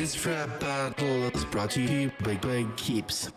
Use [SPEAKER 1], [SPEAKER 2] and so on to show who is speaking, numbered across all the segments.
[SPEAKER 1] This rap battle is brought to you by Big Keeps.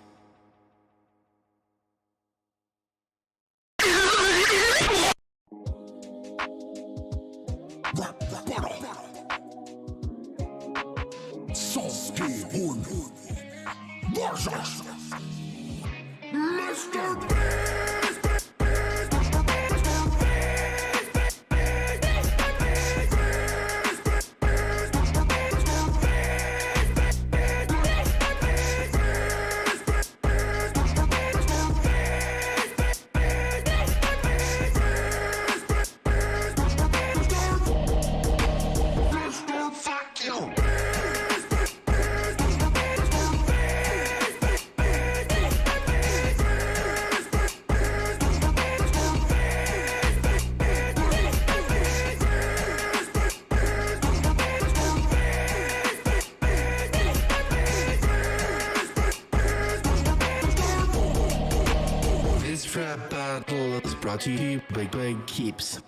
[SPEAKER 1] This rap battle is brought to you by Big Keeps.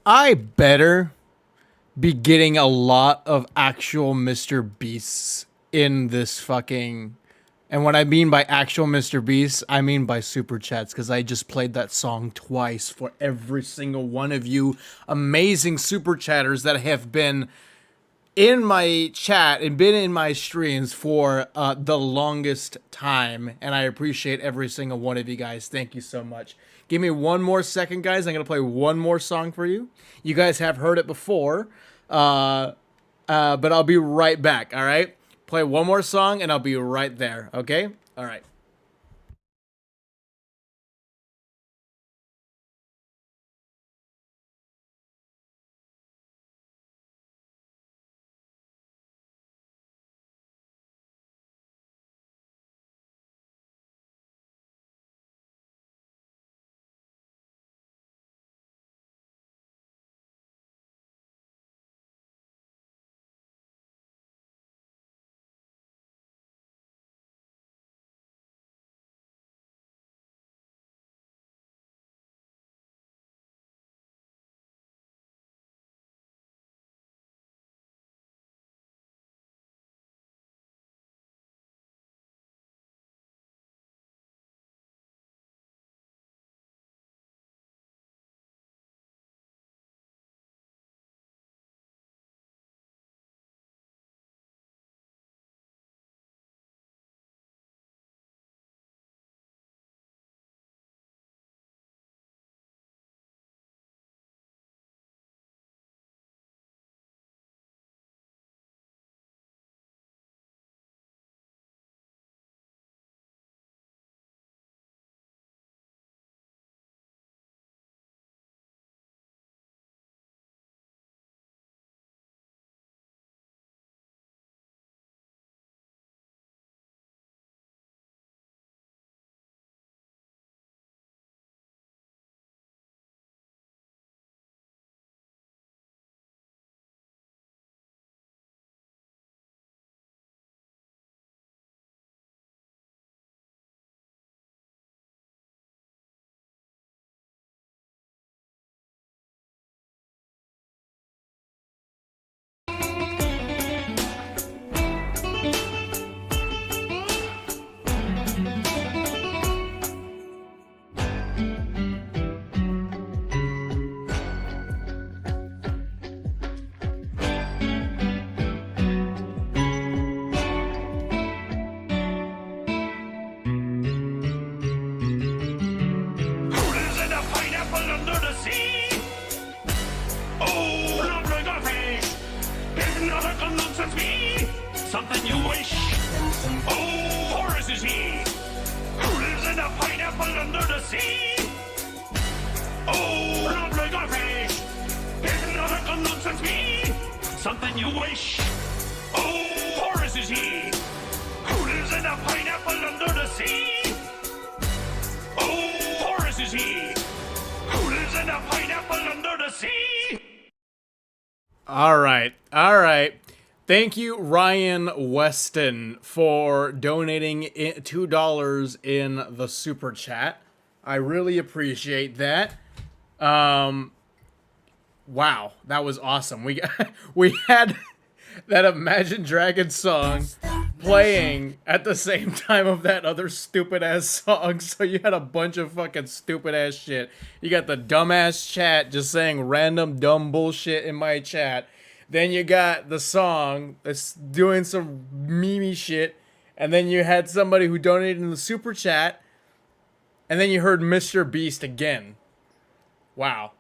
[SPEAKER 2] I better be getting a lot of actual Mr. Beasts in this fucking. And what I mean by actual Mr. Beasts, I mean by super chats, because I just played that song twice for every single one of you amazing super chatters that have been in my chat and been in my streams for the longest time, and I appreciate every single one of you guys. Thank you so much. Give me one more second, guys. I'm gonna play one more song for you. You guys have heard it before, but I'll be right back. All right, play one more song and I'll be right there. Okay, all right.
[SPEAKER 3] something you wish? Oh, Horace is he, who lives in a pineapple under the sea. Oh, Horace is he, who lives in a pineapple under the sea.
[SPEAKER 2] All right. Thank you, Ryan Weston, for donating $2 in the super chat. I really appreciate that. Wow, that was awesome. We had that Imagine Dragons song playing at the same time of that other stupid ass song. So you had a bunch of fucking stupid ass shit. You got the dumbass chat just saying random dumb bullshit in my chat. Then you got the song that's doing some meme shit. And then you had somebody who donated in the super chat. And then you heard Mr. Beast again. Wow.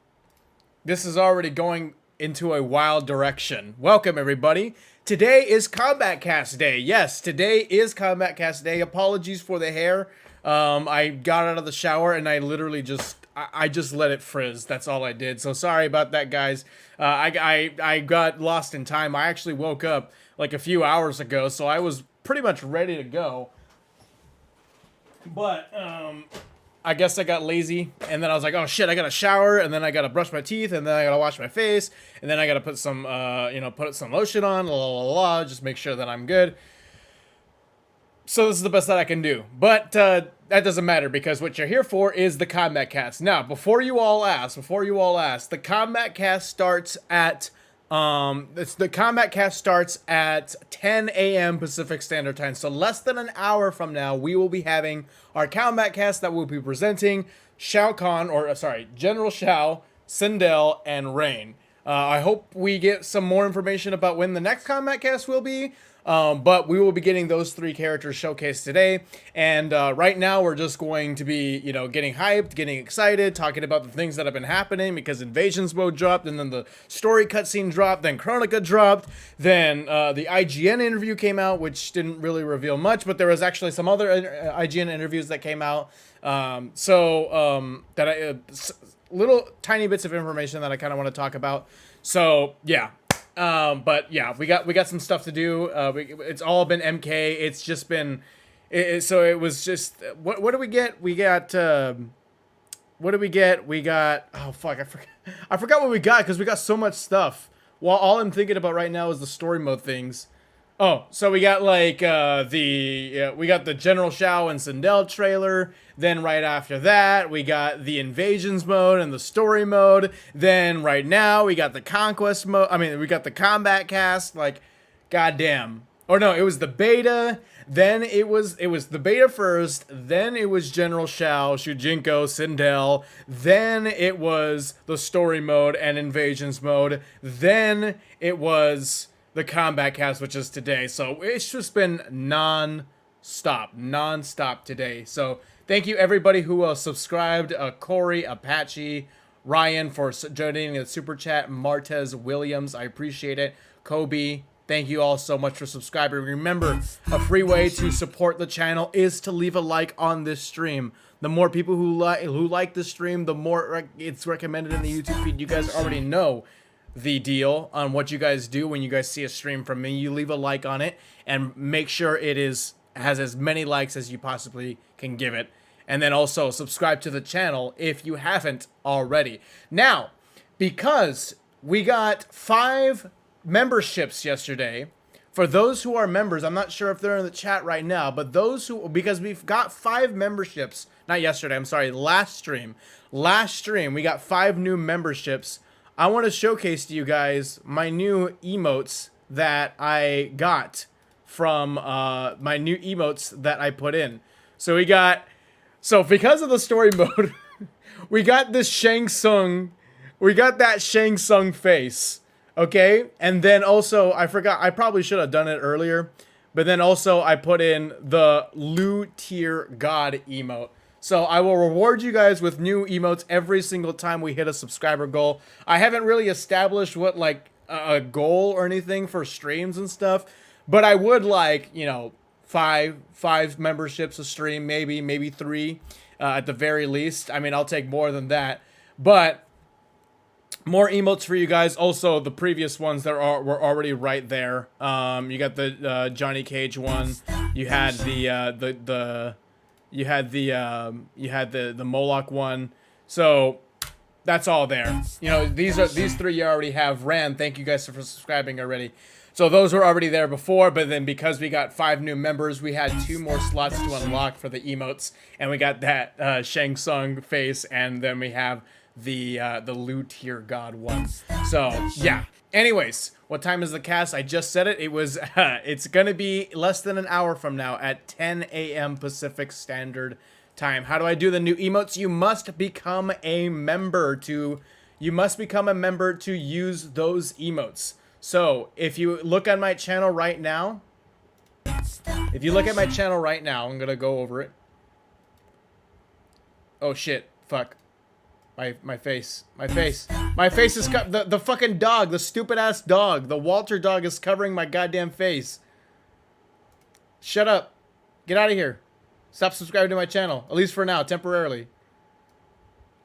[SPEAKER 2] This is already going into a wild direction. Welcome, everybody. Today is Kombat Kast Day. Yes, today is Kombat Kast Day. Apologies for the hair. I got out of the shower and I literally just let it frizz. That's all I did. So sorry about that, guys. I got lost in time. I actually woke up like a few hours ago, so I was pretty much ready to go. But I guess I got lazy, and then I was like, oh shit, I gotta shower, and then I gotta brush my teeth, and then I gotta wash my face, and then I gotta put some put some lotion on, just make sure that I'm good. So this is the best that I can do. But that doesn't matter, because what you're here for is the Kombat Cast. Now, before you all ask, the Kombat Cast starts at the Kombat Cast starts at 10 a.m. Pacific Standard Time. So less than an hour from now, we will be having our Kombat Cast that will be presenting General Shao, Sindel, and Rain. I hope we get some more information about when the next Kombat Cast will be. But we will be getting those three characters showcased today. And right now we're just going to be, getting hyped, getting excited, talking about the things that have been happening, because Invasions Mode dropped, and then the story cutscene dropped, then Chronica dropped, then the IGN interview came out, which didn't really reveal much, but there was actually some other IGN interviews that came out. Little tiny bits of information that I kind of want to talk about. So yeah. But yeah, we got some stuff to do. It's all been MK. It's just been, so it was just, what do we get? What do we get? We got, oh fuck, I forgot what we got, because we got so much stuff. Well, all I'm thinking about right now is the story mode things. Oh, so we got like we got the General Shao and Sindel trailer. Then right after that, we got the Invasions mode and the story mode. Then right now, we got the Conquest mode. I mean, we got the Combat Cast. Like, goddamn. Or no, it was the beta. Then it was the beta first. Then it was General Shao, Shujinko, Sindel. Then it was the story mode and Invasions mode. Then it was the Kombat Cast, which is today. So it's just been non-stop today. So thank you everybody who subscribed, Corey, Apache, Ryan for donating the super chat, Martez Williams, I appreciate it, Kobe, thank you all so much for subscribing. Remember, a free way to support the channel is to leave a like on this stream. The more people who like the stream, the more it's recommended in the YouTube feed. You guys already know the deal on what you guys do when you guys see a stream from me. You leave a like on it and make sure it has as many likes as you possibly can give it. And then also subscribe to the channel if you haven't already. Now, because we got 5 memberships yesterday, for those who are members, I'm not sure if they're in the chat right now, but because we've got 5 memberships, not yesterday, I'm sorry, last stream, we got 5 new memberships. I want to showcase to you guys my new emotes that I got from my new emotes that I put in. So because of the story mode, we got this Shang Tsung, we got that Shang Tsung face, okay? And then also, I forgot, I probably should have done it earlier, but then also I put in the Lu Tier God emote. So I will reward you guys with new emotes every single time we hit a subscriber goal. I haven't really established what like a goal or anything for streams and stuff, but I would like, five memberships a stream, maybe 3 at the very least. I mean, I'll take more than that, but more emotes for you guys. Also, the previous ones that were already right there. You got the Johnny Cage one. You had the Moloch one. So that's all there. You know, these three you already have. Rand, thank you guys for subscribing already. So those were already there before, but then because we got 5 new members, we had 2 more slots to unlock for the emotes, and we got that Shang Tsung face, and then we have the Lu Tier God one. So yeah. Anyways, what time is the cast? I just said it. It was it's gonna be less than an hour from now at 10 a.m. Pacific Standard Time. How do I do the new emotes? You must become a member to use those emotes. So if you look on my channel right now, I'm gonna go over it. Oh shit! Fuck. My face is cut. The fucking dog, the stupid ass dog, the Walter dog is covering my goddamn face. Shut up. Get out of here. Stop subscribing to my channel, at least for now, temporarily.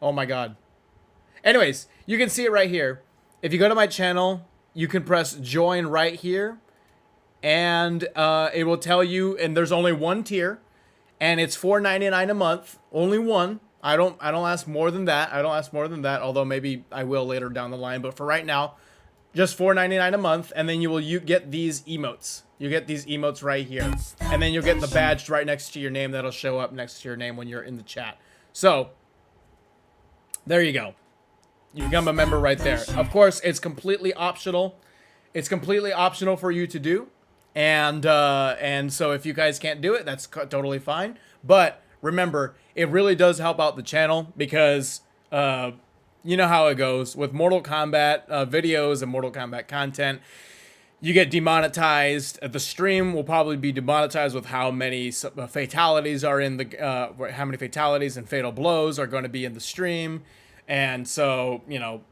[SPEAKER 2] Oh my god. Anyways, you can see it right here. If you go to my channel, you can press join right here, and it will tell you, and there's only one tier, and it's $4.99 a month, only one. I don't ask more than that. Although maybe I will later down the line. But for right now, just $4.99 a month, and then you get these emotes. You get these emotes right here, and then you'll get the badge right next to your name that'll show up next to your name when you're in the chat. So there you go. You become a member right there. Of course, it's completely optional. It's completely optional for you to do, and so if you guys can't do it, that's totally fine. But remember, it really does help out the channel because you know how it goes with Mortal Kombat videos and Mortal Kombat content. You get demonetized. The stream will probably be demonetized with how many fatalities are in the how many fatalities and fatal blows are going to be in the stream. And so, you know,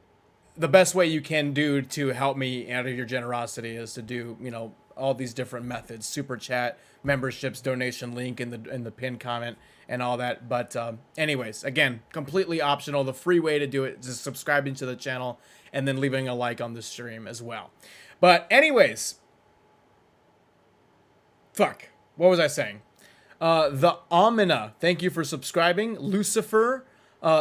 [SPEAKER 2] the best way you can do to help me out of your generosity is to do, you know, all these different methods: super chat, memberships, donation link in the pinned comment, and all that. But anyways, again, completely optional. The free way to do it is just subscribing to the channel and then leaving a like on the stream as well. But anyways, fuck, what was I saying? The Amina, thank you for subscribing. Lucifer,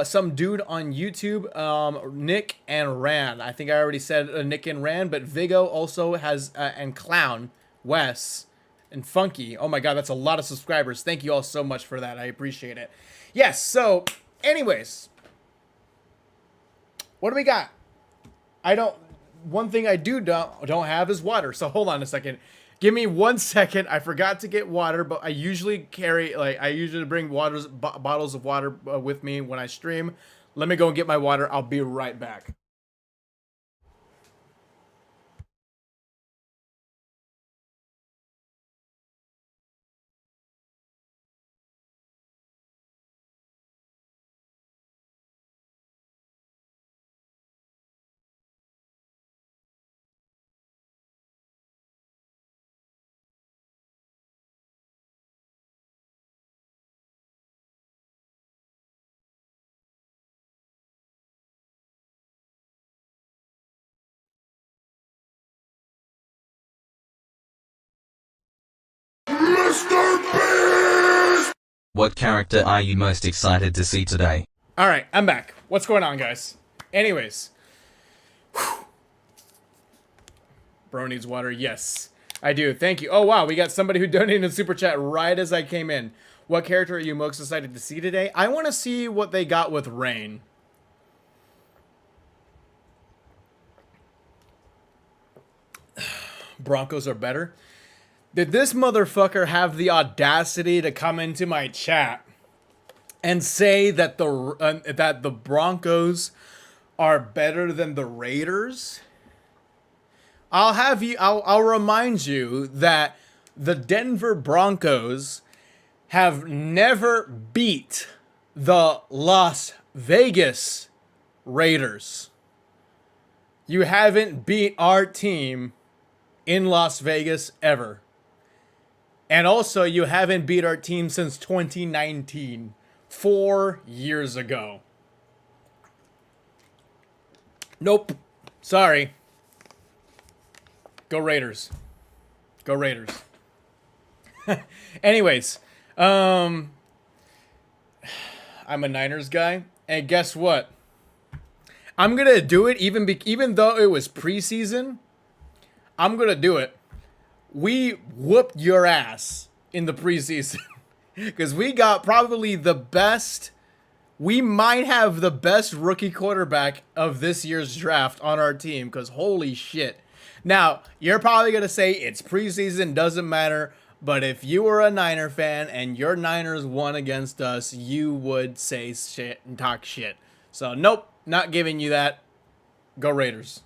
[SPEAKER 2] some dude on YouTube, Nick and Rand. I think I already said Nick and Rand, but Vigo also has, and Clown, Wes, and Funky. Oh my god, that's a lot of subscribers. Thank you all so much for that. I appreciate it. Yes, so, anyways. What do we got? One thing I don't have is water. So hold on a second. Give me 1 second. I forgot to get water, but I usually bring bottles of water with me when I stream. Let me go and get my water. I'll be right back.
[SPEAKER 4] What character are you most excited to see today?
[SPEAKER 2] All right, I'm back. What's going on, guys? Anyways. Whew. Bro needs water. Yes, I do. Thank you. Oh, wow. We got somebody who donated in Super Chat right as I came in. What character are you most excited to see today? I want to see what they got with Rain. Broncos are better. Did this motherfucker have the audacity to come into my chat and say that the Broncos are better than the Raiders? I'll remind you that the Denver Broncos have never beat the Las Vegas Raiders. You haven't beat our team in Las Vegas ever. And also, you haven't beat our team since 2019, 4 years ago. Nope. Sorry. Go Raiders. Go Raiders. Anyways, I'm a Niners guy, and guess what? I'm gonna do it even though it was preseason. I'm gonna do it. We whooped your ass in the preseason because we got probably the best. We might have the best rookie quarterback of this year's draft on our team because holy shit. Now, you're probably going to say it's preseason, doesn't matter. But if you were a Niner fan and your Niners won against us, you would say shit and talk shit. So, nope, not giving you that. Go Raiders.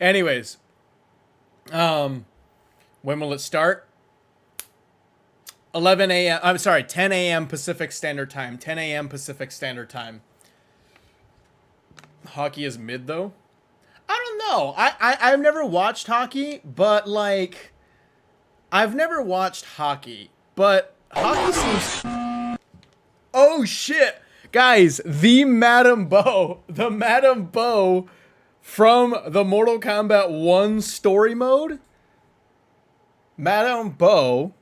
[SPEAKER 2] Anyways, when will it start? 11 a.m. I'm sorry, 10 a.m. Pacific Standard Time. 10 a.m. Pacific Standard Time. Hockey is mid, though. I don't know. I've never watched hockey, but, like... I've never watched hockey, but hockey seems... Oh, shit! Guys, the Madame Bo from the Mortal Kombat 1 story mode. Madame Bo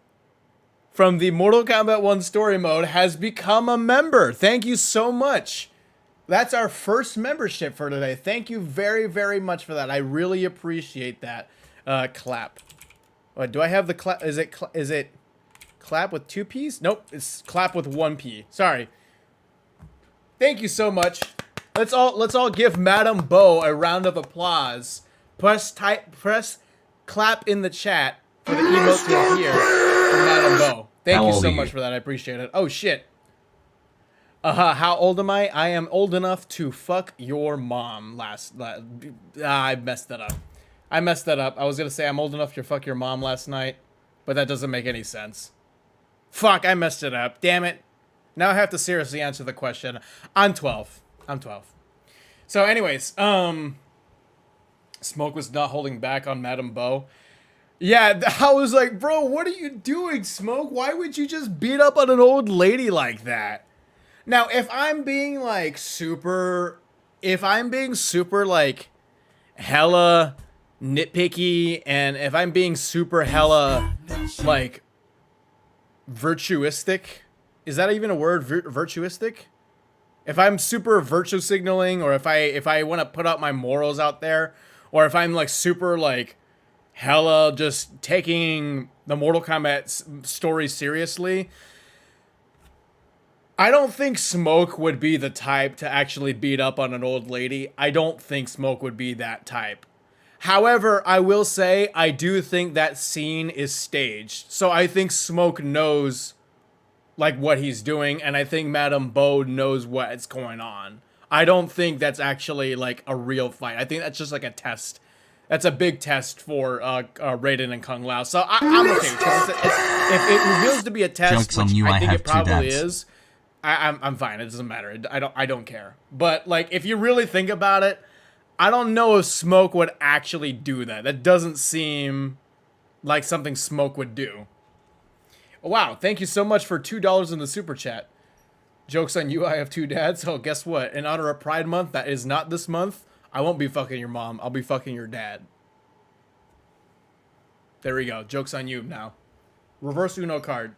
[SPEAKER 2] from the Mortal Kombat 1 story mode has become a member. Thank you so much. That's our first membership for today. Thank you very, very much for that. I really appreciate that. Clap. Do I have the clap? Is it clap with 2 P's? Nope, it's clap with 1 P. Sorry. Thank you so much. Let's all give Madame Bo a round of applause. Press clap in the chat for the emote to appear from Madame Bo. Thank you so much for that. I appreciate it. Oh shit. How old am I? I am old enough to fuck your mom. I messed that up. I was going to say I'm old enough to fuck your mom last night, but that doesn't make any sense. Fuck, I messed it up. Damn it. Now I have to seriously answer the question. I'm 12. So anyways, Smoke was not holding back on Madame Bo. Yeah, I was like, bro, what are you doing, Smoke? Why would you just beat up on an old lady like that? Now, if I'm being super, like, hella nitpicky, and if I'm being super hella, like, virtuistic, is that even a word, virtuistic? If I'm super virtue signaling, or if I want to put out my morals out there, or if I'm, like, super, like, hella just taking the Mortal Kombat story seriously, I don't think Smoke would be the type to actually beat up on an old lady. I don't think Smoke would be that type. However, I will say, I do think that scene is staged. So I think Smoke knows, like, what he's doing, and I think Madame Bo knows what's going on. I don't think that's actually, like, a real fight. I think that's just, like, a test. That's a big test for Raiden and Kung Lao. So I'm okay. If it reveals to be a test, which I think it probably is, I'm fine. It doesn't matter. I don't care. But, like, if you really think about it, I don't know if Smoke would actually do that. That doesn't seem like something Smoke would do. Wow, thank you so much for $2 in the super chat. Joke's on you, I have 2 dads. So guess what? In honor of Pride Month, that is not this month, I won't be fucking your mom. I'll be fucking your dad. There we go. Joke's on you now. Reverse Uno card.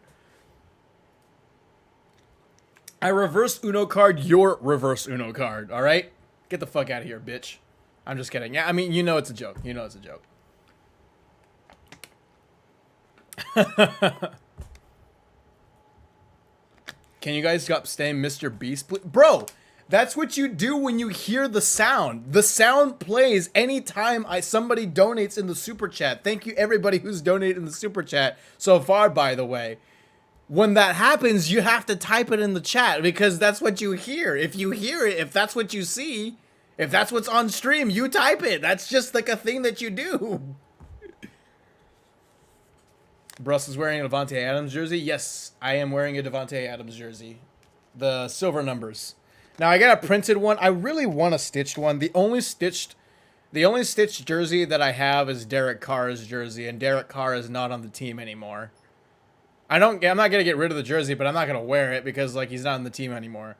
[SPEAKER 2] I reverse Uno card your reverse Uno card, alright? Get the fuck out of here, bitch. I'm just kidding. Yeah, I mean, you know it's a joke. You know it's a joke. Can you guys stop saying Mr. Beast, please? Bro, that's what you do when you hear the sound. The sound plays anytime somebody donates in the super chat. Thank you, everybody who's donated in the super chat so far, by the way. When that happens, you have to type it in the chat because that's what you hear. If you hear it, if that's what you see, if that's what's on stream, you type it. That's just like a thing that you do. Bruss is wearing a Devontae Adams jersey. Yes, I am wearing a Devontae Adams jersey. The silver numbers. Now I got a printed one. I really want a stitched one. The only stitched jersey that I have is Derek Carr's jersey, and Derek Carr is not on the team anymore. I'm not gonna get rid of the jersey, but I'm not gonna wear it because like he's not on the team anymore.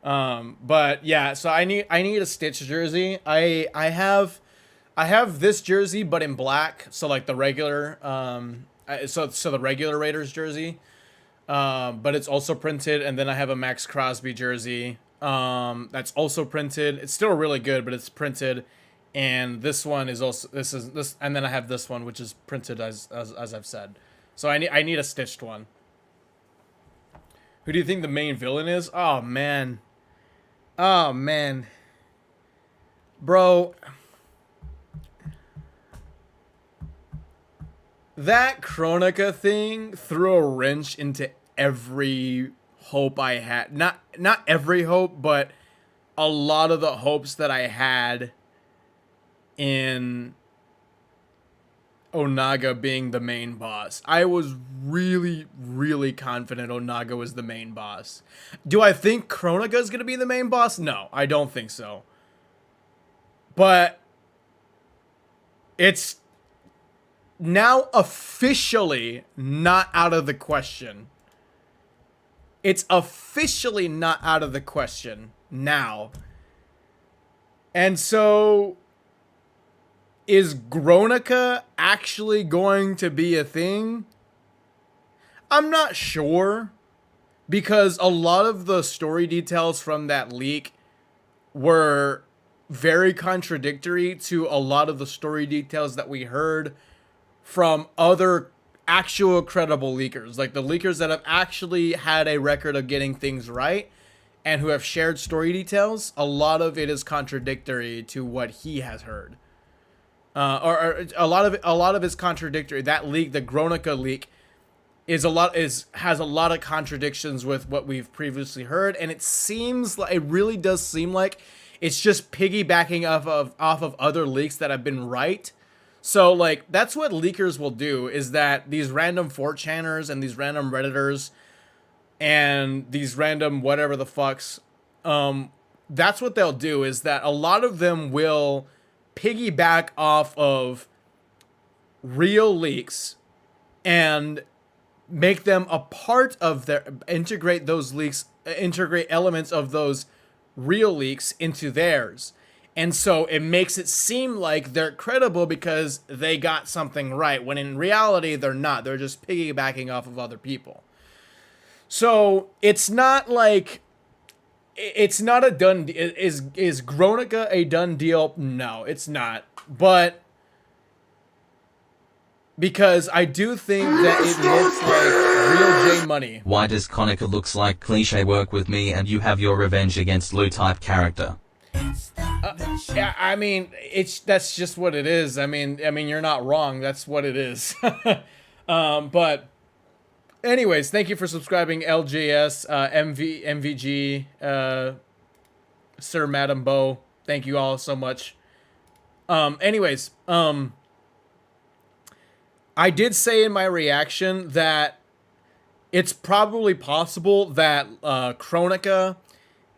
[SPEAKER 2] But yeah, so I need a Stitch jersey. I have this jersey, but in black. So like the regular, so the regular Raiders jersey. But it's also printed, and then I have a Max Crosby jersey. That's also printed. It's still really good, but it's printed. And this one is also this, and then I have this one, which is printed as I've said. So I need a stitched one. Who do you think the main villain is? Oh man. Oh man. Bro. That Kronika thing threw a wrench into every hope I had. Not every hope, but a lot of the hopes that I had in Onaga being the main boss. I was really, really confident Onaga was the main boss. Do I think Kronika is going to be the main boss? No, I don't think so. But it's now officially not out of the question. It's officially not out of the question now. And so, is Gronica actually going to be a thing? I'm not sure, because a lot of the story details from that leak were very contradictory to a lot of the story details that we heard from other actual credible leakers, like the leakers that have actually had a record of getting things right and who have shared story details. A lot of it is contradictory to what he has heard, or a lot of it's contradictory. That leak, the Gronica leak, has a lot of contradictions with what we've previously heard, and it really does seem like it's just piggybacking off of other leaks that have been right. So, like, that's what leakers will do, is that these random 4chaners and these random Redditors and these random whatever the fucks, that's what they'll do, is that a lot of them will piggyback off of real leaks and make them a part of integrate elements of those real leaks into theirs. And so it makes it seem like they're credible because they got something right, when in reality they're not. They're just piggybacking off of other people. So it's not like, it's not a done. Is Gronica a done deal? No, it's not. But because I do think that it looks like real J Money.
[SPEAKER 4] Why does Konica looks like cliche work with me and you have your revenge against Lou type character?
[SPEAKER 2] Yeah, I mean, that's just what it is. I mean, you're not wrong. That's what it is. But anyways, thank you for subscribing, LJS, MVG, Sir Madam Bo. Thank you all so much. Anyways, I did say in my reaction that it's probably possible that Kronika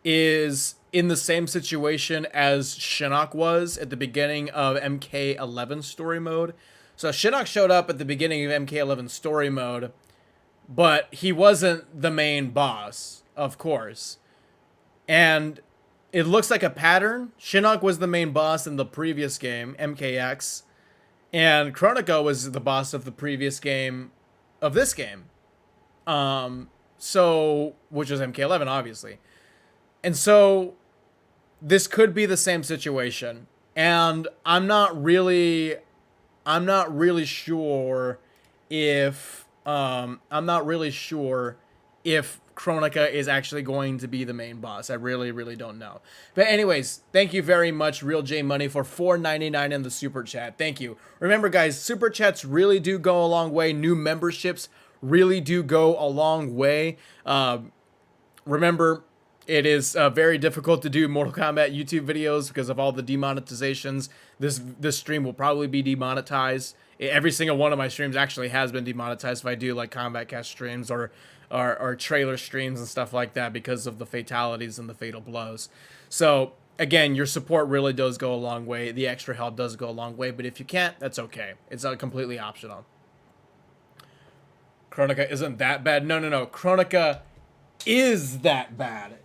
[SPEAKER 2] is in the same situation as Shinnok was at the beginning of MK11 story mode. So Shinnok showed up at the beginning of MK11 story mode, but he wasn't the main boss, of course. And it looks like a pattern. Shinnok was the main boss in the previous game, MKX, and Kronika was the boss of the previous game of this game. So, which was MK11, obviously. And so this could be the same situation. And I'm not really sure if Kronika is actually going to be the main boss. I really don't know. But anyways, thank you very much, Real J Money, for $4.99 in the super chat. Thank you. Remember, guys, super chats really do go a long way. New memberships really do go a long way. Remember, it is very difficult to do Mortal Kombat YouTube videos because of all the demonetizations. This stream will probably be demonetized. Every single one of my streams actually has been demonetized if I do like Kombat Kast streams or trailer streams and stuff like that because of the fatalities and the fatal blows. So again, your support really does go a long way. The extra help does go a long way, but if you can't, that's okay. It's completely optional. Kronika isn't that bad. No. Kronika is that bad.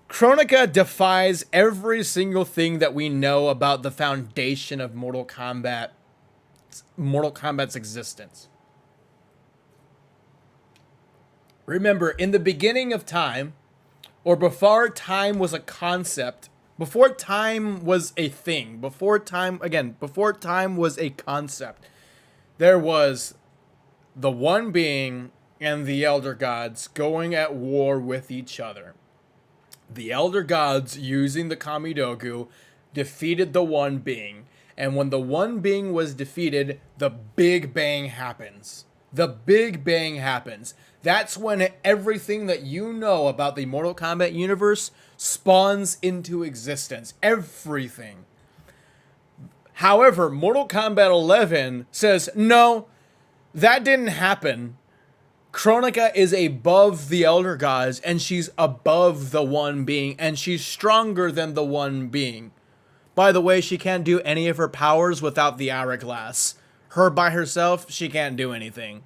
[SPEAKER 2] Kronika defies every single thing that we know about the foundation of Mortal Kombat's existence. Remember, in the beginning of time, or before time was a concept, before time was a thing, before time was a concept, there was the One Being and the Elder Gods going at war with each other. The Elder Gods, using the Kamidogu, defeated the One Being. And when the One Being was defeated, the Big Bang happens. The Big Bang happens. That's when everything that you know about the Mortal Kombat universe spawns into existence. Everything. However, Mortal Kombat 11 says, no, that didn't happen. Kronika is above the Elder Gods, and she's above the One Being, and she's stronger than the One Being. By the way, she can't do any of her powers without the Hourglass. Her by herself, she can't do anything.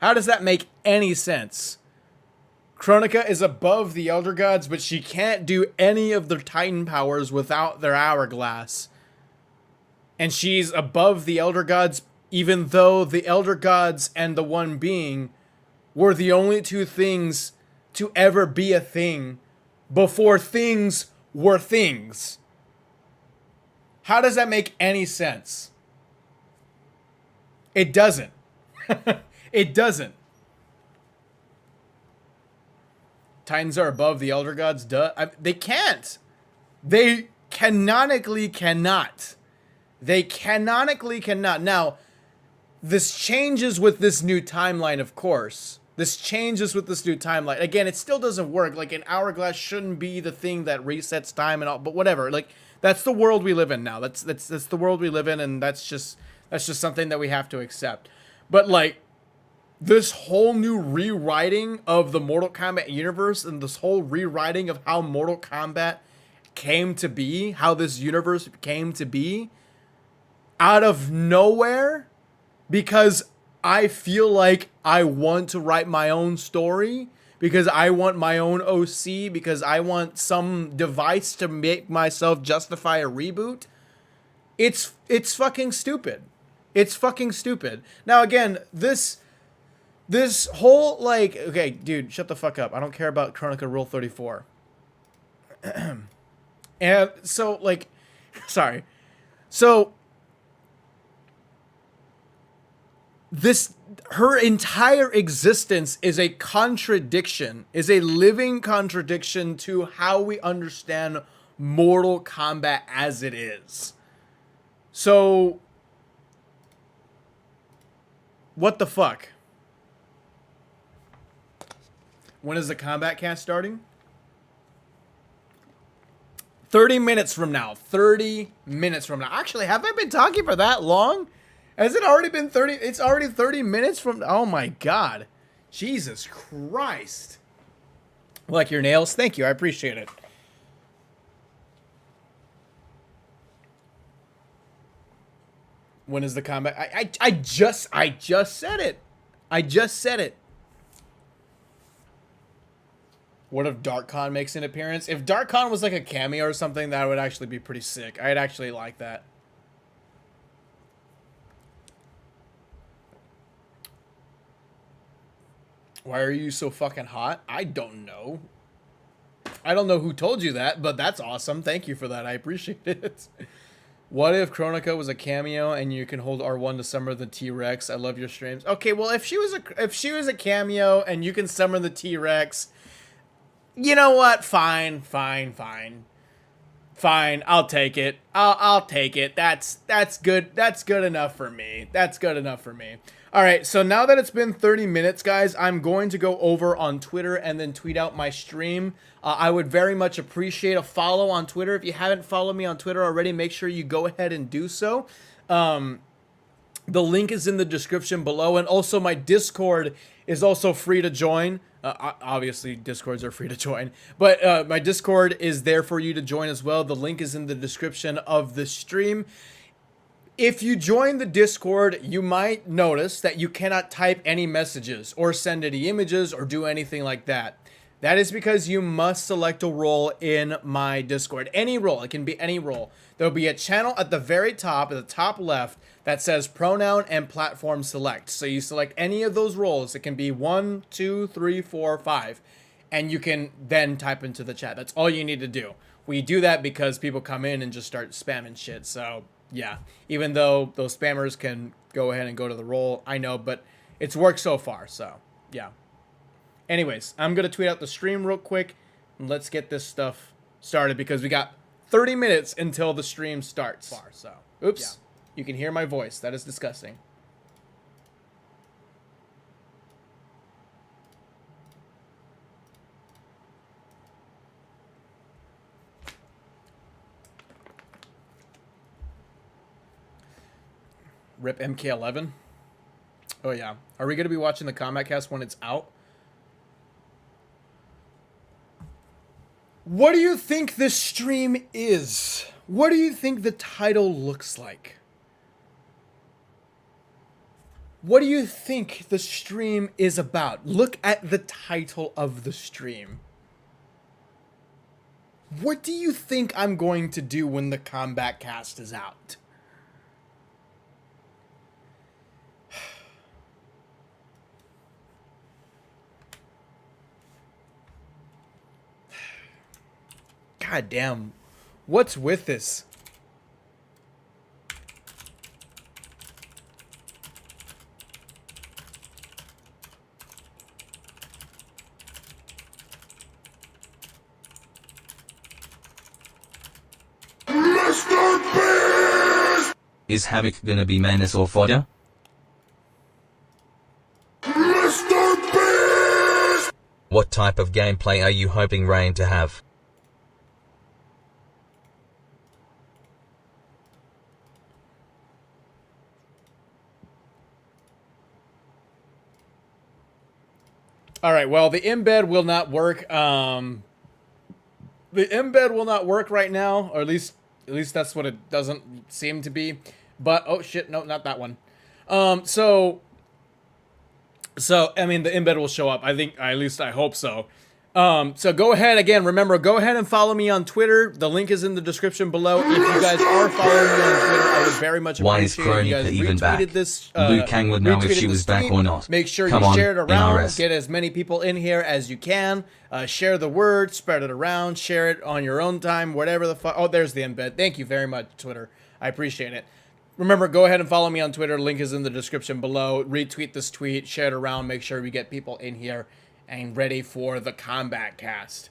[SPEAKER 2] How does that make any sense? Kronika is above the Elder Gods, but she can't do any of their Titan powers without their Hourglass. And she's above the Elder Gods, even though the Elder Gods and the One Being were the only two things to ever be a thing before things were things. How does that make any sense? It doesn't. It doesn't. Titans are above the Elder Gods, duh. They can't. They canonically cannot. They canonically cannot. Now, this changes with this new timeline, of course. This changes with this new timeline. Again, it still doesn't work. Like, an hourglass shouldn't be the thing that resets time and all, but whatever. Like, that's the world we live in now. That's the world we live in, and that's just something that we have to accept. But, like, this whole new rewriting of the Mortal Kombat universe and this whole rewriting of how Mortal Kombat came to be, how this universe came to be, out of nowhere, because I feel like I want to write my own story, because I want my own OC, because I want some device to make myself justify a reboot. It's fucking stupid. It's fucking stupid. Now, again, this whole, like, okay, dude, shut the fuck up. I don't care about Kronika Rule 34. And so, like, sorry. So, her entire existence is a contradiction, is a living contradiction to how we understand Mortal Kombat as it is. So, what the fuck? When is the Kombat Cast starting? 30 minutes from now. 30 minutes from now. Actually, have I been talking for that long? Has it already been 30? It's already 30 minutes from... Oh my god. Jesus Christ. Like your nails? Thank you. I appreciate it. When is the combat? I just said it. I just said it. What if Dark Khan makes an appearance? If Dark Khan was like a cameo or something, that would actually be pretty sick. I'd actually like that. Why are you so fucking hot? I don't know. I don't know who told you that, but that's awesome. Thank you for that. I appreciate it. What if Kronika was a cameo and you can hold R1 to summon the T-Rex? I love your streams. Okay, well, if she was a cameo and you can summon the T-Rex, you know what? Fine. I'll take it. I'll take it. That's good. That's good enough for me. That's good enough for me. All right, so now that it's been 30 minutes, guys, I'm going to go over on Twitter and then tweet out my stream. I would very much appreciate a follow on Twitter. If you haven't followed me on Twitter already, make sure you go ahead and do so. The link is in the description below, and also my Discord is also free to join. Obviously, Discords are free to join, but my Discord is there for you to join as well. The link is in the description of the stream. If you join the Discord, you might notice that you cannot type any messages or send any images or do anything like that. That is because you must select a role in my Discord. Any role. It can be any role. There'll be a channel at the very top, at the top left, that says pronoun and platform select. So you select any of those roles. It can be 1, 2, 3, 4, 5. And you can then type into the chat. That's all you need to do. We do that because people come in and just start spamming shit. So, yeah. Even though those spammers can go ahead and go to the role, I know, but it's worked so far. So, yeah. Anyways, I'm going to tweet out the stream real quick. And let's get this stuff started because we got 30 minutes until the stream starts. So, oops. Yeah. You can hear my voice. That is disgusting. Rip MK11. Oh, yeah. Are we going to be watching the Kombat Kast when it's out? What do you think this stream is? What do you think the title looks like? What do you think the stream is about? Look at the title of the stream. What do you think I'm going to do when the Kombat Kast is out? God damn. What's with this?
[SPEAKER 4] Is Havoc gonna be menace or fodder? What type of gameplay are you hoping Rain to have?
[SPEAKER 2] All right, well, the embed will not work. The embed will not work right now, or at least that's what it doesn't seem to be. But oh shit, no, not that one. So I mean, the embed will show up. I think, at least I hope so. So go ahead again. Remember, go ahead and follow me on Twitter. The link is in the description below. If you guys are following me on Twitter, I would very much appreciate it. You guys
[SPEAKER 4] even back?
[SPEAKER 2] This.
[SPEAKER 4] Liu Kang would know if she was back or not.
[SPEAKER 2] Make sure
[SPEAKER 4] Come
[SPEAKER 2] you
[SPEAKER 4] on,
[SPEAKER 2] share it around.
[SPEAKER 4] NRS.
[SPEAKER 2] Get as many people in here as you can. Share the word. Spread it around. Share it on your own time. Whatever the fuck. Oh, there's the embed. Thank you very much, Twitter. I appreciate it. Remember, go ahead and follow me on Twitter. Link is in the description below. Retweet this tweet. Share it around. Make sure we get people in here and ready for the Kombat Kast.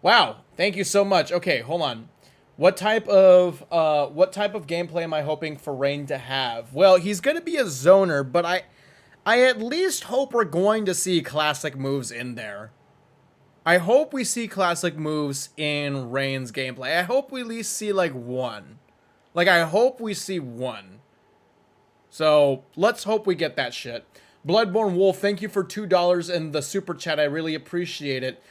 [SPEAKER 2] Wow, thank you so much. Okay, hold on. What type of gameplay am I hoping for Rain to have? Well, he's gonna be a zoner, but I at least hope we're going to see classic moves in there. I hope we see classic moves in Rain's gameplay. I hope we at least see like one. Like, I hope we see one. So let's hope we get that shit. Bloodborne Wolf, thank you for $2 in the super chat. I really appreciate it.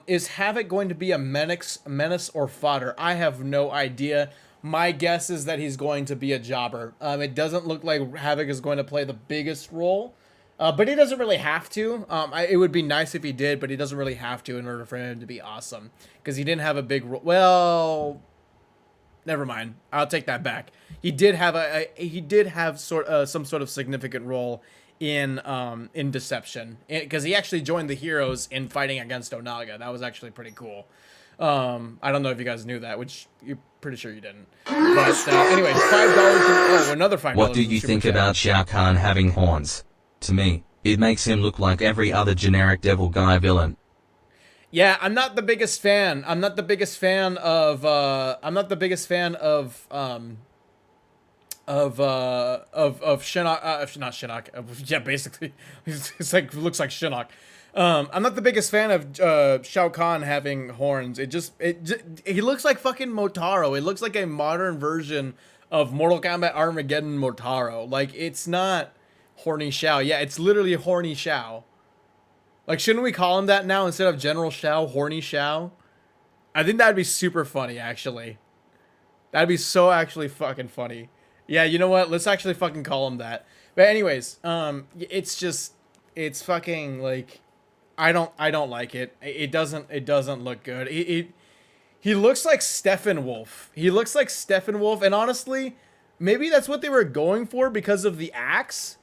[SPEAKER 2] Is Havoc going to be a menace or fodder? I have no idea. My guess is that he's going to be a jobber. It doesn't look like Havoc is going to play the biggest role, but he doesn't really have to. It would be nice if he did, but he doesn't really have to in order for him to be awesome, because he didn't have a big role. Well, never mind. I'll take that back. He did have some sort of significant role in Deception, because he actually joined the heroes in fighting against Onaga. That was actually pretty cool. I don't know if you guys knew that, which you're pretty sure you didn't. But anyway, $5. Oh, another $5.
[SPEAKER 4] What do you think about Shao Kahn having horns? To me, it makes him look like every other generic devil guy villain.
[SPEAKER 2] Yeah, I'm not the biggest fan. I'm not the biggest fan of Shinnok, not Shinnok. Yeah, basically, it's like, looks like Shinnok. I'm not the biggest fan of Shao Kahn having horns. He looks like fucking Motaro. It looks like a modern version of Mortal Kombat Armageddon Motaro. Like, it's not horny Shao. Yeah, it's literally horny Shao. Like, shouldn't we call him that now instead of General Shao, horny Shao? I think that'd be super funny, actually. That'd be so actually fucking funny. Yeah, you know what? Let's actually fucking call him that. But anyways, it's fucking like, I don't like it. It doesn't look good. He looks like Steppenwolf. He looks like Steppenwolf, and honestly, maybe that's what they were going for because of the axe.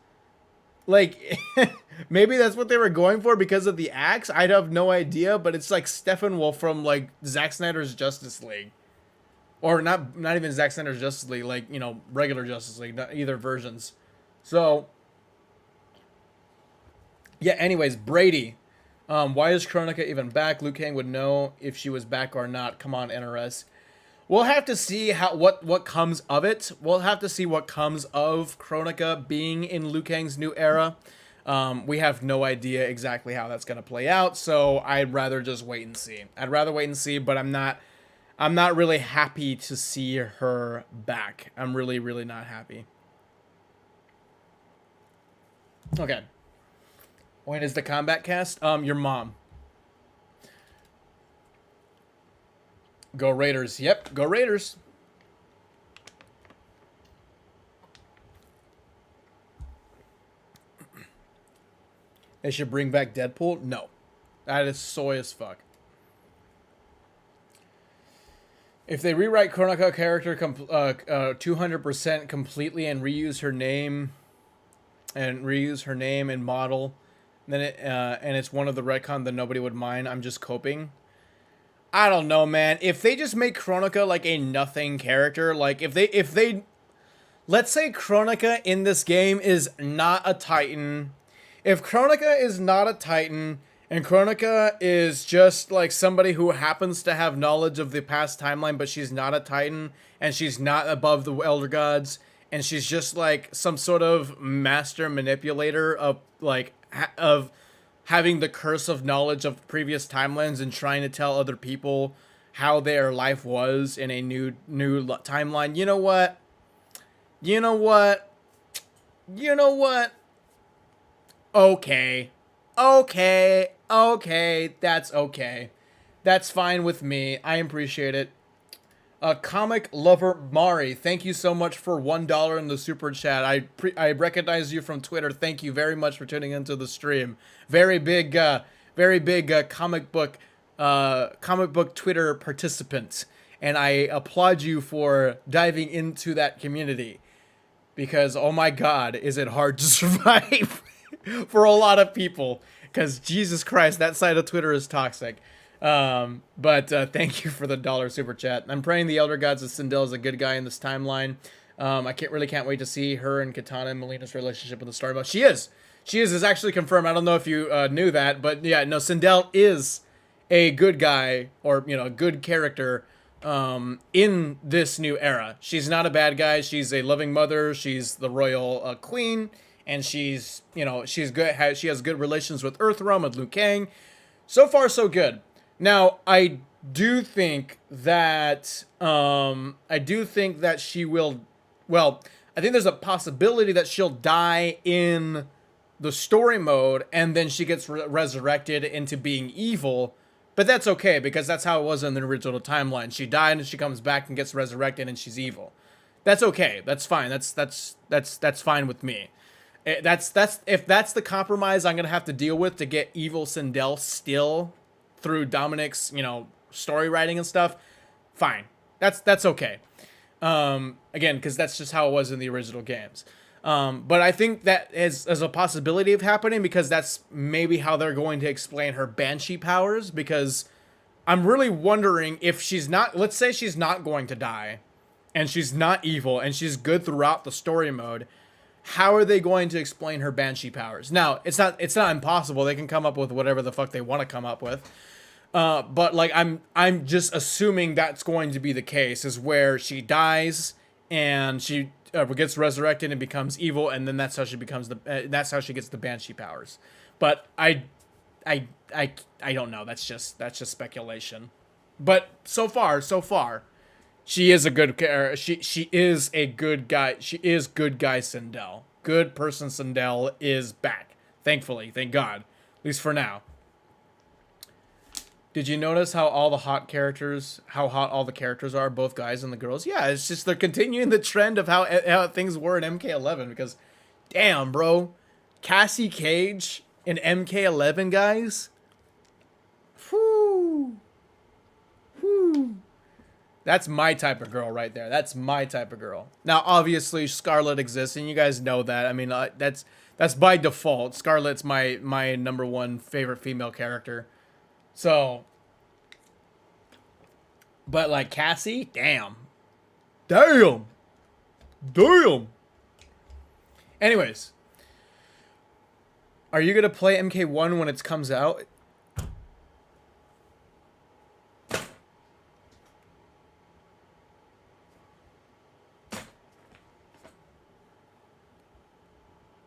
[SPEAKER 2] Like, maybe that's what they were going for because of the axe. I'd have no idea, but it's like Steppenwolf from like Zack Snyder's Justice League. Or not even Zack Snyder's Justice League, like, you know, regular Justice League, not either versions. So, yeah, anyways, Brady. Why is Kronika even back? Liu Kang would know if she was back or not. Come on, NRS. We'll have to see what comes of it. We'll have to see what comes of Kronika being in Liu Kang's new era. We have no idea exactly how that's going to play out, so I'd rather just wait and see. I'd rather wait and see, but I'm not really happy to see her back. I'm really, really not happy. Okay. When is the Kombat Kast? Your mom. Go Raiders. Yep, go Raiders. They should bring back Deadpool? No. That is soy as fuck. If they rewrite Kronika character 200% completely and reuse her name and model, then it's one of the retcon, then nobody would mind. I'm just coping. I don't know, man. If they just make Kronika like a nothing character, like if they let's say Kronika in this game is not a Titan. If Kronika is not a Titan and Kronika is just like somebody who happens to have knowledge of the past timeline, but she's not a Titan and she's not above the Elder Gods, and she's just like some sort of master manipulator of like of having the curse of knowledge of previous timelines and trying to tell other people how their life was in a new timeline. You know what? You know what? You know what? Okay. Okay. Okay. That's okay. That's fine with me. I appreciate it. Comic Lover Mari, thank you so much for $1 in the super chat. I recognize you from Twitter. Thank you very much for tuning into the stream. Very big comic book Twitter participant, and I applaud you for diving into that community, because oh my God, is it hard to survive for a lot of people? Because Jesus Christ, that side of Twitter is toxic. But thank you for the $1 super chat. I'm praying the Elder Gods of Sindel is a good guy in this timeline. I can't wait to see her and Katana and Melina's relationship in the story. But she is actually confirmed. I don't know if you knew that, but yeah, no, Sindel is a good guy, or you know, a good character in this new era. She's not a bad guy. She's a loving mother. She's the royal queen, and she's, you know, she's good. She has good relations with Earthrealm, with Liu Kang. So far, so good. Now, I do think that she will. Well, I think there's a possibility that she'll die in the story mode, and then she gets resurrected into being evil. But that's okay, because that's how it was in the original timeline. She died and she comes back and gets resurrected and she's evil. That's okay. That's fine. That's fine with me. That's if that's the compromise I'm gonna have to deal with to get evil Sindel still through Dominic's, you know, story writing and stuff. Fine. That's okay. Again, because that's just how it was in the original games. But I think that is a possibility of happening, because that's maybe how they're going to explain her Banshee powers, because I'm really wondering if she's not, let's say she's not going to die, and she's not evil, and she's good throughout the story mode, how are they going to explain her Banshee powers? Now, it's not impossible. They can come up with whatever the fuck they want to come up with. But like, I'm just assuming that's going to be the case, is where she dies and she gets resurrected and becomes evil, and then that's how she becomes that's how she gets the Banshee powers. But I don't know. That's just speculation. But so far, she is a good she is a good guy. She is good guy Sindel. Good person Sindel is back. Thankfully, thank God. At least for now. Did you notice how all the hot characters, how hot all the characters are, both guys and the girls? Yeah, it's just they're continuing the trend of how things were in MK11 because, damn, bro, Cassie Cage in MK11, guys. Whoo. Whoo. That's my type of girl right there. That's my type of girl. Now, obviously, Scarlet exists, and you guys know that. I mean, that's by default. Scarlet's my #1 favorite female character. So, but like Cassie, damn. Anyways, are you gonna play MK1 when it comes out?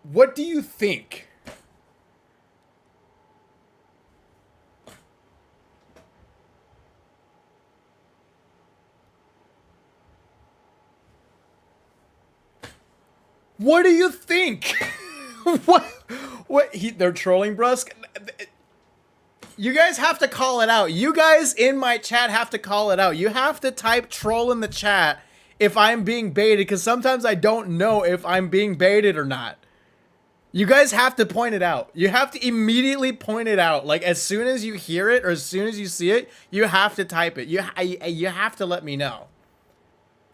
[SPEAKER 2] What do you think? What do you think? They're trolling Brusque? You guys have to call it out. You guys in my chat have to call it out. You have to type troll in the chat if I'm being baited, because sometimes I don't know if I'm being baited or not. You guys have to point it out. You have to immediately point it out. Like, as soon as you hear it or as soon as you see it, you have to type it. You have to let me know.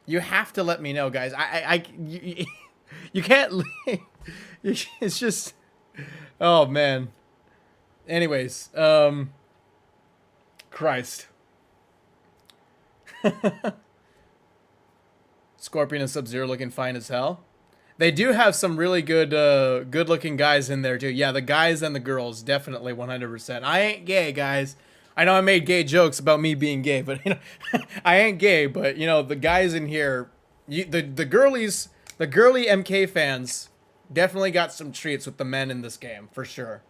[SPEAKER 2] You have to let me know, guys. You can't. It's just. Oh man. Anyways, Christ. Scorpion and Sub-Zero looking fine as hell. They do have some really good, good-looking guys in there too. Yeah, the guys and the girls, definitely 100%. I ain't gay, guys. I know I made gay jokes about me being gay, but you know, I ain't gay. But you know, the guys in here, the girlies, the girly MK fans, definitely got some treats with the men in this game for sure.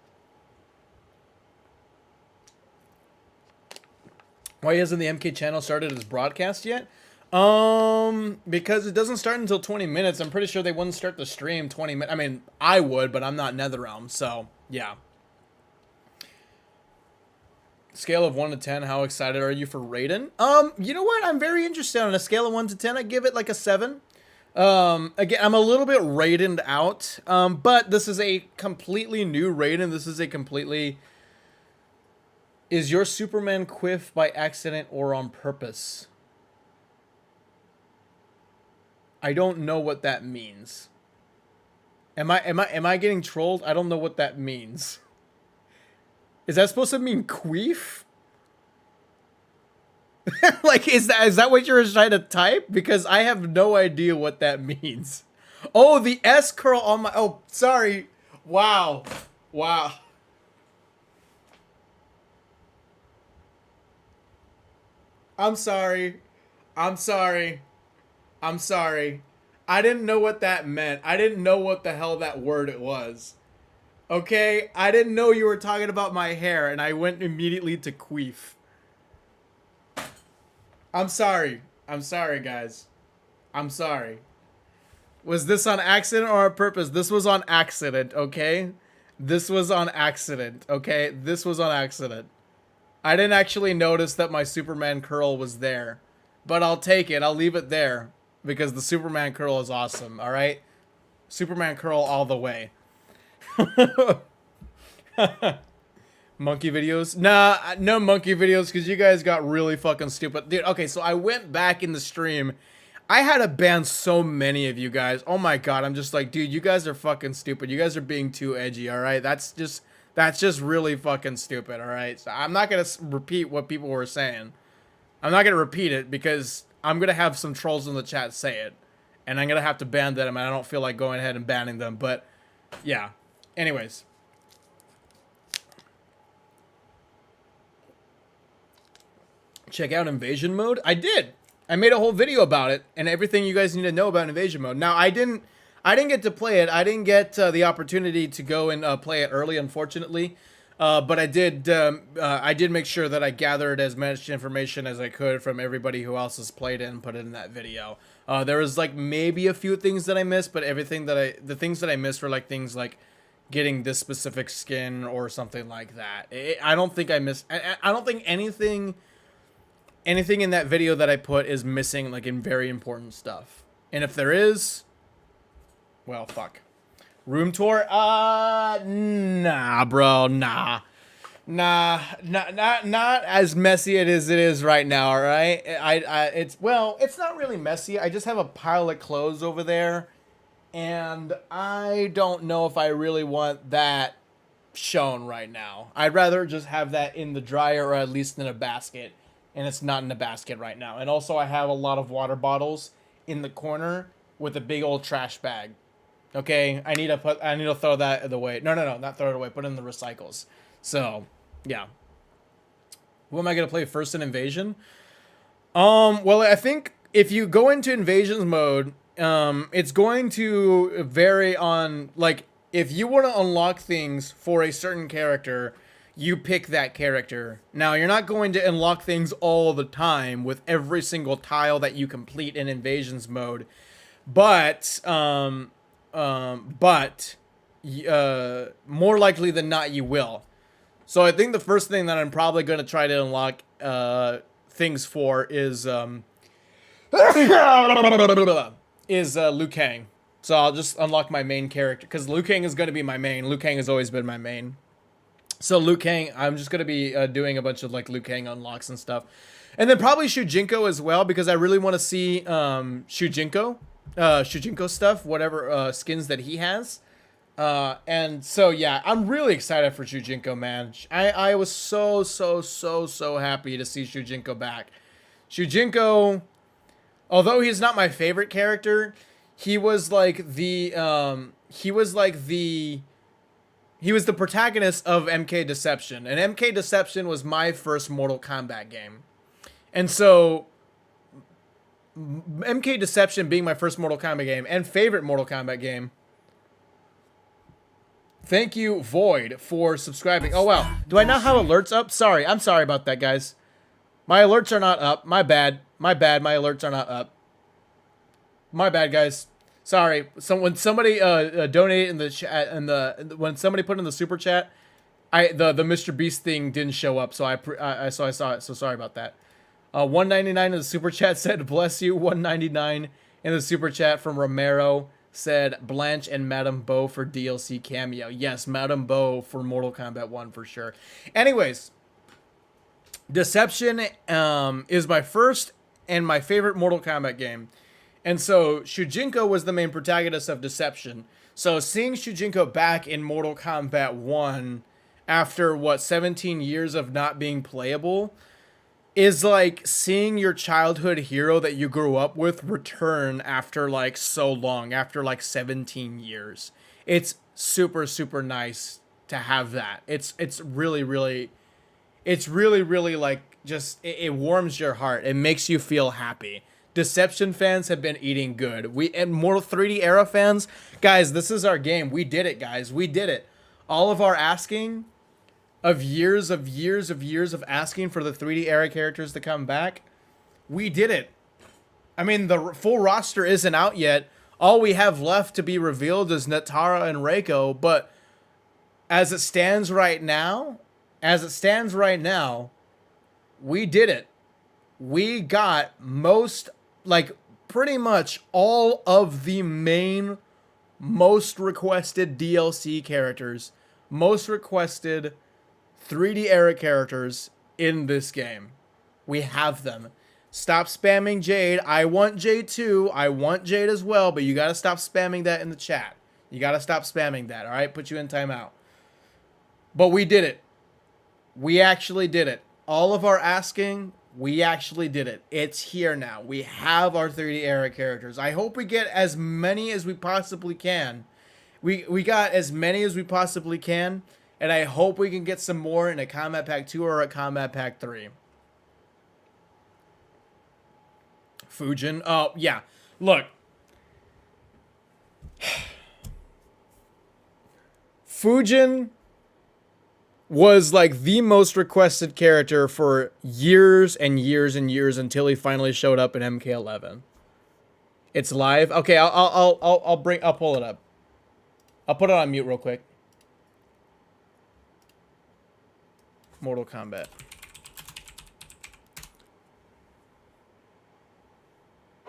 [SPEAKER 2] Why hasn't the MK channel started its broadcast yet? Because it doesn't start until 20 minutes. I'm pretty sure they wouldn't start the stream 20 minutes. I mean, I would, but I'm not NetherRealm, so yeah. Scale of 1 to 10, how excited are you for Raiden? You know what? I'm very interested. On a scale of 1 to 10, I give it like a 7. Again, I'm a little bit Raidened out, but this is a completely new Raiden. This is a completely... Is your Superman quiff by accident or on purpose? I don't know what that means. Am I getting trolled? I don't know what that means. Is that supposed to mean queef? Like, is that what you're trying to type? Because I have no idea what that means. Oh, the S curl on my... Oh, sorry. Wow. Wow. I'm sorry. I'm sorry. I'm sorry. I didn't know what that meant. I didn't know what the hell that word it was. Okay? I didn't know you were talking about my hair, and I went immediately to queef. I'm sorry. I'm sorry, guys. I'm sorry. Was this on accident or on purpose? This was on accident, okay? This was on accident, okay? This was on accident. I didn't actually notice that my Superman curl was there. But I'll take it. I'll leave it there. Because the Superman curl is awesome, alright? Superman curl all the way. Monkey videos? Nah, no monkey videos because you guys got really fucking stupid. Dude, okay, so I went back in the stream. I had to ban so many of you guys. Oh my god, I'm just like, dude, you guys are fucking stupid. You guys are being too edgy, alright? That's just really fucking stupid, alright? So I'm not gonna repeat what people were saying. I'm not gonna repeat it because I'm gonna have some trolls in the chat say it. And I'm gonna have to ban them, and I don't feel like going ahead and banning them, but yeah. Anyways. Check out Invasion Mode? I did. I made a whole video about it and everything you guys need to know about Invasion Mode. Now, I didn't get to play it. I didn't get the opportunity to go and play it early, unfortunately. But I did make sure that I gathered as much information as I could from everybody who else has played it and put it in that video. There was like maybe a few things that I missed, but the things that I missed were like things like getting this specific skin or something like that. I don't think I miss. I don't think anything in that video that I put is missing, like, in very important stuff. And if there is, well, fuck. Room tour? Nah, bro, nah. Nah, not as messy as it is right now, all right? It's not really messy. I just have a pile of clothes over there, and I don't know if I really want that shown right now. I'd rather just have that in the dryer or at least in a basket, and it's not in a basket right now. And also, I have a lot of water bottles in the corner with a big old trash bag. Okay, I need to throw that away. No, not throw it away. Put it in the recycles. So, yeah. Who am I gonna play first in Invasion? Well, I think if you go into Invasions mode, it's going to vary on, like, if you want to unlock things for a certain character, you pick that character. Now, you're not going to unlock things all the time with every single tile that you complete in Invasions mode, but more likely than not, you will. So I think the first thing that I'm probably going to try to unlock things for is Liu Kang. So I'll just unlock my main character, because Liu Kang is going to be my main. Liu Kang has always been my main. So Liu Kang, I'm just going to be doing a bunch of, like, Liu Kang unlocks and stuff. And then probably Shujinko as well, because I really want to see Shujinko stuff, whatever skins that he has. And so, yeah, I'm really excited for Shujinko, man. I was so happy to see Shujinko back. Shujinko, although he's not my favorite character, he was the protagonist of MK Deception, and MK Deception was my first Mortal Kombat game. And so MK Deception being my first Mortal Kombat game and favorite Mortal Kombat game. Thank you, Void, for subscribing. Oh, wow. Do I not have alerts up? Sorry. I'm sorry about that, guys. My alerts are not up. My bad. My alerts are not up. My bad, guys. Sorry. So when somebody donated in the chat, and when somebody put in the super chat, the Mr. Beast thing didn't show up, so I saw it. So sorry about that. 199 in the super chat said bless you. 199 in the super chat from Romero said Blanche and Madame Bo for DLC cameo. Yes, Madame Bo for Mortal Kombat 1 for sure. Anyways, Deception is my first and my favorite Mortal Kombat game. And so Shujinko was the main protagonist of Deception. So seeing Shujinko back in Mortal Kombat 1 after, 17 years of not being playable is like seeing your childhood hero that you grew up with return after, like, so long, after, like, 17 years. It's super nice to have that. It's really, like, just, it warms your heart. It makes you feel happy. Deception fans have been eating good. And Mortal 3D era fans, guys, this is our game. We did it, guys. We did it. All of our asking of years of asking for the 3D era characters to come back, we did it. I mean, the full roster isn't out yet. All we have left to be revealed is Natara and Reiko, but as it stands right now, we did it. We got pretty much all of the main, most requested DLC characters, most requested 3D era characters in this game. We have them. Stop spamming Jade. I want Jade too. I want Jade as well, but you gotta stop spamming that in the chat. You gotta stop spamming that, alright? Put you in timeout. But we did it. We actually did it. All of our asking, we actually did it. It's here now. We have our 3D era characters. I hope we get as many as we possibly can. We got as many as we possibly can. And I hope we can get some more in a Combat Pack 2 or a Combat Pack 3. Fujin. Oh, yeah. Look. Fujin was like the most requested character for years and years and years until he finally showed up in MK11. It's live. Okay, I'll pull it up. I'll put it on mute real quick. Mortal Kombat.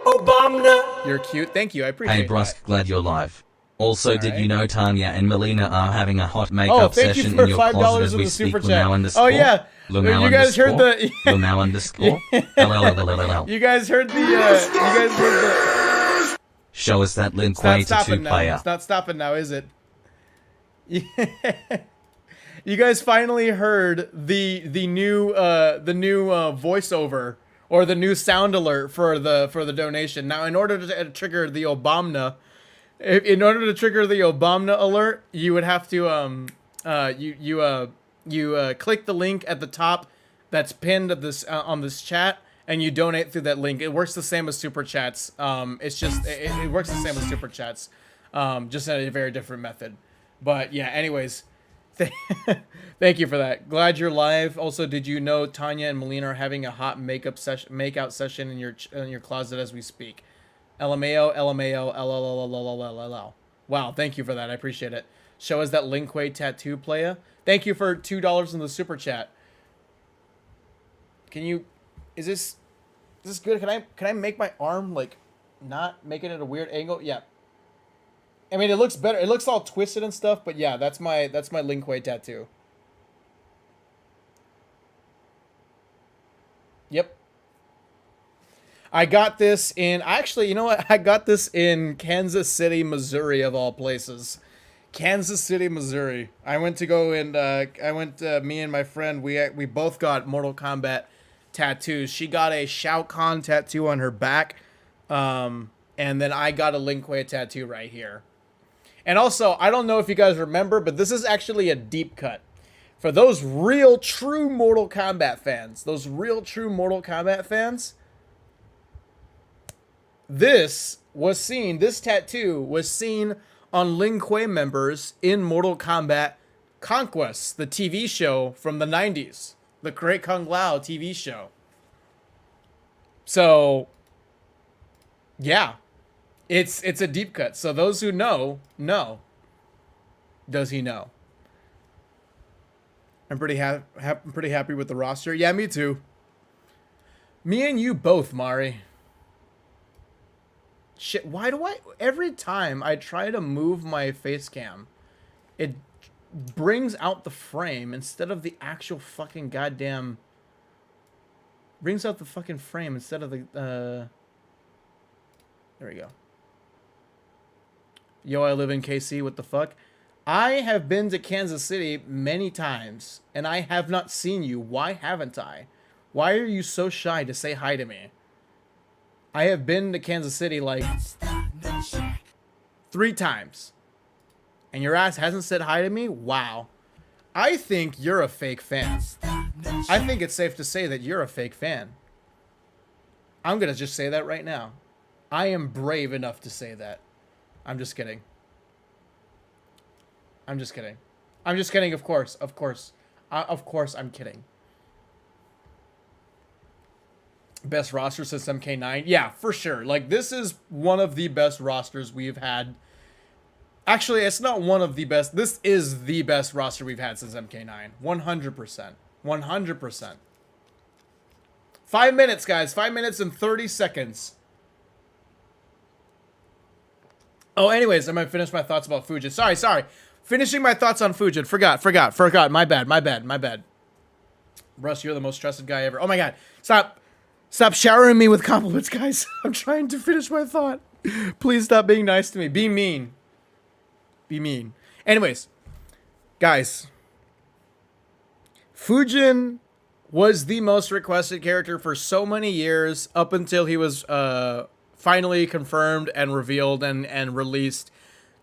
[SPEAKER 5] Obama.
[SPEAKER 2] You're cute. Thank you. I appreciate
[SPEAKER 4] Hey
[SPEAKER 2] that.
[SPEAKER 4] Brusque, glad you're live. Also, did
[SPEAKER 2] Alright.
[SPEAKER 4] you know Tanya and Melina are having a hot
[SPEAKER 2] Oh,
[SPEAKER 4] makeup
[SPEAKER 2] thank you
[SPEAKER 4] session
[SPEAKER 2] for
[SPEAKER 4] in your
[SPEAKER 2] $5
[SPEAKER 4] closet as
[SPEAKER 2] in
[SPEAKER 4] we
[SPEAKER 2] the
[SPEAKER 4] speak?
[SPEAKER 2] super chat.
[SPEAKER 4] Lumau
[SPEAKER 2] Oh yeah,
[SPEAKER 4] Lumau
[SPEAKER 2] you guys heard the.
[SPEAKER 4] Lumau underscore? LLLLLL.
[SPEAKER 2] You guys heard the. You guys heard the.
[SPEAKER 4] Show us that Lin
[SPEAKER 2] It's not
[SPEAKER 4] Kuei tattoo
[SPEAKER 2] stopping now.
[SPEAKER 4] player.
[SPEAKER 2] It's not stopping now, is it? You guys finally heard the new voiceover or the new sound alert for the donation. Now, in order to trigger the Obama, in order to trigger the Obama alert, you would have to click the link at the top that's pinned at this on this chat, and you donate through that link. It works the same as super chats. It's just it works the same as super chats, just in a very different method. But yeah, anyways, thank you for that. Glad you're live. Also, did you know Tanya and Melina are having a hot makeout session in your closet as we speak? LMAO, LMAO, LLLLLLL. Wow, thank you for that. I appreciate it. Show us that Lin Kuei tattoo player. Thank you for $2 in the super chat. Can you? Is this good? Can I make my arm like not make it at a weird angle? Yeah. I mean, it looks better. It looks all twisted and stuff, but yeah, that's my Lin Kuei tattoo. Yep. I got this in, actually, you know what? I got this in Kansas City, Missouri, of all places. Kansas City, Missouri. I went to go and, me and my friend, we both got Mortal Kombat tattoos. She got a Shao Kahn tattoo on her back, and then I got a Lin Kuei tattoo right here. And also, I don't know if you guys remember, but this is actually a deep cut. For those real, true Mortal Kombat fans, this tattoo was seen on Lin Kuei members in Mortal Kombat Conquest, the TV show from the 90s. The Great Kung Lao TV show. So, yeah. It's a deep cut. So those who know. Does he know? I'm pretty happy with the roster. Yeah, me too. Me and you both, Mari. Shit, why do every time I try to move my face cam, it brings out the frame instead of the actual fucking goddamn... Brings out the fucking frame instead of the, There we go. Yo, I live in KC, what the fuck? I have been to Kansas City many times, and I have not seen you. Why haven't I? Why are you so shy to say hi to me? I have been to Kansas City like 3 times, and your ass hasn't said hi to me? Wow. I think you're a fake fan. I think it's safe to say that you're a fake fan. I'm gonna just say that right now. I am brave enough to say that. I'm just kidding. I'm just kidding. I'm just kidding, of course. Of course. Of course I'm kidding. Best roster since MK9? Yeah, for sure. Like, this is one of the best rosters we've had. Actually, it's not one of the best. This is the best roster we've had since MK9. 100%. 100%. 5 minutes, guys. 5 minutes and 30 seconds. Oh, anyways, I'm going to finish my thoughts about Fujin. Sorry. Finishing my thoughts on Fujin. Forgot. My bad. Russ, you're the most trusted guy ever. Oh my god. Stop showering me with compliments, guys. I'm trying to finish my thought. Please stop being nice to me. Be mean. Anyways, guys. Fujin was the most requested character for so many years up until he was finally confirmed and revealed and released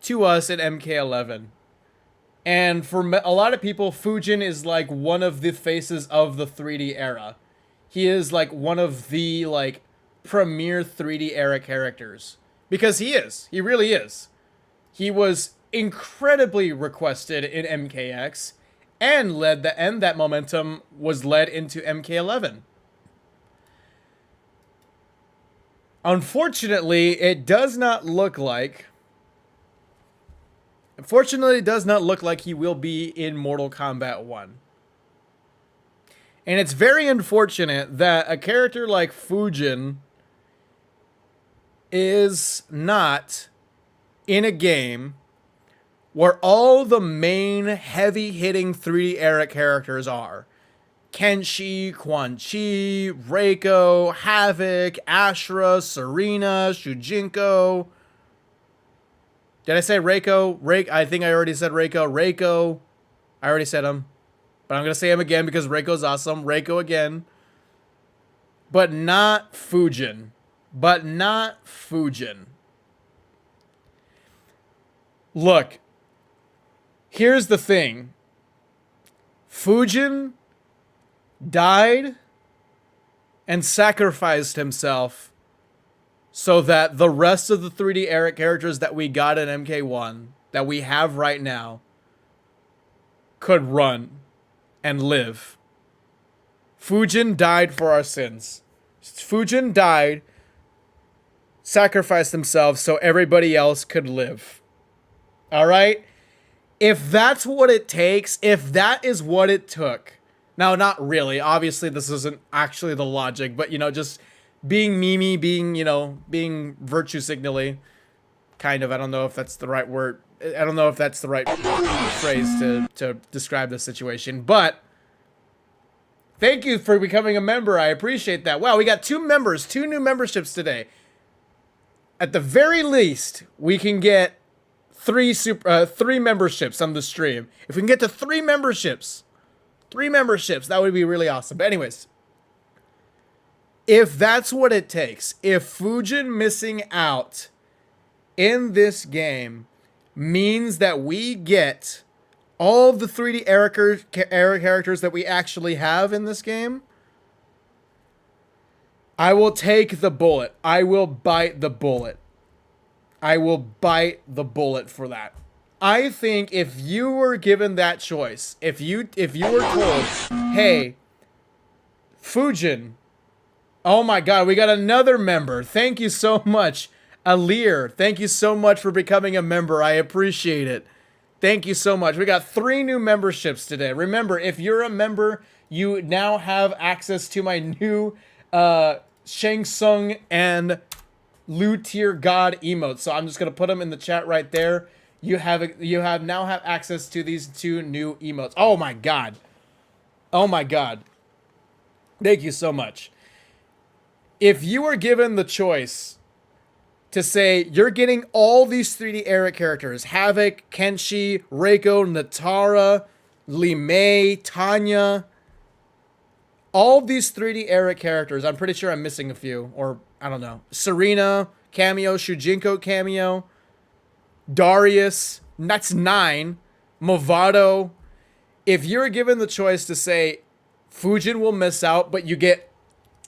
[SPEAKER 2] to us at MK11. And for a lot of people, Fujin is like one of the faces of the 3D era. He is like one of the like premier 3D era characters. Because he is. He really is. He was incredibly requested in MKX and that momentum was led into MK11. Unfortunately, it does not look like he will be in Mortal Kombat 1. And it's very unfortunate that a character like Fujin is not in a game where all the main heavy-hitting 3D era characters are. Kenshi, Quan Chi, Reiko, Havoc, Ashura, Serena, Shujinko. Did I say Reiko? I think I already said Reiko. Reiko. I already said him. But I'm going to say him again because Reiko's awesome. Reiko again. But not Fujin. But not Fujin. Look. Here's the thing. Fujin died and sacrificed himself so that the rest of the 3D era characters that we got in MK1, that we have right now, could run and live. Fujin died for our sins. Fujin died, sacrificed himself so everybody else could live. All right? If that's what it takes, if that is what it took, now, not really. Obviously, this isn't actually the logic, but, you know, just being memey, being virtue signally, kind of. I don't know if that's the right word. I don't know if that's the right phrase to describe the situation, but thank you for becoming a member. I appreciate that. Wow, we got 2 members, 2 new memberships today. At the very least, we can get 3 memberships on the stream. If we can get to 3 memberships, that would be really awesome. But anyways, if that's what it takes, if Fujin missing out in this game means that we get all the 3D era characters that we actually have in this game, I will take the bullet. I will bite the bullet. I will bite the bullet for that. I think if you were given that choice, if you were told, hey, Fujin, oh my god, we got another member. Thank you so much. Alir, thank you so much for becoming a member. I appreciate it. Thank you so much. We got 3 new memberships today. Remember, if you're a member, you now have access to my new Shang Tsung and Lu Tier God emotes. So I'm just going to put them in the chat right there. You now have access to these 2 new emotes. Oh my god. Oh my god. Thank you so much. If you were given the choice to say you're getting all these 3D era characters, Havoc, Kenshi, Reiko, Natara, Li Mei, Tanya, all these 3D era characters, I'm pretty sure I'm missing a few, or I don't know. Serena, cameo, Shujinko cameo, Darius, that's 9, Movado. If you're given the choice to say Fujin will miss out, but you get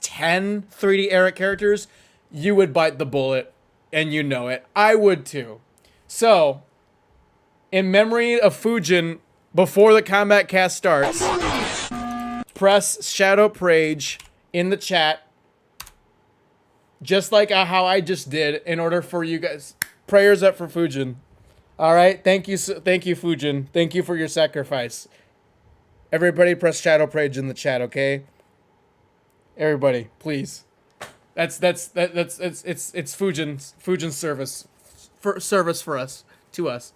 [SPEAKER 2] 10 3D era characters, you would bite the bullet, and you know it. I would too. So, in memory of Fujin, before the Kombat Cast starts, press Shadow Prage in the chat, just like how I just did, in order for you guys. Prayers up for Fujin. All right, thank you, Fujin. Thank you for your sacrifice. Everybody, press Shadow Prage in the chat, okay? Everybody, please. It's Fujin's service for us, to us.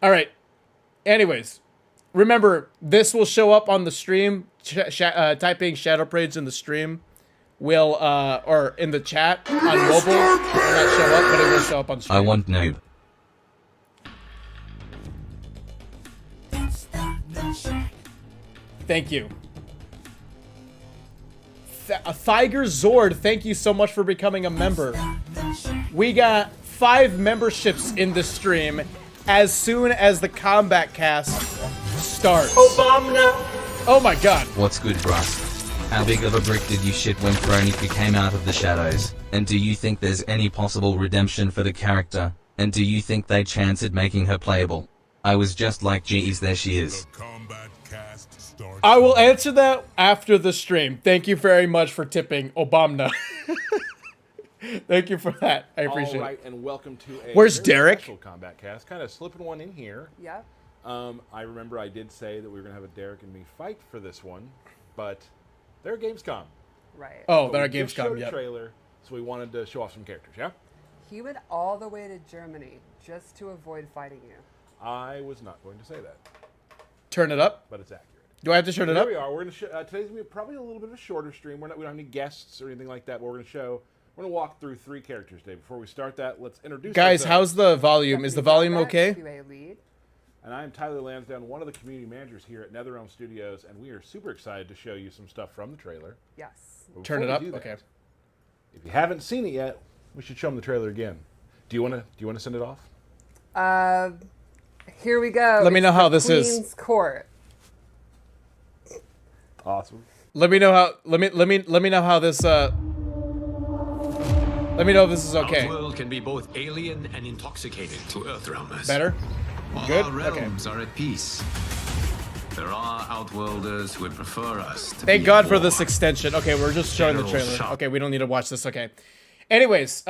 [SPEAKER 2] All right. Anyways, remember, this will show up on the stream. Typing Shadow Prage in the stream will, or in the chat on mobile, will not show up, but it will show up on stream.
[SPEAKER 4] I want noob.
[SPEAKER 2] Thank you. Thiger Zord, thank you so much for becoming a member. We got 5 memberships in the stream as soon as the Kombat Cast starts.
[SPEAKER 5] Obama.
[SPEAKER 2] Oh my god.
[SPEAKER 4] What's good, Russ? How big of a brick did you shit when Fronifi came out of the shadows? And do you think there's any possible redemption for the character? And do you think they chance at making her playable? I was just like, geez, there she is.
[SPEAKER 2] I will answer that after the stream. Thank you very much for tipping, Obama. Thank you for that. I appreciate
[SPEAKER 6] All right,
[SPEAKER 2] it.
[SPEAKER 6] and welcome to a
[SPEAKER 2] Where's
[SPEAKER 6] very
[SPEAKER 2] Derek?
[SPEAKER 6] special Kombat Cast. Kind of slipping one in here.
[SPEAKER 7] Yep.
[SPEAKER 6] I remember I did say that we were going to have a Derek and me fight for this one, but they're at Gamescom.
[SPEAKER 7] Right.
[SPEAKER 2] Oh,
[SPEAKER 6] But
[SPEAKER 2] they're
[SPEAKER 6] we
[SPEAKER 2] at
[SPEAKER 6] just showed
[SPEAKER 2] Gamescom.
[SPEAKER 6] a
[SPEAKER 2] Yep.
[SPEAKER 6] trailer, so we wanted to show off some characters, yeah?
[SPEAKER 7] He went all the way to Germany just to avoid fighting you.
[SPEAKER 6] I was not going to say that,
[SPEAKER 2] Turn it up.
[SPEAKER 6] but it's accurate.
[SPEAKER 2] Do I have to turn it
[SPEAKER 6] Here
[SPEAKER 2] up?
[SPEAKER 6] we are. We're going to today's going to be probably a little bit of a shorter stream. We don't have any guests or anything like that, but we're going to walk through 3 characters today. Before we start that, let's introduce
[SPEAKER 2] Guys,
[SPEAKER 6] ourselves.
[SPEAKER 2] how's the volume? Is the volume okay?
[SPEAKER 7] QA lead.
[SPEAKER 6] And I am Tyler Lansdowne, one of the community managers here at NetherRealm Studios, and we are super excited to show you some stuff from the trailer.
[SPEAKER 7] Yes.
[SPEAKER 6] But
[SPEAKER 2] Turn
[SPEAKER 6] before
[SPEAKER 2] it
[SPEAKER 6] we
[SPEAKER 2] up.
[SPEAKER 6] do that,
[SPEAKER 2] Okay.
[SPEAKER 6] If you haven't seen it yet, we should show them the trailer again. Do you want to send it off?
[SPEAKER 7] Here we go.
[SPEAKER 2] Let me know
[SPEAKER 7] It's
[SPEAKER 2] how
[SPEAKER 7] the
[SPEAKER 2] this is.
[SPEAKER 7] Queen's Court.
[SPEAKER 6] Awesome.
[SPEAKER 2] Let me know how. Let me know how this. Let me know if this is okay.
[SPEAKER 8] Outworld can be both alien and intoxicating to Earthrealmers.
[SPEAKER 2] Better.
[SPEAKER 8] All
[SPEAKER 2] Good?
[SPEAKER 8] our realms are at peace. There are Outworlders who would prefer us to
[SPEAKER 2] Thank
[SPEAKER 8] be
[SPEAKER 2] God
[SPEAKER 8] at
[SPEAKER 2] for
[SPEAKER 8] war.
[SPEAKER 2] this extension. Okay, we're just showing the
[SPEAKER 8] General
[SPEAKER 2] trailer.
[SPEAKER 8] Shao.
[SPEAKER 2] Okay, we don't need to watch this. Okay. Anyways,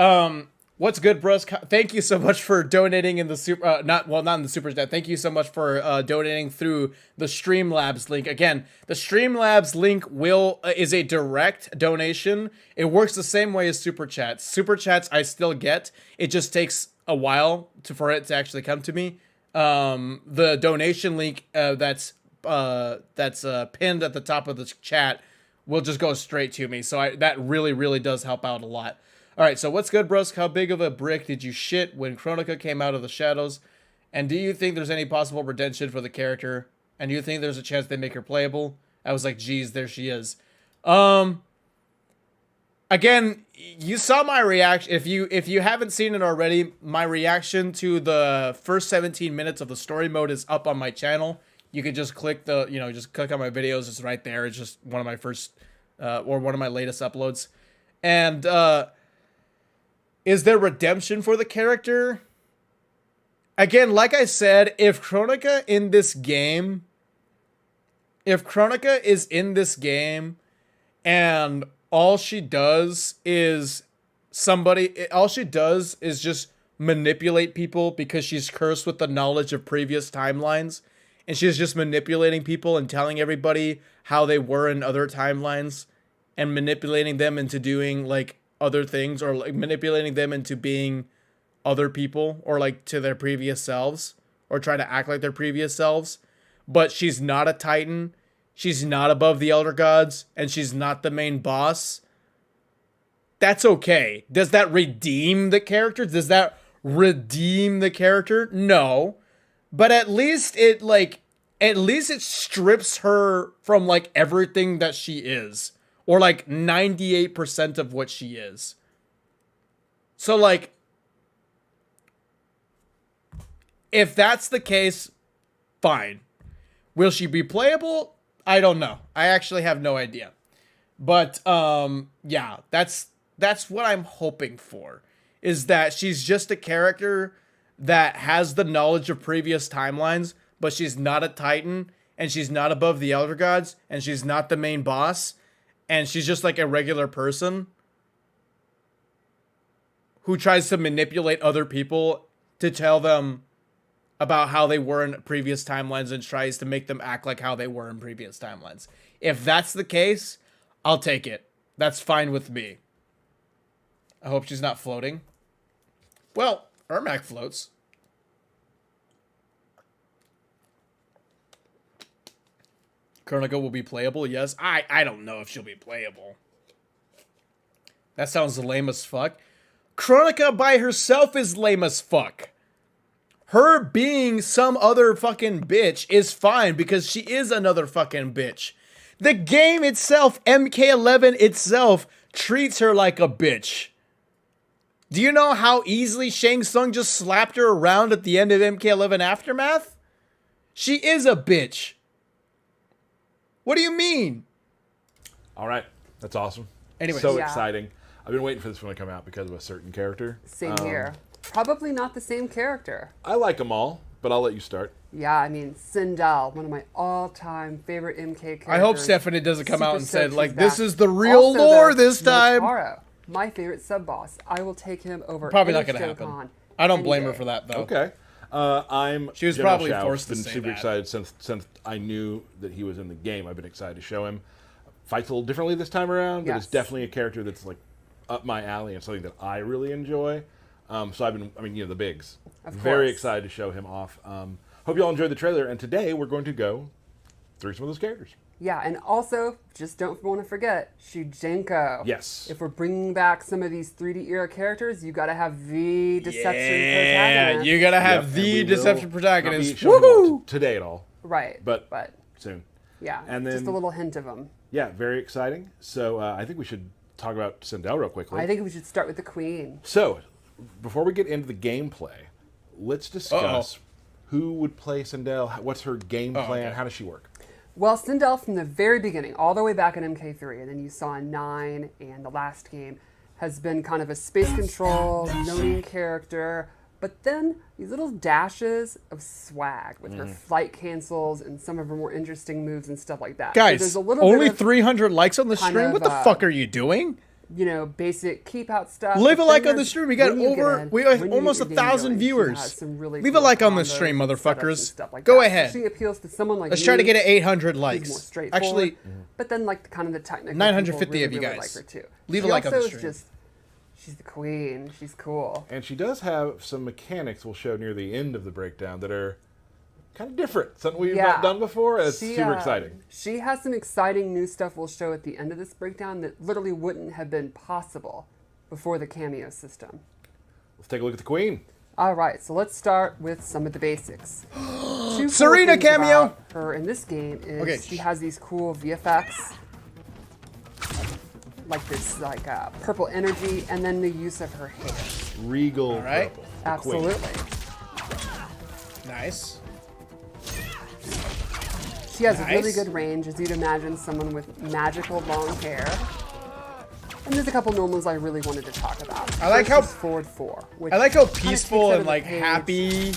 [SPEAKER 2] what's good, bros? Thank you so much for donating in the super. Not in the super chat. Thank you so much for donating through the Streamlabs link. Again, the Streamlabs link is a direct donation. It works the same way as super chats. Super chats I still get. It just takes a while for it to actually come to me. The donation link that's pinned at the top of the chat will just go straight to me. So that really does help out a lot. All right, so what's good, bros? How big of a brick did you shit when Chronica came out of the shadows? And do you think there's any possible redemption for the character? And do you think there's a chance they make her playable? I was like, geez, there she is. Again, you saw my reaction. If you haven't seen it already, my reaction to the first 17 minutes of the story mode is up on my channel. You could just click just click on my videos. It's right there. It's just one of my first, or one of my latest uploads. And, is there redemption for the character? Again, like I said, if Chronica is in this game, and all she does is just manipulate people because she's cursed with the knowledge of previous timelines, and she's just manipulating people and telling everybody how they were in other timelines and manipulating them into doing like other things, or like manipulating them into being other people, or like to their previous selves, or try to act like their previous selves. But she's not a Titan, she's not above the Elder Gods, and she's not the main boss. That's okay. Does that redeem the character? No. But at least it strips her from like everything that she is. Or like 98% of what she is. So like, if that's the case, fine. Will she be playable? I don't know. I actually have no idea. But yeah, that's what I'm hoping for. Is that she's just a character that has the knowledge of previous timelines, but she's not a Titan, and she's not above the Elder Gods, and she's not the main boss. And she's just like a regular person who tries to manipulate other people to tell them about how they were in previous timelines and tries to make them act like how they were in previous timelines. If that's the case, I'll take it. That's fine with me. I hope she's not floating. Well, Ermac floats. Chronica will be playable, yes. I don't know if she'll be playable. That sounds lame as fuck. Chronica by herself is lame as fuck. Her being some other fucking bitch is fine because she is another fucking bitch. The game itself, MK11 itself, treats her like a bitch. Do you know how easily Shang Tsung just slapped her around at the end of MK11 Aftermath? She is a bitch. What do you mean?
[SPEAKER 6] All right. That's awesome.
[SPEAKER 2] Anyway.
[SPEAKER 6] So
[SPEAKER 7] Yeah.
[SPEAKER 6] exciting. I've been waiting for this one to come out because of a certain character.
[SPEAKER 7] Same here. Probably not the same character.
[SPEAKER 6] I like them all, but I'll let you start.
[SPEAKER 7] Yeah, I mean, Sindel, one of my all-time favorite MK characters.
[SPEAKER 2] I hope Stephanie doesn't come out and
[SPEAKER 7] Super
[SPEAKER 2] said,
[SPEAKER 7] stoked
[SPEAKER 2] like,
[SPEAKER 7] he's
[SPEAKER 2] this
[SPEAKER 7] back.
[SPEAKER 2] is the real
[SPEAKER 7] Also,
[SPEAKER 2] lore
[SPEAKER 7] there's
[SPEAKER 2] this time.
[SPEAKER 7] Motaro, my favorite sub-boss. I will take him over
[SPEAKER 2] Probably not
[SPEAKER 7] any
[SPEAKER 2] going to happen.
[SPEAKER 7] Shokan
[SPEAKER 2] I don't
[SPEAKER 7] any
[SPEAKER 2] blame her
[SPEAKER 7] day.
[SPEAKER 2] for that, though.
[SPEAKER 6] Okay.
[SPEAKER 2] She was
[SPEAKER 6] General
[SPEAKER 2] probably
[SPEAKER 6] Shao.
[SPEAKER 2] forced to
[SPEAKER 6] Been
[SPEAKER 2] say
[SPEAKER 6] super
[SPEAKER 2] that.
[SPEAKER 6] excited since I knew that he was in the game. I've been excited to show him. Fights a little differently this time around, but it's
[SPEAKER 7] Yes.
[SPEAKER 6] definitely a character that's like up my alley and something that I really enjoy. So the bigs.
[SPEAKER 7] Of
[SPEAKER 6] Very
[SPEAKER 7] course.
[SPEAKER 6] excited to show him off. Hope you all enjoyed the trailer. And today we're going to go through some of those characters.
[SPEAKER 7] Yeah, and also, just don't want to forget, Shujenko.
[SPEAKER 6] Yes.
[SPEAKER 7] If we're bringing back some of these 3D era characters, you got to have the Deception
[SPEAKER 2] Yeah,
[SPEAKER 7] protagonist.
[SPEAKER 2] you gotta have
[SPEAKER 6] Yep, and
[SPEAKER 2] the
[SPEAKER 6] we will
[SPEAKER 2] Deception
[SPEAKER 6] not be
[SPEAKER 2] protagonist.
[SPEAKER 6] showing him
[SPEAKER 2] Woohoo!
[SPEAKER 6] off today at all,
[SPEAKER 7] Right.
[SPEAKER 6] but soon.
[SPEAKER 7] yeah,
[SPEAKER 6] and
[SPEAKER 7] just a
[SPEAKER 6] then-
[SPEAKER 7] little hint of them.
[SPEAKER 6] Yeah, very exciting. So I think we should talk about Sindel real quickly.
[SPEAKER 7] I think we should start with the Queen.
[SPEAKER 6] So, before we get into the gameplay, let's discuss who would play Sindel. What's her game plan?
[SPEAKER 2] okay.
[SPEAKER 6] How does she work?
[SPEAKER 7] Well, Sindel from the very beginning, all the way back in MK3, and then you saw in 9 and the last game, has been kind of a space control, no-name character, but then these little dashes of swag with her flight cancels and some of her more interesting moves and stuff like that. So
[SPEAKER 2] Guys,
[SPEAKER 7] there's a little
[SPEAKER 2] only
[SPEAKER 7] bit of,
[SPEAKER 2] 300 likes on the
[SPEAKER 7] kind
[SPEAKER 2] stream.
[SPEAKER 7] of,
[SPEAKER 2] What the fuck are you doing?
[SPEAKER 7] basic keep out stuff.
[SPEAKER 2] Leave a
[SPEAKER 7] But
[SPEAKER 2] like
[SPEAKER 7] then
[SPEAKER 2] on the
[SPEAKER 7] there's-
[SPEAKER 2] stream. We got
[SPEAKER 7] when you get
[SPEAKER 2] over,
[SPEAKER 7] in,
[SPEAKER 2] we have
[SPEAKER 7] when you
[SPEAKER 2] almost
[SPEAKER 7] get your
[SPEAKER 2] 1,000
[SPEAKER 7] game going, she
[SPEAKER 2] viewers.
[SPEAKER 7] has some really
[SPEAKER 2] Leave a
[SPEAKER 7] cool
[SPEAKER 2] like on the
[SPEAKER 7] combos
[SPEAKER 2] stream,
[SPEAKER 7] and setups and
[SPEAKER 2] motherfuckers.
[SPEAKER 7] stuff like
[SPEAKER 2] Go
[SPEAKER 7] that.
[SPEAKER 2] ahead.
[SPEAKER 7] She appeals to someone like
[SPEAKER 2] Let's
[SPEAKER 7] me,
[SPEAKER 2] try to get to 800
[SPEAKER 7] who's more
[SPEAKER 2] likes.
[SPEAKER 7] straightforward.
[SPEAKER 2] Actually,
[SPEAKER 7] but then like kind of the technical
[SPEAKER 2] 950
[SPEAKER 7] people
[SPEAKER 2] of you
[SPEAKER 7] really
[SPEAKER 2] guys.
[SPEAKER 7] like her too.
[SPEAKER 2] Leave a
[SPEAKER 7] She
[SPEAKER 2] like on the
[SPEAKER 7] also is
[SPEAKER 2] stream.
[SPEAKER 7] just she's the queen. She's cool.
[SPEAKER 6] And she does have some mechanics we'll show near the end of the breakdown that are kind of different. Something we've not done before. It's super exciting.
[SPEAKER 7] She has some exciting new stuff we'll show at the end of this breakdown that literally wouldn't have been possible before the cameo system.
[SPEAKER 6] Let's take a look at the Queen.
[SPEAKER 7] All right, so let's start with some of the basics. Two cool
[SPEAKER 2] Serena
[SPEAKER 7] things
[SPEAKER 2] cameo!
[SPEAKER 7] about her in this game is
[SPEAKER 2] Okay.
[SPEAKER 7] she has these cool VFX, like this purple energy, and then the use of her hair.
[SPEAKER 6] Regal
[SPEAKER 2] right.
[SPEAKER 6] purple. The Queen.
[SPEAKER 7] Absolutely.
[SPEAKER 2] nice.
[SPEAKER 7] She has a really
[SPEAKER 2] Nice.
[SPEAKER 7] good range, as you'd imagine someone with magical long hair. And there's a couple normals I really wanted to talk about.
[SPEAKER 2] I like
[SPEAKER 7] First
[SPEAKER 2] how-
[SPEAKER 7] is Forward 4. Which
[SPEAKER 2] I like how
[SPEAKER 7] kinda
[SPEAKER 2] peaceful
[SPEAKER 7] takes out
[SPEAKER 2] and
[SPEAKER 7] of the
[SPEAKER 2] like
[SPEAKER 7] page
[SPEAKER 2] happy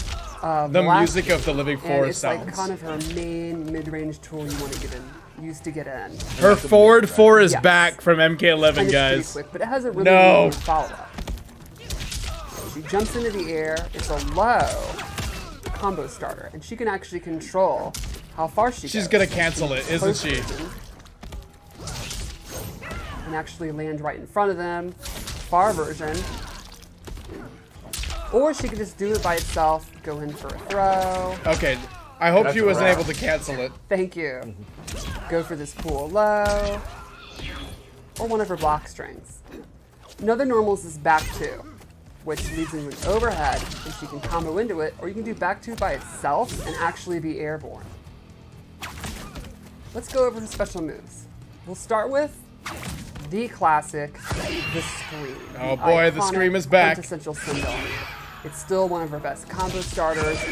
[SPEAKER 7] of
[SPEAKER 2] the
[SPEAKER 7] Black
[SPEAKER 2] music of the Living
[SPEAKER 7] and
[SPEAKER 2] Forest
[SPEAKER 7] it's
[SPEAKER 2] sounds.
[SPEAKER 7] like kind of her main mid-range tool you want to get in, used to get in.
[SPEAKER 2] Her forward 4 is
[SPEAKER 7] Yes.
[SPEAKER 2] back from MK11,
[SPEAKER 7] And it's pretty
[SPEAKER 2] guys.
[SPEAKER 7] quick, but it has a really
[SPEAKER 2] No.
[SPEAKER 7] good follow-up. She jumps into the air. It's a low combo starter, and she can actually control how far she goes.
[SPEAKER 2] She's gonna cancel it, isn't
[SPEAKER 7] Close
[SPEAKER 2] she?
[SPEAKER 7] version, and actually land right in front of them. Far version. Or she could just do it by itself, go in for a throw.
[SPEAKER 2] Okay, I hope
[SPEAKER 6] That's
[SPEAKER 2] she
[SPEAKER 6] a
[SPEAKER 2] wasn't
[SPEAKER 6] wrap.
[SPEAKER 2] able to cancel it.
[SPEAKER 7] Thank you. Go for this cool low. Or one of her block strings. Another normals is back 2, which leads into an overhead, and she can combo into it, or you can do back 2 by itself and actually be airborne. Let's go over the special moves. We'll start with the classic, the Scream.
[SPEAKER 2] Oh boy, the
[SPEAKER 7] iconic,
[SPEAKER 2] Scream is back.
[SPEAKER 7] quintessential Sindel. It's still one of her best combo starters. It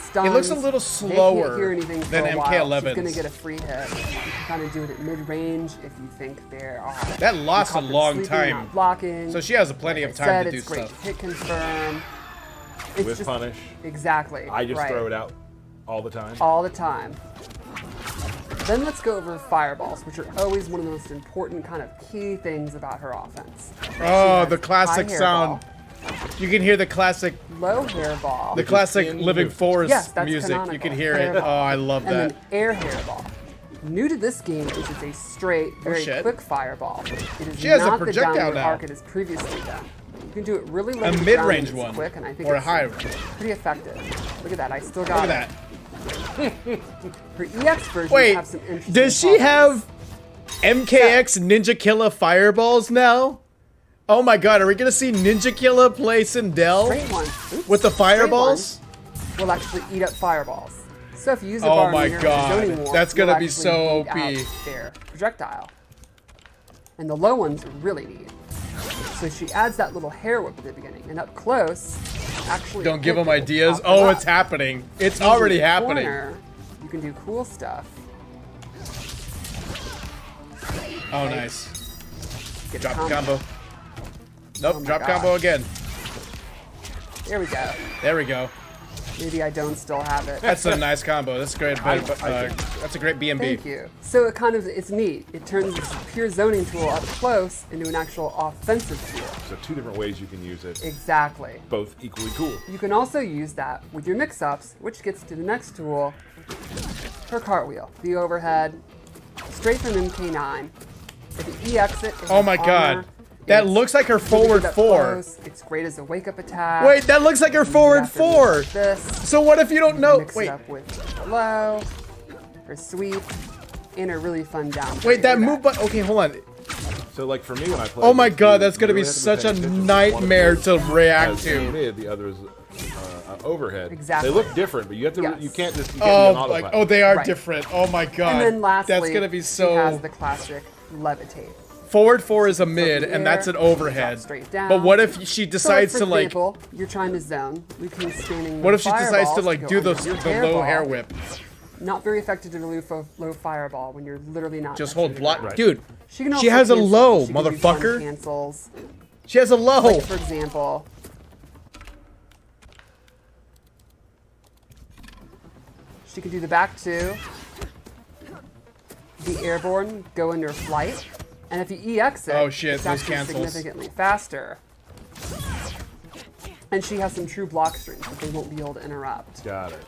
[SPEAKER 7] stuns.
[SPEAKER 2] It looks a little
[SPEAKER 7] They
[SPEAKER 2] slower
[SPEAKER 7] can't hear anything for
[SPEAKER 2] than
[SPEAKER 7] a while.
[SPEAKER 2] MK11's.
[SPEAKER 7] She's gonna get a free hit. You can kind of do it at mid-range if you think there are.
[SPEAKER 2] That lasts a
[SPEAKER 7] you caught them
[SPEAKER 2] long
[SPEAKER 7] sleeping,
[SPEAKER 2] time.
[SPEAKER 7] not blocking.
[SPEAKER 2] So she has plenty of
[SPEAKER 7] Like I
[SPEAKER 2] time
[SPEAKER 7] said,
[SPEAKER 2] to do
[SPEAKER 7] it's great
[SPEAKER 2] stuff.
[SPEAKER 7] to hit confirm. It's
[SPEAKER 6] With
[SPEAKER 7] just,
[SPEAKER 6] punish.
[SPEAKER 7] Exactly.
[SPEAKER 6] I just
[SPEAKER 7] right.
[SPEAKER 6] throw it out all the time.
[SPEAKER 7] All the time. Then let's go over fireballs, which are always one of the most important kind of key things about her offense. She
[SPEAKER 2] Oh,
[SPEAKER 7] has
[SPEAKER 2] the classic
[SPEAKER 7] high hair
[SPEAKER 2] sound. You can hear the classic,
[SPEAKER 7] ball, low hair ball,
[SPEAKER 2] the classic
[SPEAKER 6] in
[SPEAKER 2] Living
[SPEAKER 6] the-
[SPEAKER 2] Forest
[SPEAKER 7] Yes, that's
[SPEAKER 2] music.
[SPEAKER 7] canonical.
[SPEAKER 2] You can hear
[SPEAKER 7] Hair
[SPEAKER 2] it. Oh,
[SPEAKER 7] ball.
[SPEAKER 2] I love
[SPEAKER 7] and
[SPEAKER 2] that.
[SPEAKER 7] then air hair ball. New to this game is it's a straight, very
[SPEAKER 2] shit.
[SPEAKER 7] quick fireball. It is
[SPEAKER 2] She has a
[SPEAKER 7] not the
[SPEAKER 2] projectile
[SPEAKER 7] downward
[SPEAKER 2] now.
[SPEAKER 7] arc it has previously done. You can do it really low
[SPEAKER 2] A
[SPEAKER 7] to the
[SPEAKER 2] mid-range
[SPEAKER 7] ground,
[SPEAKER 2] one,
[SPEAKER 7] it's quick, and I think
[SPEAKER 2] or a
[SPEAKER 7] it's
[SPEAKER 2] high.
[SPEAKER 7] pretty effective. Look at that, I still got
[SPEAKER 2] Look at
[SPEAKER 7] it.
[SPEAKER 2] that.
[SPEAKER 7] Her EX version
[SPEAKER 2] Wait,
[SPEAKER 7] have some interesting
[SPEAKER 2] does she
[SPEAKER 7] properties.
[SPEAKER 2] have MKX Ninja Killa fireballs now? Oh my god, are we gonna see Ninja Killa play Sindel
[SPEAKER 7] Straight one. Oops.
[SPEAKER 2] with the
[SPEAKER 7] Straight
[SPEAKER 2] fireballs?
[SPEAKER 7] one will actually eat up fireballs. So if you use a
[SPEAKER 2] Oh
[SPEAKER 7] bar
[SPEAKER 2] my
[SPEAKER 7] meter or
[SPEAKER 2] God,
[SPEAKER 7] zoning warp,
[SPEAKER 2] that's gonna
[SPEAKER 7] you'll
[SPEAKER 2] be
[SPEAKER 7] actually
[SPEAKER 2] so
[SPEAKER 7] beat
[SPEAKER 2] OP.
[SPEAKER 7] out their projectile. And the low ones are really neat. So she adds that little hair whip at the beginning, and up close, actually
[SPEAKER 2] Don't give
[SPEAKER 7] hit
[SPEAKER 2] them
[SPEAKER 7] people,
[SPEAKER 2] ideas.
[SPEAKER 7] pop them
[SPEAKER 2] Oh,
[SPEAKER 7] up.
[SPEAKER 2] it's happening. It's
[SPEAKER 7] In
[SPEAKER 2] already
[SPEAKER 7] the
[SPEAKER 2] happening.
[SPEAKER 7] corner, you can do cool stuff.
[SPEAKER 2] Oh, nice.
[SPEAKER 7] Get
[SPEAKER 2] Drop
[SPEAKER 7] a
[SPEAKER 2] the combo. Nope,
[SPEAKER 7] Oh my
[SPEAKER 2] drop
[SPEAKER 7] gosh.
[SPEAKER 2] combo again.
[SPEAKER 7] There we go.
[SPEAKER 2] There we go.
[SPEAKER 7] Maybe I don't still have it.
[SPEAKER 2] That's a nice combo. That's great.
[SPEAKER 6] think
[SPEAKER 2] That's a great B&B.
[SPEAKER 7] Thank you. So it's neat. It turns this pure zoning tool up close into an actual offensive tool.
[SPEAKER 6] So 2 different ways you can use it.
[SPEAKER 7] Exactly.
[SPEAKER 6] Both equally cool.
[SPEAKER 7] You can also use that with your mix-ups, which gets to the next tool, her cartwheel, the overhead, straight from MK9. If you EX it,
[SPEAKER 2] Oh my god. That looks like her forward 4.
[SPEAKER 7] It's great as a wake-up attack.
[SPEAKER 2] Wait, that looks like her forward 4.
[SPEAKER 7] This.
[SPEAKER 2] So what if you don't know?
[SPEAKER 7] Mix
[SPEAKER 2] Wait.
[SPEAKER 7] it up with low, her sweep, and a really fun down.
[SPEAKER 2] Wait, that move but okay, hold on.
[SPEAKER 6] So like for me when I play,
[SPEAKER 2] Oh my god,
[SPEAKER 6] you
[SPEAKER 2] that's gonna be
[SPEAKER 6] really have to
[SPEAKER 2] such
[SPEAKER 6] pay
[SPEAKER 2] a
[SPEAKER 6] attention. One
[SPEAKER 2] nightmare
[SPEAKER 6] of
[SPEAKER 2] to
[SPEAKER 6] them
[SPEAKER 2] react
[SPEAKER 6] has
[SPEAKER 2] to.
[SPEAKER 6] mid, the other is overhead.
[SPEAKER 7] Exactly.
[SPEAKER 6] They look different, but you have to.
[SPEAKER 7] Yes.
[SPEAKER 6] You can't just. You can't be on
[SPEAKER 2] Oh, like,
[SPEAKER 6] autopilot.
[SPEAKER 2] oh, they are
[SPEAKER 7] Right.
[SPEAKER 2] different. Oh my god.
[SPEAKER 7] And then lastly,
[SPEAKER 2] that's gonna be
[SPEAKER 7] she has
[SPEAKER 2] so.
[SPEAKER 7] the classic levitate.
[SPEAKER 2] Forward 4 is a mid,
[SPEAKER 7] the
[SPEAKER 2] and that's
[SPEAKER 7] air,
[SPEAKER 2] an overhead.
[SPEAKER 7] straight down.
[SPEAKER 2] But what if she decides
[SPEAKER 7] so,
[SPEAKER 2] to
[SPEAKER 7] like,
[SPEAKER 2] like?
[SPEAKER 7] for example, you're trying to zone. We can standing.
[SPEAKER 2] What if she decides to
[SPEAKER 7] fireballs
[SPEAKER 2] like
[SPEAKER 7] go
[SPEAKER 2] do the
[SPEAKER 7] under your
[SPEAKER 2] low hair
[SPEAKER 7] ball.
[SPEAKER 2] whip?
[SPEAKER 7] Not very effective to do low fireball when you're literally not.
[SPEAKER 2] Just
[SPEAKER 7] touching
[SPEAKER 2] hold
[SPEAKER 7] the
[SPEAKER 2] block,
[SPEAKER 7] ground.
[SPEAKER 2] dude.
[SPEAKER 7] She, can
[SPEAKER 2] She
[SPEAKER 7] also
[SPEAKER 2] has a
[SPEAKER 7] cancel.
[SPEAKER 2] low,
[SPEAKER 7] She can do fun
[SPEAKER 2] motherfucker.
[SPEAKER 7] Cancels.
[SPEAKER 2] She has a low.
[SPEAKER 7] Like, for example, she can do the back 2, the airborne, go into flight, and if you EX it,
[SPEAKER 2] Oh, shit,
[SPEAKER 7] it's
[SPEAKER 2] those
[SPEAKER 7] actually
[SPEAKER 2] cancels.
[SPEAKER 7] significantly faster. And she has some true block strings that they won't be able to interrupt.
[SPEAKER 6] Got it.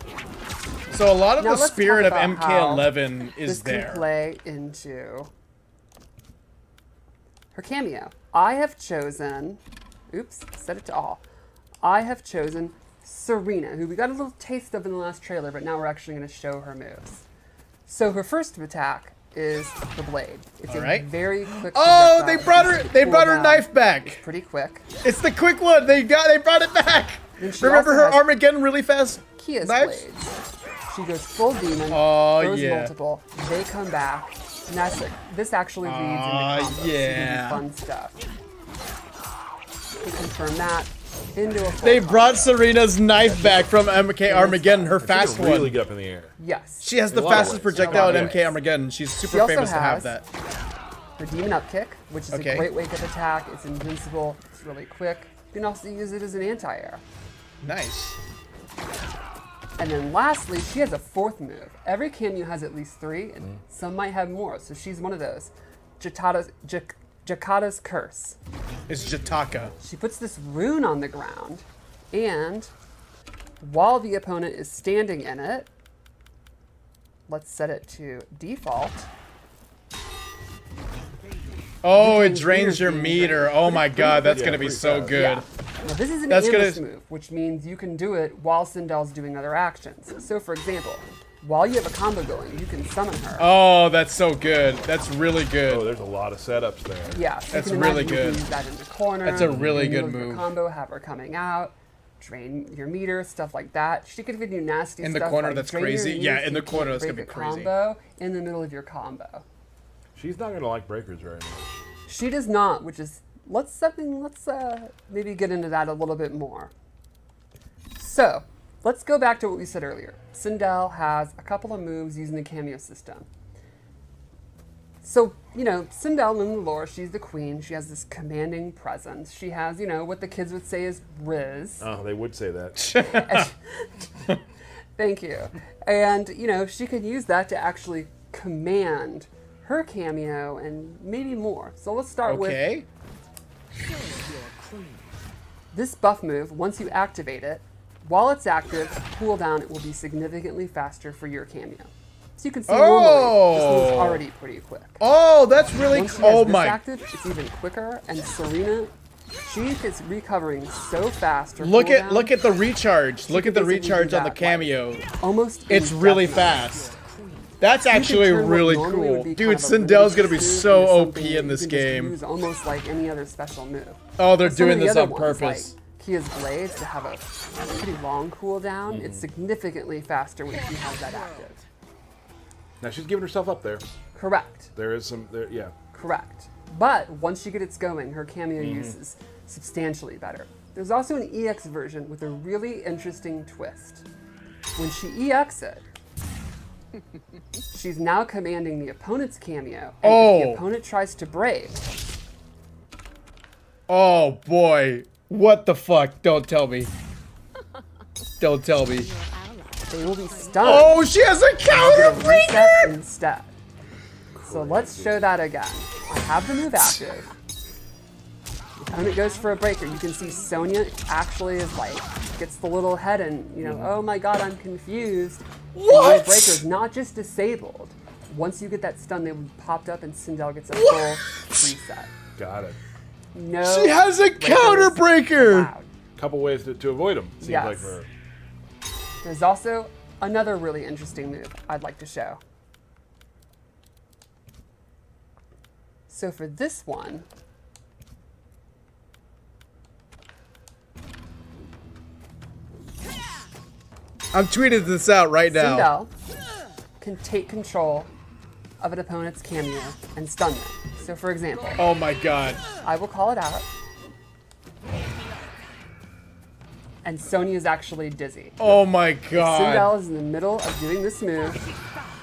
[SPEAKER 2] So a lot of
[SPEAKER 7] Now
[SPEAKER 2] the
[SPEAKER 7] let's
[SPEAKER 2] spirit of
[SPEAKER 7] talk about how
[SPEAKER 2] MK11
[SPEAKER 7] This
[SPEAKER 2] is
[SPEAKER 7] can
[SPEAKER 2] there.
[SPEAKER 7] play into her cameo. I have chosen, oops, set it to all. I have chosen Serena, who we got a little taste of in the last trailer, but now we're actually going to show her moves. So her first attack is the blade. It's
[SPEAKER 2] All right.
[SPEAKER 7] a very quick.
[SPEAKER 2] Oh,
[SPEAKER 7] projectile.
[SPEAKER 2] they brought her.
[SPEAKER 7] It's
[SPEAKER 2] They brought her
[SPEAKER 7] cooldown.
[SPEAKER 2] knife back.
[SPEAKER 7] Pretty quick.
[SPEAKER 2] It's the quick one. They brought it back.
[SPEAKER 7] Then she
[SPEAKER 2] Remember
[SPEAKER 7] also
[SPEAKER 2] her
[SPEAKER 7] has
[SPEAKER 2] Armageddon really fast
[SPEAKER 7] Kia's
[SPEAKER 2] knives?
[SPEAKER 7] blades. She goes full demon.
[SPEAKER 2] Oh,
[SPEAKER 7] throws
[SPEAKER 2] yeah.
[SPEAKER 7] multiple. They come back. And that's it. This actually leads into combos.
[SPEAKER 2] yeah.
[SPEAKER 7] Fun stuff. We confirm that into a full
[SPEAKER 2] They
[SPEAKER 7] combo.
[SPEAKER 2] brought Serena's knife back from MK Armageddon, her
[SPEAKER 6] She
[SPEAKER 2] fast
[SPEAKER 6] can really
[SPEAKER 2] one.
[SPEAKER 6] get up in the air.
[SPEAKER 7] Yes.
[SPEAKER 2] She has the
[SPEAKER 6] In a lot of
[SPEAKER 2] fastest
[SPEAKER 6] ways.
[SPEAKER 2] projectile in
[SPEAKER 6] In a lot of
[SPEAKER 2] MK Armageddon. She's
[SPEAKER 7] She
[SPEAKER 2] super
[SPEAKER 7] also
[SPEAKER 2] famous to have
[SPEAKER 7] has
[SPEAKER 2] that.
[SPEAKER 7] her demon up kick, which is
[SPEAKER 2] Okay.
[SPEAKER 7] a great wake up attack. It's invincible. It's really quick. You can also use it as an anti-air.
[SPEAKER 2] Nice.
[SPEAKER 7] And then lastly, she has a 4th move. Every cameo has at least 3, and some might have more. So she's one of those. Jakata's Curse.
[SPEAKER 2] It's Jataka.
[SPEAKER 7] She puts this rune on the ground, and while the opponent is standing in it, let's set it to default.
[SPEAKER 2] Oh, it
[SPEAKER 7] drains
[SPEAKER 2] drains your
[SPEAKER 7] meters,
[SPEAKER 2] meter. Oh my god, that's
[SPEAKER 6] Yeah,
[SPEAKER 2] gonna be
[SPEAKER 6] pretty
[SPEAKER 2] so
[SPEAKER 6] fast.
[SPEAKER 2] good.
[SPEAKER 7] Yeah. Now this is an
[SPEAKER 2] That's
[SPEAKER 7] ambush
[SPEAKER 2] gonna-
[SPEAKER 7] move, which means you can do it while Sindel's doing other actions. So for example, while you have a combo going, you can summon her.
[SPEAKER 2] Oh, that's so good. That's really
[SPEAKER 6] Oh,
[SPEAKER 2] good.
[SPEAKER 6] there's a lot of setups there.
[SPEAKER 7] Yeah, so
[SPEAKER 2] That's
[SPEAKER 7] you can
[SPEAKER 2] really
[SPEAKER 7] imagine you can
[SPEAKER 2] good.
[SPEAKER 7] use that in the corner.
[SPEAKER 2] That's a really
[SPEAKER 7] in the middle
[SPEAKER 2] good
[SPEAKER 7] of your
[SPEAKER 2] move.
[SPEAKER 7] Combo, have her coming out, drain your meter, stuff like that. She could even do nasty
[SPEAKER 2] In the
[SPEAKER 7] stuff
[SPEAKER 2] corner,
[SPEAKER 7] like
[SPEAKER 2] that's
[SPEAKER 7] drain your
[SPEAKER 2] crazy.
[SPEAKER 7] meter
[SPEAKER 2] Yeah,
[SPEAKER 7] so
[SPEAKER 2] in the
[SPEAKER 7] you
[SPEAKER 2] corner,
[SPEAKER 7] can't
[SPEAKER 2] that's gonna
[SPEAKER 7] break
[SPEAKER 2] be
[SPEAKER 7] a
[SPEAKER 2] crazy.
[SPEAKER 7] Combo in the middle of your combo.
[SPEAKER 6] She's not gonna like breakers very much.
[SPEAKER 7] She does not, which is let's maybe get into that a little bit more. So let's go back to what we said earlier. Sindel has a couple of moves using the cameo system. So, you know, Sindel in the lore, she's the queen. She has this commanding presence. She has, you know, what the kids would say is Riz.
[SPEAKER 6] Oh, they would say that.
[SPEAKER 7] Thank you. And, you know, she can use that to actually command her cameo and maybe more. So let's start with
[SPEAKER 2] Okay.
[SPEAKER 7] this buff move. Once you activate it, while it's active, cooldown, it will be significantly faster for your cameo. So you can see normally this move's
[SPEAKER 2] Oh.
[SPEAKER 7] already pretty quick.
[SPEAKER 2] Oh, that's really.
[SPEAKER 7] Once she has
[SPEAKER 2] Oh
[SPEAKER 7] this
[SPEAKER 2] my.
[SPEAKER 7] active, it's even quicker. And Serena, she is recovering so fast. Her
[SPEAKER 2] Look
[SPEAKER 7] cooldown,
[SPEAKER 2] at the recharge. Look at the
[SPEAKER 7] basically do
[SPEAKER 2] recharge on the
[SPEAKER 7] that, like,
[SPEAKER 2] cameo.
[SPEAKER 7] almost.
[SPEAKER 2] It's really
[SPEAKER 7] indefinitely.
[SPEAKER 2] fast. That's
[SPEAKER 7] You can
[SPEAKER 2] actually
[SPEAKER 7] turn what
[SPEAKER 2] really
[SPEAKER 7] normally would
[SPEAKER 2] cool.
[SPEAKER 7] be
[SPEAKER 2] Dude,
[SPEAKER 7] kind of a
[SPEAKER 2] Sindel's gonna be
[SPEAKER 7] release
[SPEAKER 2] so
[SPEAKER 7] move into
[SPEAKER 2] OP
[SPEAKER 7] something
[SPEAKER 2] in
[SPEAKER 7] that
[SPEAKER 2] this
[SPEAKER 7] you can just
[SPEAKER 2] game.
[SPEAKER 7] use almost like any other special move.
[SPEAKER 2] Oh, they're
[SPEAKER 7] Some of
[SPEAKER 2] doing
[SPEAKER 7] the
[SPEAKER 2] this
[SPEAKER 7] other
[SPEAKER 2] on
[SPEAKER 7] ones,
[SPEAKER 2] purpose.
[SPEAKER 7] Like Kia's blades to have a pretty long cooldown. It's significantly faster when she has that active.
[SPEAKER 6] Now she's giving herself up there.
[SPEAKER 7] Correct.
[SPEAKER 6] There is some there. Yeah.
[SPEAKER 7] Correct. But once she gets going, her cameo use is substantially better. There's also an EX version with a really interesting twist. When she EX it, she's now commanding the opponent's cameo. And if the
[SPEAKER 2] Oh.
[SPEAKER 7] opponent tries to break,
[SPEAKER 2] Oh boy. What the fuck? Don't tell me. Don't tell me.
[SPEAKER 7] they will be stunned.
[SPEAKER 2] Oh, she has a
[SPEAKER 7] You
[SPEAKER 2] counter
[SPEAKER 7] get a
[SPEAKER 2] breaker!
[SPEAKER 7] reset instead. So let's show that again. I have the move active. The opponent goes for a breaker. You can see Sonya actually is like, gets the little head and, you know, oh my god, I'm confused.
[SPEAKER 2] What?
[SPEAKER 7] The breaker is not just disabled. Once you get that stun, they popped up and Sindel gets a full reset.
[SPEAKER 6] Got it.
[SPEAKER 7] No.
[SPEAKER 2] She has a
[SPEAKER 7] breakers
[SPEAKER 2] counter breaker!
[SPEAKER 7] allowed.
[SPEAKER 6] Couple ways to avoid them. Seems
[SPEAKER 7] Yes.
[SPEAKER 6] like for her.
[SPEAKER 7] There's also another really interesting move I'd like to show. So for this one,
[SPEAKER 2] I'm tweeting this out right now.
[SPEAKER 7] Sindel can take control of an opponent's cameo and stun them. So for example,
[SPEAKER 2] Oh my god.
[SPEAKER 7] I will call it out. And Sonya is actually dizzy.
[SPEAKER 2] Oh my god.
[SPEAKER 7] Sindel is in the middle of doing this move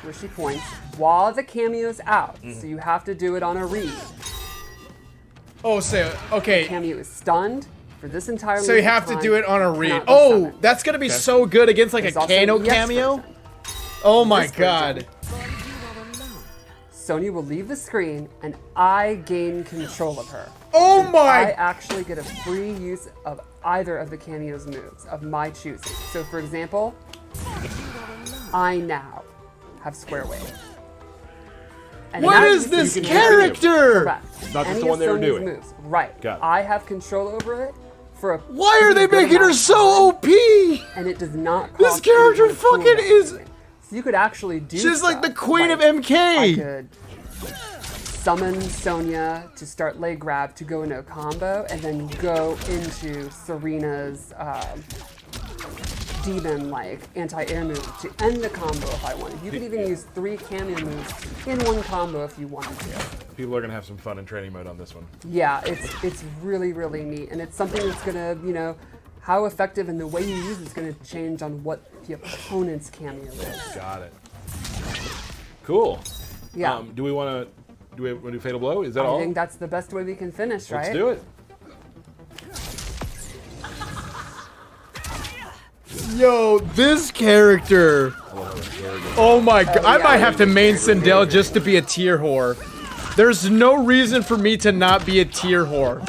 [SPEAKER 7] where she points while the cameo's out. So you have to do it on a read.
[SPEAKER 2] Oh, so, okay.
[SPEAKER 7] Cameo is stunned for this entire
[SPEAKER 2] So you have to do it on a read. Oh, that's gonna be so good against like
[SPEAKER 7] There's
[SPEAKER 2] a
[SPEAKER 7] also
[SPEAKER 2] Kano
[SPEAKER 7] the EX
[SPEAKER 2] cameo.
[SPEAKER 7] version.
[SPEAKER 2] Oh my
[SPEAKER 7] This
[SPEAKER 2] god.
[SPEAKER 7] version. Sonya will leave the screen and I gain control of her.
[SPEAKER 2] Oh
[SPEAKER 7] I
[SPEAKER 2] my.
[SPEAKER 7] actually get a free use of either of the cameo's moves of my choosing. So for example, I now have Square Wave. And
[SPEAKER 2] What
[SPEAKER 7] that
[SPEAKER 2] is this
[SPEAKER 6] You can
[SPEAKER 2] character?
[SPEAKER 7] correct.
[SPEAKER 6] Not just
[SPEAKER 7] Any
[SPEAKER 6] the one
[SPEAKER 7] of
[SPEAKER 6] they were
[SPEAKER 7] Sonya's
[SPEAKER 6] doing.
[SPEAKER 7] moves. Right.
[SPEAKER 6] Got it.
[SPEAKER 7] I have control over it for a
[SPEAKER 2] Why are they
[SPEAKER 7] pretty good
[SPEAKER 2] making her
[SPEAKER 7] amount of
[SPEAKER 2] so
[SPEAKER 7] time,
[SPEAKER 2] OP?
[SPEAKER 7] and it does not
[SPEAKER 2] This
[SPEAKER 7] cost
[SPEAKER 2] character
[SPEAKER 7] anyone a tool
[SPEAKER 2] fucking
[SPEAKER 7] to
[SPEAKER 2] is-
[SPEAKER 7] activate. So you could actually do
[SPEAKER 2] She's like the
[SPEAKER 7] stuff,
[SPEAKER 2] queen of
[SPEAKER 7] like,
[SPEAKER 2] MK.
[SPEAKER 7] I could summon Sonya to start leg grab to go into a combo, and then go into Serena's demon like anti-air move to end the combo if I wanted. You could even use 3 cameo moves in one combo if you wanted to.
[SPEAKER 6] People are gonna have some fun in training mode on this one.
[SPEAKER 7] Yeah, it's really, really neat, and it's something that's gonna, you know, how effective and the way you use it's gonna change on what the opponent's cameo is.
[SPEAKER 6] Got it. Cool.
[SPEAKER 7] Yeah.
[SPEAKER 6] Do we want to do Fatal Blow? Is that
[SPEAKER 7] I
[SPEAKER 6] all?
[SPEAKER 7] think that's the best way we can finish, right?
[SPEAKER 6] Let's do it.
[SPEAKER 2] Yo, this character. Oh my god. I
[SPEAKER 7] yeah.
[SPEAKER 2] might have to main Sindel just to be a tier whore. There's no reason for me to not be a tier whore.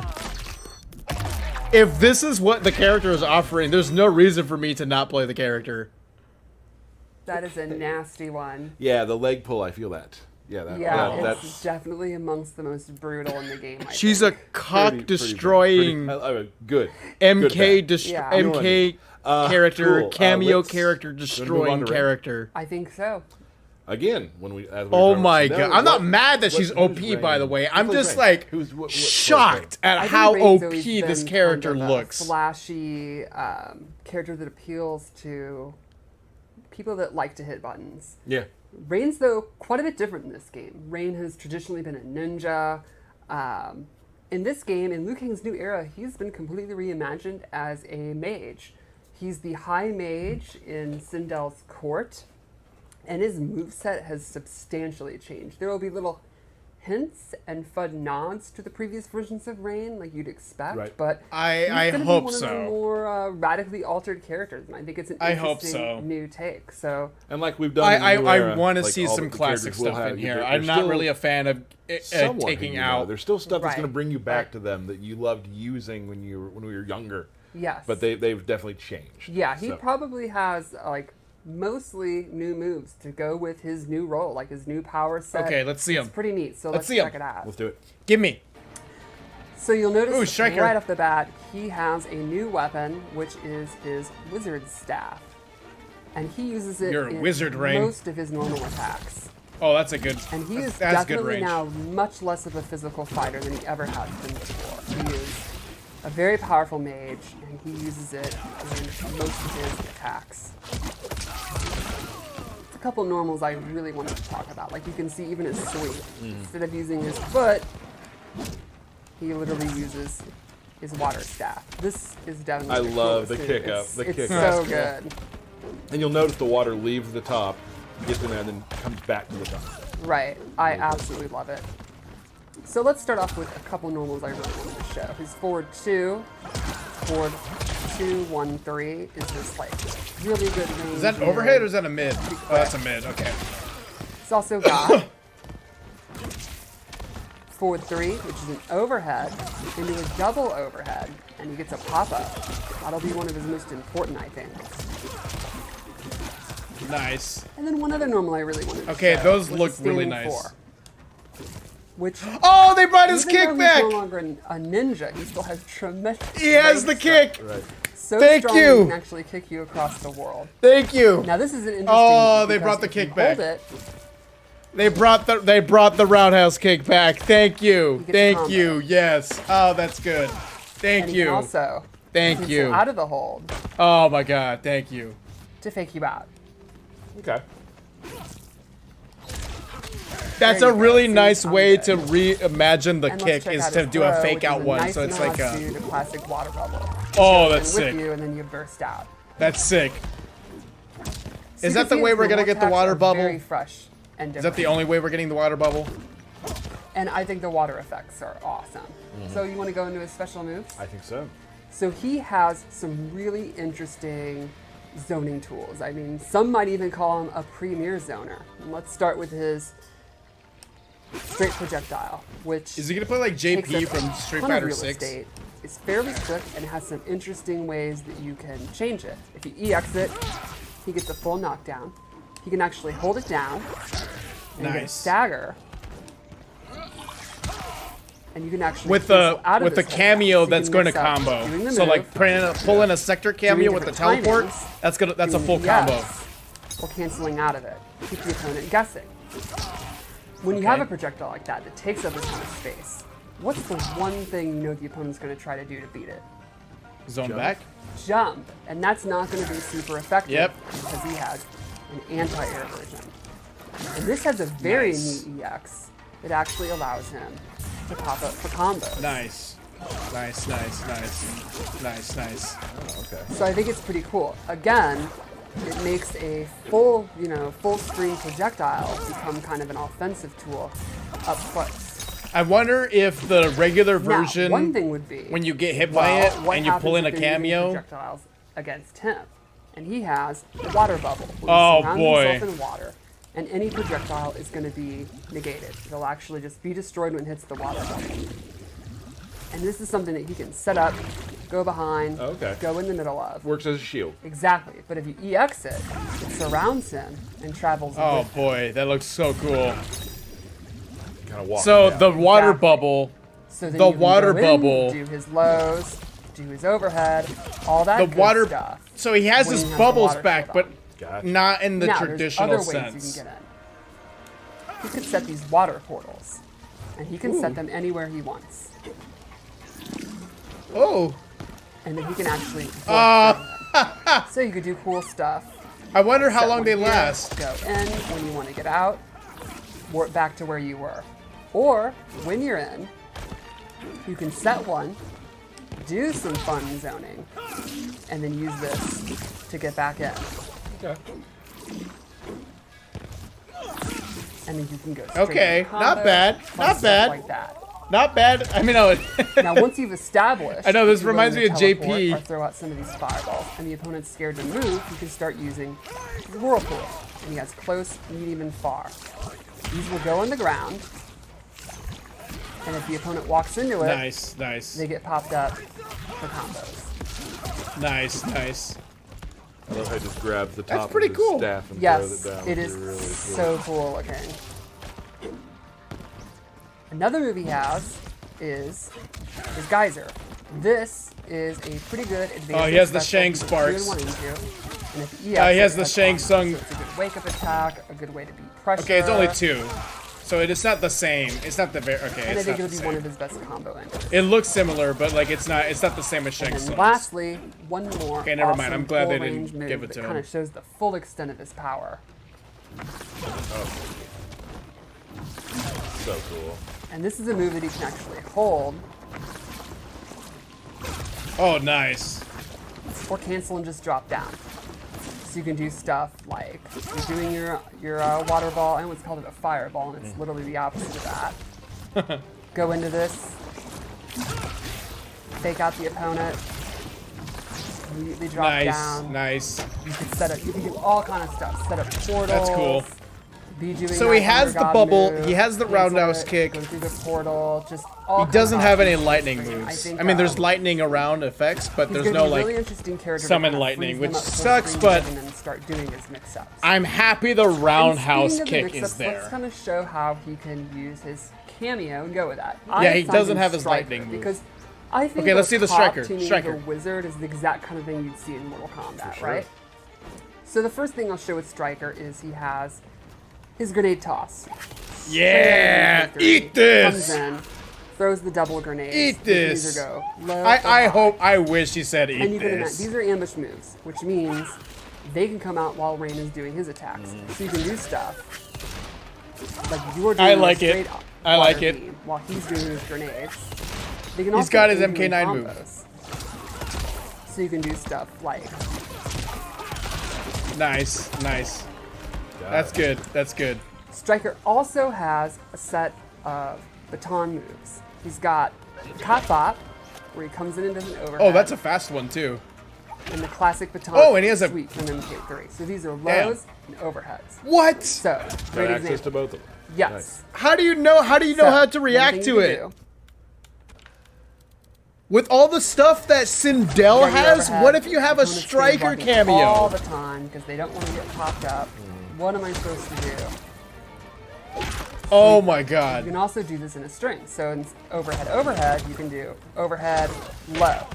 [SPEAKER 2] If this is what the character is offering, there's no reason for me to not play the character.
[SPEAKER 7] That is a nasty one.
[SPEAKER 6] Yeah, the leg pull. I feel that. Yeah,
[SPEAKER 7] Yeah, it's
[SPEAKER 6] that's
[SPEAKER 7] definitely amongst the most brutal in the game. I
[SPEAKER 2] She's a
[SPEAKER 7] think.
[SPEAKER 2] cock-destroying
[SPEAKER 6] good.
[SPEAKER 2] MK,
[SPEAKER 6] Good
[SPEAKER 7] Yeah.
[SPEAKER 2] MK character,
[SPEAKER 6] cool.
[SPEAKER 2] cameo
[SPEAKER 6] Let's-
[SPEAKER 2] character,
[SPEAKER 6] move on
[SPEAKER 2] destroying
[SPEAKER 6] to Ray.
[SPEAKER 2] character.
[SPEAKER 7] I think so.
[SPEAKER 6] Again, when we. As we
[SPEAKER 2] Oh
[SPEAKER 6] were talking
[SPEAKER 2] my
[SPEAKER 6] about
[SPEAKER 2] god.
[SPEAKER 6] Sindel,
[SPEAKER 2] I'm not
[SPEAKER 6] what-
[SPEAKER 2] mad that
[SPEAKER 6] what-
[SPEAKER 2] she's
[SPEAKER 6] who's
[SPEAKER 2] OP,
[SPEAKER 6] Ray?
[SPEAKER 2] by the way.
[SPEAKER 6] Who
[SPEAKER 2] I'm
[SPEAKER 6] plays
[SPEAKER 2] just
[SPEAKER 6] Ray?
[SPEAKER 2] like
[SPEAKER 6] What
[SPEAKER 2] shocked at
[SPEAKER 7] I think
[SPEAKER 2] how
[SPEAKER 7] Ray's
[SPEAKER 2] OP
[SPEAKER 7] always
[SPEAKER 2] this
[SPEAKER 7] been
[SPEAKER 2] character
[SPEAKER 7] kind of a
[SPEAKER 2] looks.
[SPEAKER 7] Flashy character that appeals to people that like to hit buttons.
[SPEAKER 6] Yeah.
[SPEAKER 7] Rain's, though, quite a bit different in this game. Rain has traditionally been a ninja. In this game, in Liu Kang's new era, he's been completely reimagined as a mage. He's the high mage in Sindel's court, and his moveset has substantially changed. There will be little hints and FUD nods to the previous versions of Rain, like you'd expect,
[SPEAKER 6] Right.
[SPEAKER 7] but
[SPEAKER 2] I
[SPEAKER 7] he's gonna
[SPEAKER 2] hope
[SPEAKER 7] be one
[SPEAKER 2] so.
[SPEAKER 7] of the more radically altered characters, and I think it's an
[SPEAKER 2] I hope
[SPEAKER 7] interesting
[SPEAKER 2] so.
[SPEAKER 7] new take. So
[SPEAKER 6] And like we've done. in the new
[SPEAKER 2] I
[SPEAKER 6] era,
[SPEAKER 2] want to
[SPEAKER 6] like
[SPEAKER 2] see
[SPEAKER 6] all
[SPEAKER 2] some
[SPEAKER 6] the
[SPEAKER 2] classic
[SPEAKER 6] characters will
[SPEAKER 2] stuff
[SPEAKER 6] have-
[SPEAKER 2] in here.
[SPEAKER 6] they're
[SPEAKER 2] I'm not
[SPEAKER 6] still
[SPEAKER 2] really a fan of
[SPEAKER 6] somewhat
[SPEAKER 2] taking
[SPEAKER 6] who you know.
[SPEAKER 2] out.
[SPEAKER 6] There's still stuff that's going to
[SPEAKER 7] Right.
[SPEAKER 6] bring you back
[SPEAKER 7] Right.
[SPEAKER 6] to them that you loved using when we were younger.
[SPEAKER 7] yes,
[SPEAKER 6] But they've definitely changed.
[SPEAKER 7] yeah, he
[SPEAKER 6] So,
[SPEAKER 7] probably has like mostly new moves to go with his new role, like his new power set.
[SPEAKER 2] Okay, let's see
[SPEAKER 7] It's
[SPEAKER 2] him.
[SPEAKER 7] pretty neat. So
[SPEAKER 2] Let's
[SPEAKER 7] let's
[SPEAKER 2] see 'em.
[SPEAKER 7] check it out.
[SPEAKER 6] let's do it.
[SPEAKER 2] Give me.
[SPEAKER 7] So you'll notice
[SPEAKER 2] Ooh, striker.
[SPEAKER 7] right off the bat, he has a new weapon, which is his wizard staff, and he uses it
[SPEAKER 2] You're a
[SPEAKER 7] in
[SPEAKER 2] wizard, Rain.
[SPEAKER 7] most of his normal attacks.
[SPEAKER 2] Oh, that's a good.
[SPEAKER 7] And he is
[SPEAKER 2] that's good
[SPEAKER 7] definitely
[SPEAKER 2] range.
[SPEAKER 7] now much less of a physical fighter than he ever has been before. He is a very powerful mage, and he uses it in most of his attacks. A couple normals I really wanted to talk about. Like you can see even his sweep. Instead of using his foot, he literally uses his water staff. This is definitely
[SPEAKER 6] I
[SPEAKER 7] the
[SPEAKER 6] love
[SPEAKER 7] coolest
[SPEAKER 6] the
[SPEAKER 7] move.
[SPEAKER 6] kick up,
[SPEAKER 7] It's,
[SPEAKER 6] the
[SPEAKER 7] it's
[SPEAKER 6] kick
[SPEAKER 7] so
[SPEAKER 6] up.
[SPEAKER 7] good.
[SPEAKER 6] And you'll notice the water leaves the top, gets in there, and then comes back to the top.
[SPEAKER 7] Right. I absolutely love it. So let's start off with a couple normals I really wanted to show. His forward 2, 1, 3 is this like really good range.
[SPEAKER 2] Is that an overhead or is that a mid? Oh, that's a mid. Okay.
[SPEAKER 7] It's also got forward 3, which is an overhead, into a double overhead, and he gets a pop-up. That'll be one of his most important, I think.
[SPEAKER 2] Nice.
[SPEAKER 7] And then one other normal I really wanted to
[SPEAKER 2] Okay,
[SPEAKER 7] show
[SPEAKER 2] those
[SPEAKER 7] was
[SPEAKER 2] look
[SPEAKER 7] the
[SPEAKER 2] really
[SPEAKER 7] standing
[SPEAKER 2] nice.
[SPEAKER 7] 4, which,
[SPEAKER 2] Oh, they brought his
[SPEAKER 7] even
[SPEAKER 2] kick
[SPEAKER 7] though
[SPEAKER 2] back.
[SPEAKER 7] he's no longer a ninja, he still has tremendous.
[SPEAKER 2] He has the
[SPEAKER 7] strength.
[SPEAKER 2] kick.
[SPEAKER 6] Right.
[SPEAKER 7] So
[SPEAKER 2] Thank
[SPEAKER 7] strong
[SPEAKER 2] you.
[SPEAKER 7] he can actually kick you across the world.
[SPEAKER 2] Thank you.
[SPEAKER 7] Now this is an interesting.
[SPEAKER 2] Oh, they
[SPEAKER 7] because
[SPEAKER 2] brought the
[SPEAKER 7] if you
[SPEAKER 2] kick back.
[SPEAKER 7] hold it,
[SPEAKER 2] They brought the roundhouse kick back. Thank you.
[SPEAKER 7] get the
[SPEAKER 2] Thank
[SPEAKER 7] combo.
[SPEAKER 2] you. Yes. Oh, that's good. Thank
[SPEAKER 7] and he can
[SPEAKER 2] you.
[SPEAKER 7] also
[SPEAKER 2] Thank
[SPEAKER 7] cancel
[SPEAKER 2] you.
[SPEAKER 7] out of the hold
[SPEAKER 2] Oh my god. Thank you.
[SPEAKER 7] to fake you out.
[SPEAKER 6] Okay.
[SPEAKER 2] That's
[SPEAKER 7] There
[SPEAKER 2] a
[SPEAKER 7] you go.
[SPEAKER 2] really
[SPEAKER 7] See,
[SPEAKER 2] nice
[SPEAKER 7] I'm
[SPEAKER 2] way
[SPEAKER 7] good.
[SPEAKER 2] to reimagine the
[SPEAKER 7] And let's
[SPEAKER 2] kick
[SPEAKER 7] check
[SPEAKER 2] is
[SPEAKER 7] out
[SPEAKER 2] to
[SPEAKER 7] his
[SPEAKER 2] do a
[SPEAKER 7] throw,
[SPEAKER 2] fake
[SPEAKER 7] which is
[SPEAKER 2] out
[SPEAKER 7] a
[SPEAKER 2] one.
[SPEAKER 7] nice
[SPEAKER 2] So it's like a.
[SPEAKER 7] nod to the classic water bubble.
[SPEAKER 2] Oh,
[SPEAKER 7] It
[SPEAKER 2] that's
[SPEAKER 7] goes with
[SPEAKER 2] sick.
[SPEAKER 7] you and then you burst out.
[SPEAKER 2] That's sick.
[SPEAKER 7] So
[SPEAKER 2] Is
[SPEAKER 7] you
[SPEAKER 2] that
[SPEAKER 7] can
[SPEAKER 2] the
[SPEAKER 7] see
[SPEAKER 2] way
[SPEAKER 7] his
[SPEAKER 2] we're gonna
[SPEAKER 7] normal
[SPEAKER 2] get the
[SPEAKER 7] attacks
[SPEAKER 2] water
[SPEAKER 7] are
[SPEAKER 2] bubble?
[SPEAKER 7] Very fresh and
[SPEAKER 2] Is that
[SPEAKER 7] different.
[SPEAKER 2] the only way we're getting the water bubble?
[SPEAKER 7] And I think the water effects are awesome.
[SPEAKER 2] Mm-hmm.
[SPEAKER 7] So you want to go into his special moves?
[SPEAKER 6] I think so.
[SPEAKER 7] So he has some really interesting zoning tools. I mean, some might even call him a premier zoner. And let's start with his straight projectile, which
[SPEAKER 2] Is he gonna play like
[SPEAKER 7] takes
[SPEAKER 2] JP
[SPEAKER 7] up
[SPEAKER 2] from
[SPEAKER 7] a
[SPEAKER 2] Street
[SPEAKER 7] ton of
[SPEAKER 2] Fighter
[SPEAKER 7] real
[SPEAKER 2] 6?
[SPEAKER 7] estate. It's fairly quick and has some interesting ways that you can change it. If you EX it, he gets a full knockdown. He can actually hold it down and get a
[SPEAKER 2] Nice.
[SPEAKER 7] stagger. And you can actually
[SPEAKER 2] With
[SPEAKER 7] cancel
[SPEAKER 2] the
[SPEAKER 7] out of
[SPEAKER 2] with the
[SPEAKER 7] this hold
[SPEAKER 2] cameo
[SPEAKER 7] down. So you
[SPEAKER 2] that's
[SPEAKER 7] can
[SPEAKER 2] going to
[SPEAKER 7] mix up
[SPEAKER 2] combo.
[SPEAKER 7] doing the
[SPEAKER 2] So like
[SPEAKER 7] move,
[SPEAKER 2] pull in a sector cameo with the
[SPEAKER 7] different
[SPEAKER 2] teleport.
[SPEAKER 7] timings,
[SPEAKER 2] That's a full
[SPEAKER 7] doing the
[SPEAKER 2] combo.
[SPEAKER 7] EX, or canceling out of it. Keep the opponent guessing. When you have
[SPEAKER 2] Okay.
[SPEAKER 7] a projectile like that that takes up a ton of space, what's the one thing you know the opponent's going to try to do to beat it?
[SPEAKER 2] Zone back.
[SPEAKER 7] Jump. And that's not going to be super effective
[SPEAKER 2] Yep.
[SPEAKER 7] because he has an anti-air version. And this has a very
[SPEAKER 2] Nice.
[SPEAKER 7] neat EX that actually allows him to pop up for combos.
[SPEAKER 2] Nice. Nice, nice, nice. Nice, nice.
[SPEAKER 7] So I think it's pretty cool. Again, it makes a full screen projectile become kind of an offensive tool up close.
[SPEAKER 2] I wonder if the regular
[SPEAKER 7] Now,
[SPEAKER 2] version,
[SPEAKER 7] one thing would be
[SPEAKER 2] when you get hit by it
[SPEAKER 7] what
[SPEAKER 2] and you pull in
[SPEAKER 7] happens
[SPEAKER 2] a
[SPEAKER 7] if you're using
[SPEAKER 2] cameo.
[SPEAKER 7] projectiles against him, and he has the water bubble. Where
[SPEAKER 2] Oh,
[SPEAKER 7] he surrounds
[SPEAKER 2] boy.
[SPEAKER 7] himself in water, and any projectile is going to be negated. It'll actually just be destroyed when it hits the water bubble. And this is something that he can set up, go behind,
[SPEAKER 6] Okay.
[SPEAKER 7] go in the middle of.
[SPEAKER 6] Works as a shield.
[SPEAKER 7] Exactly. But if you EX it, it surrounds him and travels
[SPEAKER 2] Oh
[SPEAKER 7] with him.
[SPEAKER 2] boy, that looks so cool.
[SPEAKER 6] Kind of walk.
[SPEAKER 2] So the water
[SPEAKER 7] Exactly.
[SPEAKER 2] bubble,
[SPEAKER 7] So then
[SPEAKER 2] the
[SPEAKER 7] you can
[SPEAKER 2] water
[SPEAKER 7] go in,
[SPEAKER 2] bubble-
[SPEAKER 7] do his lows, do his overhead, all that
[SPEAKER 2] the
[SPEAKER 7] good
[SPEAKER 2] water.
[SPEAKER 7] stuff.
[SPEAKER 2] So he has
[SPEAKER 7] when
[SPEAKER 2] his
[SPEAKER 7] he has the
[SPEAKER 2] botles
[SPEAKER 7] water
[SPEAKER 2] back,
[SPEAKER 7] shield
[SPEAKER 2] but
[SPEAKER 7] on.
[SPEAKER 6] Gotcha.
[SPEAKER 2] not in the
[SPEAKER 7] Now,
[SPEAKER 2] traditional
[SPEAKER 7] there's other ways
[SPEAKER 2] sense.
[SPEAKER 7] you can get in. He could set these water portals, and he can set them anywhere he wants.
[SPEAKER 2] Oh,
[SPEAKER 7] And then he can actually warp through them. So you could do cool stuff.
[SPEAKER 2] I wonder how
[SPEAKER 7] Set
[SPEAKER 2] long
[SPEAKER 7] one
[SPEAKER 2] they
[SPEAKER 7] here,
[SPEAKER 2] last.
[SPEAKER 7] Go in when you want to get out, warp back to where you were. Or when you're in, you can set one, do some fun zoning, and then use this to get back in.
[SPEAKER 6] Okay.
[SPEAKER 7] And then you can go straight
[SPEAKER 2] Okay,
[SPEAKER 7] into
[SPEAKER 2] not
[SPEAKER 7] combos,
[SPEAKER 2] bad,
[SPEAKER 7] fun
[SPEAKER 2] not
[SPEAKER 7] stuff
[SPEAKER 2] bad.
[SPEAKER 7] like that.
[SPEAKER 2] Not bad. I mean, no.
[SPEAKER 7] Now, once you've established,
[SPEAKER 2] I know, this
[SPEAKER 7] you're willing
[SPEAKER 2] reminds
[SPEAKER 7] to
[SPEAKER 2] me of
[SPEAKER 7] teleport
[SPEAKER 2] JP.
[SPEAKER 7] Or throw out some of these fireballs, and the opponent's scared to move, you can start using the whirlpool. And he has close, medium, and far. These will go on the ground, and if the opponent walks into it,
[SPEAKER 2] Nice, nice,
[SPEAKER 7] they get popped up for combos.
[SPEAKER 2] nice, nice.
[SPEAKER 6] I love how he just grabs the top
[SPEAKER 2] pretty
[SPEAKER 6] of his
[SPEAKER 2] cool.
[SPEAKER 6] staff and throws
[SPEAKER 7] Yes,
[SPEAKER 6] it down.
[SPEAKER 7] it
[SPEAKER 6] It's
[SPEAKER 7] is
[SPEAKER 6] really cool.
[SPEAKER 7] so cool looking. Another move he has is his geyser. This is a pretty good advanced.
[SPEAKER 2] Oh, he has the
[SPEAKER 7] special
[SPEAKER 2] Shang
[SPEAKER 7] you can
[SPEAKER 2] Sparks.
[SPEAKER 7] do one into, and if
[SPEAKER 2] he has the Shang Tsung.
[SPEAKER 7] So it's a good wake up attack, a good way to beat pressure.
[SPEAKER 2] Okay, it's only 2, so it is not the same. It's not the very. Okay,
[SPEAKER 7] And I
[SPEAKER 2] it's
[SPEAKER 7] think
[SPEAKER 2] not
[SPEAKER 7] it'll
[SPEAKER 2] the
[SPEAKER 7] be one
[SPEAKER 2] same.
[SPEAKER 7] of his best combo entries.
[SPEAKER 2] It looks similar, but like it's not. It's not the same as Shang
[SPEAKER 7] And
[SPEAKER 2] Tsung.
[SPEAKER 7] lastly, one more.
[SPEAKER 2] Okay, never mind. I'm glad they
[SPEAKER 7] full-range
[SPEAKER 2] didn't
[SPEAKER 7] move
[SPEAKER 2] give it
[SPEAKER 7] that
[SPEAKER 2] to
[SPEAKER 7] kind
[SPEAKER 2] him.
[SPEAKER 7] of shows the full extent of his power.
[SPEAKER 6] So cool.
[SPEAKER 7] And this is a move that he can actually hold
[SPEAKER 2] Oh, nice.
[SPEAKER 7] or cancel and just drop down. So you can do stuff like you're doing your water ball, and what's called a fireball, and it's literally the opposite of that. Go into this, fake out the opponent, immediately drop down.
[SPEAKER 2] Nice.
[SPEAKER 7] You can set up. You can do all kind of stuff. Set up portals.
[SPEAKER 2] That's cool.
[SPEAKER 7] Be doing
[SPEAKER 2] So
[SPEAKER 7] that
[SPEAKER 2] he has
[SPEAKER 7] Thunder
[SPEAKER 2] the
[SPEAKER 7] God
[SPEAKER 2] bubble,
[SPEAKER 7] move,
[SPEAKER 2] he has the
[SPEAKER 7] cancel
[SPEAKER 2] roundhouse
[SPEAKER 7] it,
[SPEAKER 2] kick.
[SPEAKER 7] Go through the portal. Just all.
[SPEAKER 2] He doesn't
[SPEAKER 7] kinds of
[SPEAKER 2] have any
[SPEAKER 7] options
[SPEAKER 2] lightning
[SPEAKER 7] for him.
[SPEAKER 2] moves.
[SPEAKER 7] think,
[SPEAKER 2] I mean, there's lightning around effects, but
[SPEAKER 7] he's
[SPEAKER 2] there's
[SPEAKER 7] gonna
[SPEAKER 2] no
[SPEAKER 7] be a
[SPEAKER 2] like
[SPEAKER 7] really interesting character to
[SPEAKER 2] summon
[SPEAKER 7] kind of
[SPEAKER 2] lightning,
[SPEAKER 7] freeze him
[SPEAKER 2] which
[SPEAKER 7] up full
[SPEAKER 2] sucks,
[SPEAKER 7] screen
[SPEAKER 2] but
[SPEAKER 7] and then start doing his mix-ups.
[SPEAKER 2] I'm happy the roundhouse
[SPEAKER 7] And speaking of the
[SPEAKER 2] kick is
[SPEAKER 7] mix-ups,
[SPEAKER 2] there.
[SPEAKER 7] Let's kind of show how he can use his cameo and go with that.
[SPEAKER 2] Yeah, he
[SPEAKER 7] assigned
[SPEAKER 2] doesn't
[SPEAKER 7] him
[SPEAKER 2] have his
[SPEAKER 7] Striker
[SPEAKER 2] lightning move.
[SPEAKER 7] because I think
[SPEAKER 2] Okay, let's see the striker.
[SPEAKER 7] tuning
[SPEAKER 2] Striker.
[SPEAKER 7] the wizard is the exact kind of thing you'd see in Mortal Kombat,
[SPEAKER 6] sure.
[SPEAKER 7] right? So the first thing I'll show with Striker is he has his grenade toss.
[SPEAKER 2] Yeah,
[SPEAKER 7] Straight in
[SPEAKER 2] eat this.
[SPEAKER 7] Comes in, throws the double grenades.
[SPEAKER 2] Eat
[SPEAKER 7] They can
[SPEAKER 2] this.
[SPEAKER 7] either go low or
[SPEAKER 2] I
[SPEAKER 7] high.
[SPEAKER 2] hope, I wish he said
[SPEAKER 7] And
[SPEAKER 2] eat
[SPEAKER 7] you can imagine,
[SPEAKER 2] this.
[SPEAKER 7] these are ambush moves, which means they can come out while Rain is doing his attacks. So you can do stuff like you're doing
[SPEAKER 2] I
[SPEAKER 7] a
[SPEAKER 2] like it.
[SPEAKER 7] straight
[SPEAKER 2] I like
[SPEAKER 7] water
[SPEAKER 2] it.
[SPEAKER 7] beam while he's doing his grenades. They can
[SPEAKER 2] He's
[SPEAKER 7] also
[SPEAKER 2] got his
[SPEAKER 7] aim you in
[SPEAKER 2] MK9 move.
[SPEAKER 7] combos. So you can do stuff like
[SPEAKER 2] Nice, nice. That's good. That's good.
[SPEAKER 7] Striker also has a set of baton moves. He's got Cat Bop, where he comes in and does an overhead.
[SPEAKER 2] Oh, that's a fast one too.
[SPEAKER 7] and the classic baton.
[SPEAKER 2] Oh, and he has a-
[SPEAKER 7] suite from MK3. So these are
[SPEAKER 2] Damn.
[SPEAKER 7] lows and overheads.
[SPEAKER 2] What?
[SPEAKER 7] So
[SPEAKER 6] Got
[SPEAKER 7] great
[SPEAKER 6] access to
[SPEAKER 7] example.
[SPEAKER 6] both of them.
[SPEAKER 7] Yes.
[SPEAKER 6] Nice.
[SPEAKER 2] How do you know? How do you know
[SPEAKER 7] So,
[SPEAKER 2] how to
[SPEAKER 7] one
[SPEAKER 2] react
[SPEAKER 7] thing
[SPEAKER 2] to
[SPEAKER 7] you can
[SPEAKER 2] it?
[SPEAKER 7] do,
[SPEAKER 2] With all the stuff that Sindel
[SPEAKER 7] you got your
[SPEAKER 2] has,
[SPEAKER 7] overhead,
[SPEAKER 2] what if you have a
[SPEAKER 7] opponents stay
[SPEAKER 2] striker
[SPEAKER 7] blocking
[SPEAKER 2] cameo?
[SPEAKER 7] all the time because they don't want to get popped up. What am I supposed to do?
[SPEAKER 2] Oh my
[SPEAKER 7] You
[SPEAKER 2] god.
[SPEAKER 7] can also do this in a string. So in overhead, you can do overhead, low.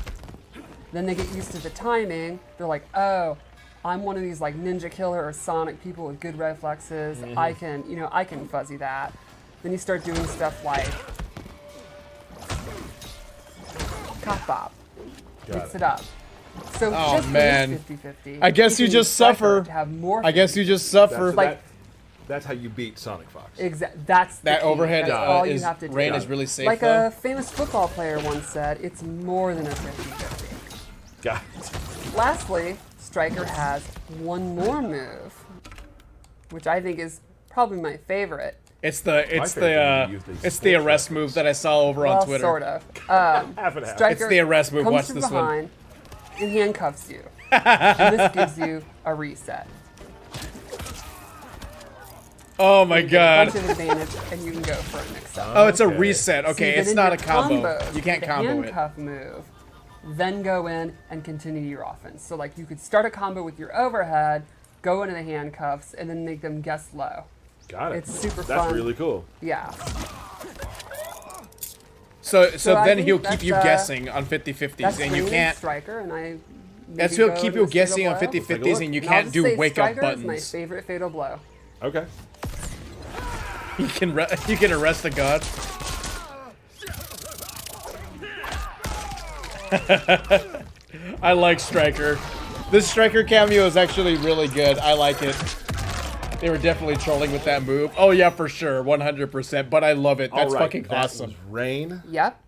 [SPEAKER 7] Then they get used to the timing. They're like, oh, I'm one of these like Ninja Killer or Sonic people with good reflexes. I can, I can fuzzy that. Then you start doing stuff like Cop Bop. Mix it up. So
[SPEAKER 2] Oh,
[SPEAKER 7] just
[SPEAKER 2] man.
[SPEAKER 7] for this 50-50,
[SPEAKER 2] I guess you
[SPEAKER 7] can
[SPEAKER 2] just
[SPEAKER 7] use Striker
[SPEAKER 2] suffer.
[SPEAKER 7] To have more
[SPEAKER 2] I guess you just suffer.
[SPEAKER 7] Like-
[SPEAKER 6] That's how you beat Sonic Fox.
[SPEAKER 7] That's the
[SPEAKER 2] That
[SPEAKER 7] key.
[SPEAKER 2] overhead,
[SPEAKER 7] That's
[SPEAKER 2] uh,
[SPEAKER 7] all you
[SPEAKER 2] is-
[SPEAKER 7] have to do.
[SPEAKER 2] Rain is really safe,
[SPEAKER 7] Like
[SPEAKER 2] though.
[SPEAKER 7] a famous football player once said, it's more than a 50-50.
[SPEAKER 6] Got it.
[SPEAKER 7] Lastly, Striker has one more move, which I think is probably my favorite.
[SPEAKER 2] It's the
[SPEAKER 6] favorite thing to use these
[SPEAKER 2] it's the
[SPEAKER 6] sports
[SPEAKER 2] arrest
[SPEAKER 6] references.
[SPEAKER 2] move that I saw over on
[SPEAKER 7] Well,
[SPEAKER 2] Twitter.
[SPEAKER 7] sort of.
[SPEAKER 6] Half and half.
[SPEAKER 7] Striker
[SPEAKER 2] It's the arrest move.
[SPEAKER 7] comes
[SPEAKER 2] Watch
[SPEAKER 7] from
[SPEAKER 2] this one.
[SPEAKER 7] behind and handcuffs you. And this gives you a reset.
[SPEAKER 2] Oh my
[SPEAKER 7] You get a
[SPEAKER 2] god.
[SPEAKER 7] bunch of advantage, and you can go for a mix-up.
[SPEAKER 2] Oh, it's a
[SPEAKER 6] Okay.
[SPEAKER 2] reset.
[SPEAKER 7] So
[SPEAKER 2] Okay,
[SPEAKER 7] then
[SPEAKER 2] it's
[SPEAKER 7] in
[SPEAKER 2] not a
[SPEAKER 7] your
[SPEAKER 2] combo.
[SPEAKER 7] combos,
[SPEAKER 2] You can't
[SPEAKER 7] the
[SPEAKER 2] combo it.
[SPEAKER 7] handcuff move, then go in and continue your offense. So like you could start a combo with your overhead, go into the handcuffs, and then make them guess low.
[SPEAKER 6] Got it.
[SPEAKER 7] It's super
[SPEAKER 6] That's
[SPEAKER 7] fun.
[SPEAKER 6] really cool.
[SPEAKER 7] Yeah.
[SPEAKER 2] So
[SPEAKER 7] I
[SPEAKER 2] then
[SPEAKER 7] think
[SPEAKER 2] he'll keep
[SPEAKER 7] that's,
[SPEAKER 2] you guessing on 50-50s,
[SPEAKER 7] That's
[SPEAKER 2] and you
[SPEAKER 7] Rain
[SPEAKER 2] can't.
[SPEAKER 7] Striker, and I.
[SPEAKER 2] That's
[SPEAKER 7] maybe
[SPEAKER 2] he'll
[SPEAKER 7] go
[SPEAKER 2] keep
[SPEAKER 7] to
[SPEAKER 2] you
[SPEAKER 7] a
[SPEAKER 2] guessing on
[SPEAKER 7] fatal blow.
[SPEAKER 2] 50-50s, and you
[SPEAKER 7] And I'll
[SPEAKER 2] can't
[SPEAKER 7] just
[SPEAKER 2] do
[SPEAKER 7] say
[SPEAKER 2] wake up
[SPEAKER 7] Striker is my
[SPEAKER 2] buttons.
[SPEAKER 7] favorite fatal blow.
[SPEAKER 6] Okay.
[SPEAKER 2] You can arrest a god. I like Striker. This Striker cameo is actually really good. I like it. They were definitely trolling with that move. Oh yeah, for sure, 100%. But I love it. That's
[SPEAKER 6] All right,
[SPEAKER 2] fucking
[SPEAKER 6] that
[SPEAKER 2] awesome.
[SPEAKER 6] was Rain.
[SPEAKER 7] Yep.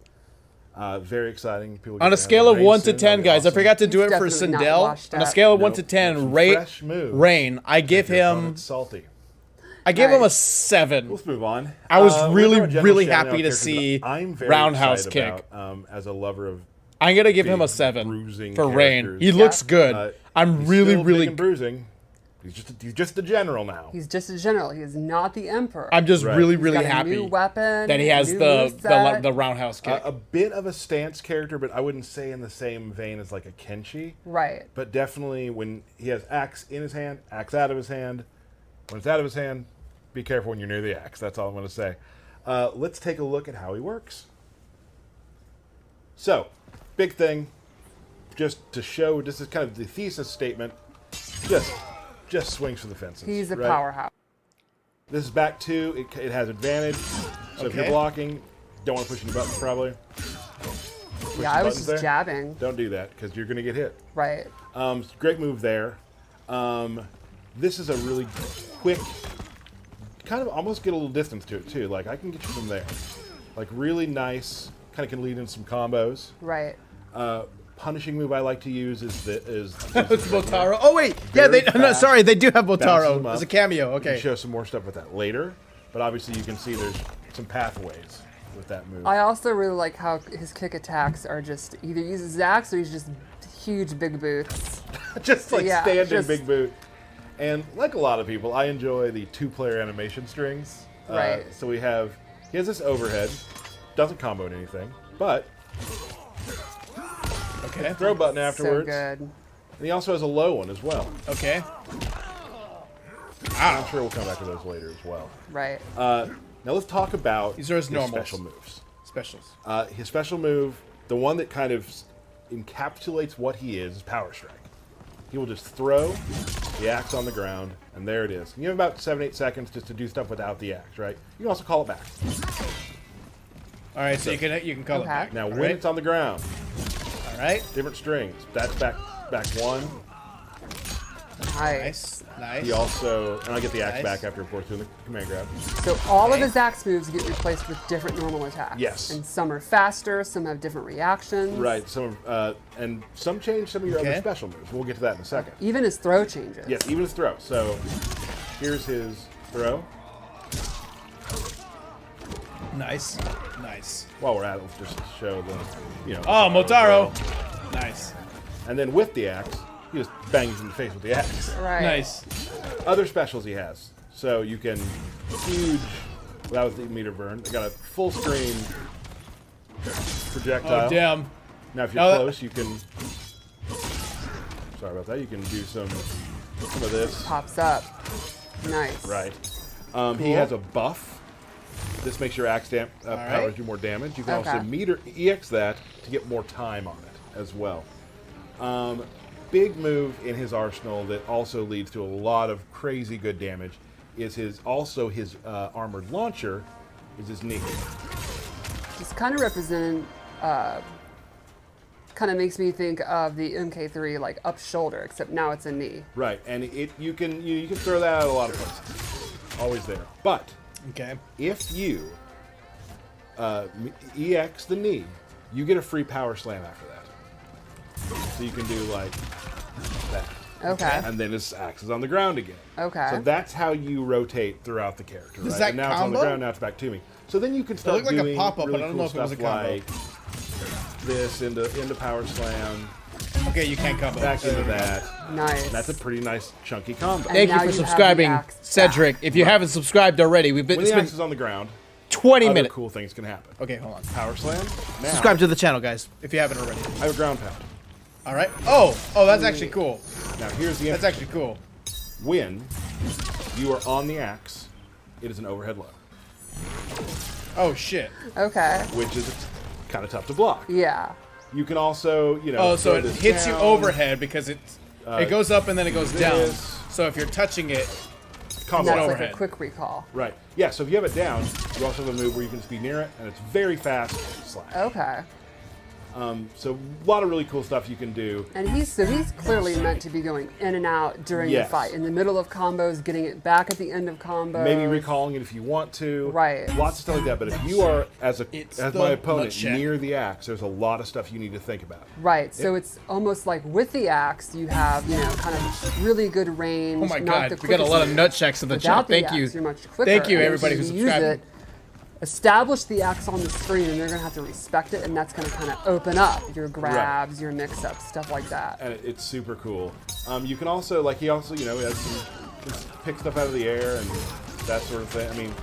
[SPEAKER 6] Very exciting. People
[SPEAKER 2] On
[SPEAKER 6] get
[SPEAKER 2] a
[SPEAKER 6] to
[SPEAKER 2] scale
[SPEAKER 6] have
[SPEAKER 2] of
[SPEAKER 6] Rain
[SPEAKER 2] 1 to
[SPEAKER 6] soon.
[SPEAKER 2] 10,
[SPEAKER 6] That'd be
[SPEAKER 2] guys, I
[SPEAKER 6] awesome.
[SPEAKER 2] forgot to do it for
[SPEAKER 7] Definitely not
[SPEAKER 2] Sindel.
[SPEAKER 7] washed
[SPEAKER 2] On a
[SPEAKER 7] up.
[SPEAKER 2] scale of 1
[SPEAKER 6] Nope.
[SPEAKER 2] to 10,
[SPEAKER 6] Some
[SPEAKER 2] rate
[SPEAKER 6] fresh moves.
[SPEAKER 2] Rain. I give
[SPEAKER 6] If your
[SPEAKER 2] him.
[SPEAKER 6] opponent's salty.
[SPEAKER 2] I give him a
[SPEAKER 7] Nice.
[SPEAKER 2] 7.
[SPEAKER 6] Let's move on.
[SPEAKER 2] I was
[SPEAKER 6] We're
[SPEAKER 2] really,
[SPEAKER 6] doing a general
[SPEAKER 2] really
[SPEAKER 6] shout-out
[SPEAKER 2] happy to
[SPEAKER 6] characters
[SPEAKER 2] see
[SPEAKER 6] that I'm very
[SPEAKER 2] Roundhouse
[SPEAKER 6] excited
[SPEAKER 2] kick.
[SPEAKER 6] about, as a lover of
[SPEAKER 2] I'm gonna give him a
[SPEAKER 6] big,
[SPEAKER 2] 7
[SPEAKER 6] bruising
[SPEAKER 2] for Rain.
[SPEAKER 6] characters.
[SPEAKER 2] He looks good. I'm
[SPEAKER 6] he's
[SPEAKER 2] really,
[SPEAKER 6] still
[SPEAKER 2] really.
[SPEAKER 6] big and bruising. He's just a general now.
[SPEAKER 7] He's just a general. He is not the Emperor.
[SPEAKER 2] I'm just
[SPEAKER 6] Right.
[SPEAKER 2] really,
[SPEAKER 7] He's
[SPEAKER 2] really
[SPEAKER 7] got a
[SPEAKER 2] happy
[SPEAKER 7] new weapon,
[SPEAKER 2] that he has
[SPEAKER 7] new
[SPEAKER 2] the
[SPEAKER 7] moveset.
[SPEAKER 2] roundhouse kick.
[SPEAKER 6] A bit of a stance character, but I wouldn't say in the same vein as like a Kenshi.
[SPEAKER 7] Right.
[SPEAKER 6] But definitely when he has axe in his hand, axe out of his hand. When it's out of his hand, be careful when you're near the axe. That's all I'm going to say. Let's take a look at how he works. So, big thing, just to show, this is kind of the thesis statement, just swings for the fences.
[SPEAKER 7] He's a
[SPEAKER 6] right?
[SPEAKER 7] powerhouse.
[SPEAKER 6] This is back two. It has advantage. So if you're
[SPEAKER 2] Okay.
[SPEAKER 6] blocking, don't want to push any buttons probably.
[SPEAKER 7] Yeah, I was
[SPEAKER 6] buttons
[SPEAKER 7] just
[SPEAKER 6] there?
[SPEAKER 7] jabbing.
[SPEAKER 6] Don't do that because you're going to get hit.
[SPEAKER 7] Right.
[SPEAKER 6] Great move there. This is a really quick, kind of almost get a little distance to it too. Like I can get you from there. Like really nice, kind of can lead in some combos.
[SPEAKER 7] Right.
[SPEAKER 6] Punishing move I like to use is
[SPEAKER 2] It's Botaro. Oh wait, yeah,
[SPEAKER 6] Very
[SPEAKER 2] no,
[SPEAKER 6] fast.
[SPEAKER 2] sorry, they do have
[SPEAKER 6] Bounces
[SPEAKER 2] Botaro
[SPEAKER 6] them up.
[SPEAKER 2] as a cameo.
[SPEAKER 6] You can
[SPEAKER 2] Okay.
[SPEAKER 6] show some more stuff with that later, but obviously you can see there's some pathways with that move.
[SPEAKER 7] I also really like how his kick attacks are just either uses axe or he's just huge big boots.
[SPEAKER 6] Just like
[SPEAKER 7] Yeah,
[SPEAKER 6] standing
[SPEAKER 7] just-
[SPEAKER 6] big boot. And like a lot of people, I enjoy the 2-player animation strings.
[SPEAKER 7] Right.
[SPEAKER 6] So he has this overhead, doesn't combo anything, but
[SPEAKER 2] Okay.
[SPEAKER 6] throw button afterwards.
[SPEAKER 7] So good.
[SPEAKER 6] And he also has a low one as well.
[SPEAKER 2] Okay.
[SPEAKER 6] I'm sure we'll come back to those later as well.
[SPEAKER 7] Right.
[SPEAKER 6] Now let's talk about
[SPEAKER 2] These are his normals.
[SPEAKER 6] special moves.
[SPEAKER 2] Specials.
[SPEAKER 6] His special move, the one that kind of encapsulates what he is Power Strike. He will just throw the axe on the ground, and there it is. And you have about 7-8 seconds just to do stuff without the axe, right? You can also call it back.
[SPEAKER 2] All right, so you can call it
[SPEAKER 7] Okay.
[SPEAKER 2] back.
[SPEAKER 6] Now,
[SPEAKER 2] All
[SPEAKER 6] when
[SPEAKER 2] right.
[SPEAKER 6] it's on the ground,
[SPEAKER 2] All right.
[SPEAKER 6] different strings. That's back one.
[SPEAKER 7] Nice.
[SPEAKER 2] Nice.
[SPEAKER 6] He also, and I get the axe
[SPEAKER 2] Nice.
[SPEAKER 6] back after, of course, doing the command grab.
[SPEAKER 7] So all of
[SPEAKER 2] Okay.
[SPEAKER 7] his axe moves get replaced with different normal attacks.
[SPEAKER 6] Yes.
[SPEAKER 7] And some are faster, some have different reactions.
[SPEAKER 6] Right. And some change some of your other
[SPEAKER 2] Okay.
[SPEAKER 6] special moves. We'll get to that in a second.
[SPEAKER 7] Even his throw changes.
[SPEAKER 6] Yes, even his throw. So here's his throw.
[SPEAKER 2] Nice. Nice.
[SPEAKER 6] While we're at it, let's just show the,
[SPEAKER 2] Oh, Motaro.
[SPEAKER 6] throw.
[SPEAKER 2] Nice.
[SPEAKER 6] And then with the axe, he just bangs in the face with the axe.
[SPEAKER 7] Right.
[SPEAKER 2] Nice.
[SPEAKER 6] Other specials he has. So you can huge. That was the meter burn. I got a full screen projectile.
[SPEAKER 2] Oh, damn.
[SPEAKER 6] Now, if you're
[SPEAKER 2] Oh, that-
[SPEAKER 6] close, you can. Sorry about that. You can do some of this.
[SPEAKER 7] Pops up. Nice.
[SPEAKER 6] Right. He has a buff. This makes your axe powers do more damage. You can also
[SPEAKER 7] Okay.
[SPEAKER 6] EX that to get more time on it as well. Big move in his arsenal that also leads to a lot of crazy good damage is his armored launcher is his knee.
[SPEAKER 7] Just kind of representing, kind of makes me think of the MK3 like up shoulder, except now it's a knee.
[SPEAKER 6] Right, and you can throw that out a lot of places. Always there. But
[SPEAKER 2] Okay.
[SPEAKER 6] if you EX the knee, you get a free power slam after that. So you can do like that.
[SPEAKER 7] Okay.
[SPEAKER 6] And then his axe is on the ground again.
[SPEAKER 7] Okay.
[SPEAKER 6] So that's how you rotate throughout the character.
[SPEAKER 2] Does
[SPEAKER 6] right?
[SPEAKER 2] that
[SPEAKER 6] and now it's on the
[SPEAKER 2] combo?
[SPEAKER 6] ground, now it's back to me. So then you can start
[SPEAKER 2] looked like a
[SPEAKER 6] doing
[SPEAKER 2] pop-up, but
[SPEAKER 6] really
[SPEAKER 2] I don't
[SPEAKER 6] cool
[SPEAKER 2] know if it was a
[SPEAKER 6] stuff
[SPEAKER 2] combo.
[SPEAKER 6] like this into power slam,
[SPEAKER 2] Okay, you can't combo.
[SPEAKER 6] back into that.
[SPEAKER 7] Nice.
[SPEAKER 6] That's a pretty nice chunky combo.
[SPEAKER 7] And
[SPEAKER 2] Thank you
[SPEAKER 7] now
[SPEAKER 2] for
[SPEAKER 7] you have the
[SPEAKER 2] subscribing,
[SPEAKER 7] axe
[SPEAKER 2] Cedric.
[SPEAKER 7] back.
[SPEAKER 2] If you haven't subscribed already,
[SPEAKER 6] When
[SPEAKER 2] it's
[SPEAKER 6] the
[SPEAKER 2] been
[SPEAKER 6] axe is on the ground,
[SPEAKER 2] 20
[SPEAKER 6] other
[SPEAKER 2] minutes.
[SPEAKER 6] cool things can happen.
[SPEAKER 2] Okay, hold on.
[SPEAKER 6] Power slam. Now,
[SPEAKER 2] Subscribe to the channel, guys, if you haven't already.
[SPEAKER 6] I have a ground pound.
[SPEAKER 2] All right. Oh, that's actually cool.
[SPEAKER 6] Now here's the
[SPEAKER 2] That's actually cool.
[SPEAKER 6] when you are on the axe, it is an overhead low,
[SPEAKER 2] Oh shit.
[SPEAKER 7] Okay.
[SPEAKER 6] which is kind of tough to block.
[SPEAKER 7] Yeah.
[SPEAKER 6] You can also,
[SPEAKER 2] Oh, so
[SPEAKER 6] throw
[SPEAKER 2] it
[SPEAKER 6] this
[SPEAKER 2] hits you
[SPEAKER 6] down.
[SPEAKER 2] overhead because it goes up and then it goes down.
[SPEAKER 6] this.
[SPEAKER 2] So if you're touching it,
[SPEAKER 7] And
[SPEAKER 6] Combo
[SPEAKER 7] that's
[SPEAKER 6] out.
[SPEAKER 7] like
[SPEAKER 2] overhead.
[SPEAKER 7] a quick recall.
[SPEAKER 6] Right. Yeah, so if you have it down, you also have a move where you can just be near it, and it's very fast slash.
[SPEAKER 7] Okay.
[SPEAKER 6] So a lot of really cool stuff you can do.
[SPEAKER 7] And he's clearly meant to be going in and out during
[SPEAKER 6] Yes.
[SPEAKER 7] the fight, in the middle of combos, getting it back at the end of combos.
[SPEAKER 6] Maybe recalling it if you want to.
[SPEAKER 7] Right.
[SPEAKER 6] Lots of stuff like that. But if you are, as
[SPEAKER 2] It's
[SPEAKER 6] my
[SPEAKER 2] the
[SPEAKER 6] opponent,
[SPEAKER 2] nutshell.
[SPEAKER 6] near the axe, there's a lot of stuff you need to think about.
[SPEAKER 7] Right. So it's almost like with the axe, you have kind of really good range.
[SPEAKER 2] oh my
[SPEAKER 7] not
[SPEAKER 2] god,
[SPEAKER 7] the
[SPEAKER 2] we got a
[SPEAKER 7] quickest
[SPEAKER 2] lot of
[SPEAKER 7] move.
[SPEAKER 2] nut checks in the
[SPEAKER 7] Without
[SPEAKER 2] chat.
[SPEAKER 7] the
[SPEAKER 2] Thank
[SPEAKER 7] axe,
[SPEAKER 2] you.
[SPEAKER 7] You're much quicker.
[SPEAKER 2] Thank you,
[SPEAKER 7] and
[SPEAKER 2] everybody
[SPEAKER 7] as
[SPEAKER 2] who
[SPEAKER 7] you use
[SPEAKER 2] subscribed.
[SPEAKER 7] it, establish the axe on the screen, and they're going to have to respect it, and that's going to kind of open up your grabs, your mix-ups, stuff like that.
[SPEAKER 6] And it's super cool. You can also, like, he also, has some, can pick stuff out of the air and that sort of thing. I mean,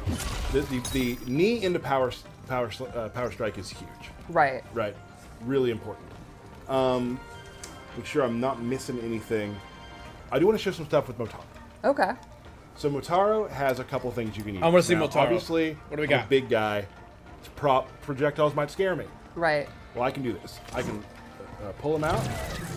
[SPEAKER 6] the knee into power strike is huge.
[SPEAKER 7] Right.
[SPEAKER 6] Right. Really important. Make sure I'm not missing anything. I do want to show some stuff with Motaro.
[SPEAKER 7] Okay.
[SPEAKER 6] So Motaro has a couple things you can use.
[SPEAKER 2] I wanna see
[SPEAKER 6] Now,
[SPEAKER 2] Motaro.
[SPEAKER 6] Obviously,
[SPEAKER 2] What do we
[SPEAKER 6] I'm a
[SPEAKER 2] got?
[SPEAKER 6] big guy. Projectiles might scare me.
[SPEAKER 7] Right.
[SPEAKER 6] Well, I can do this. I can pull them out,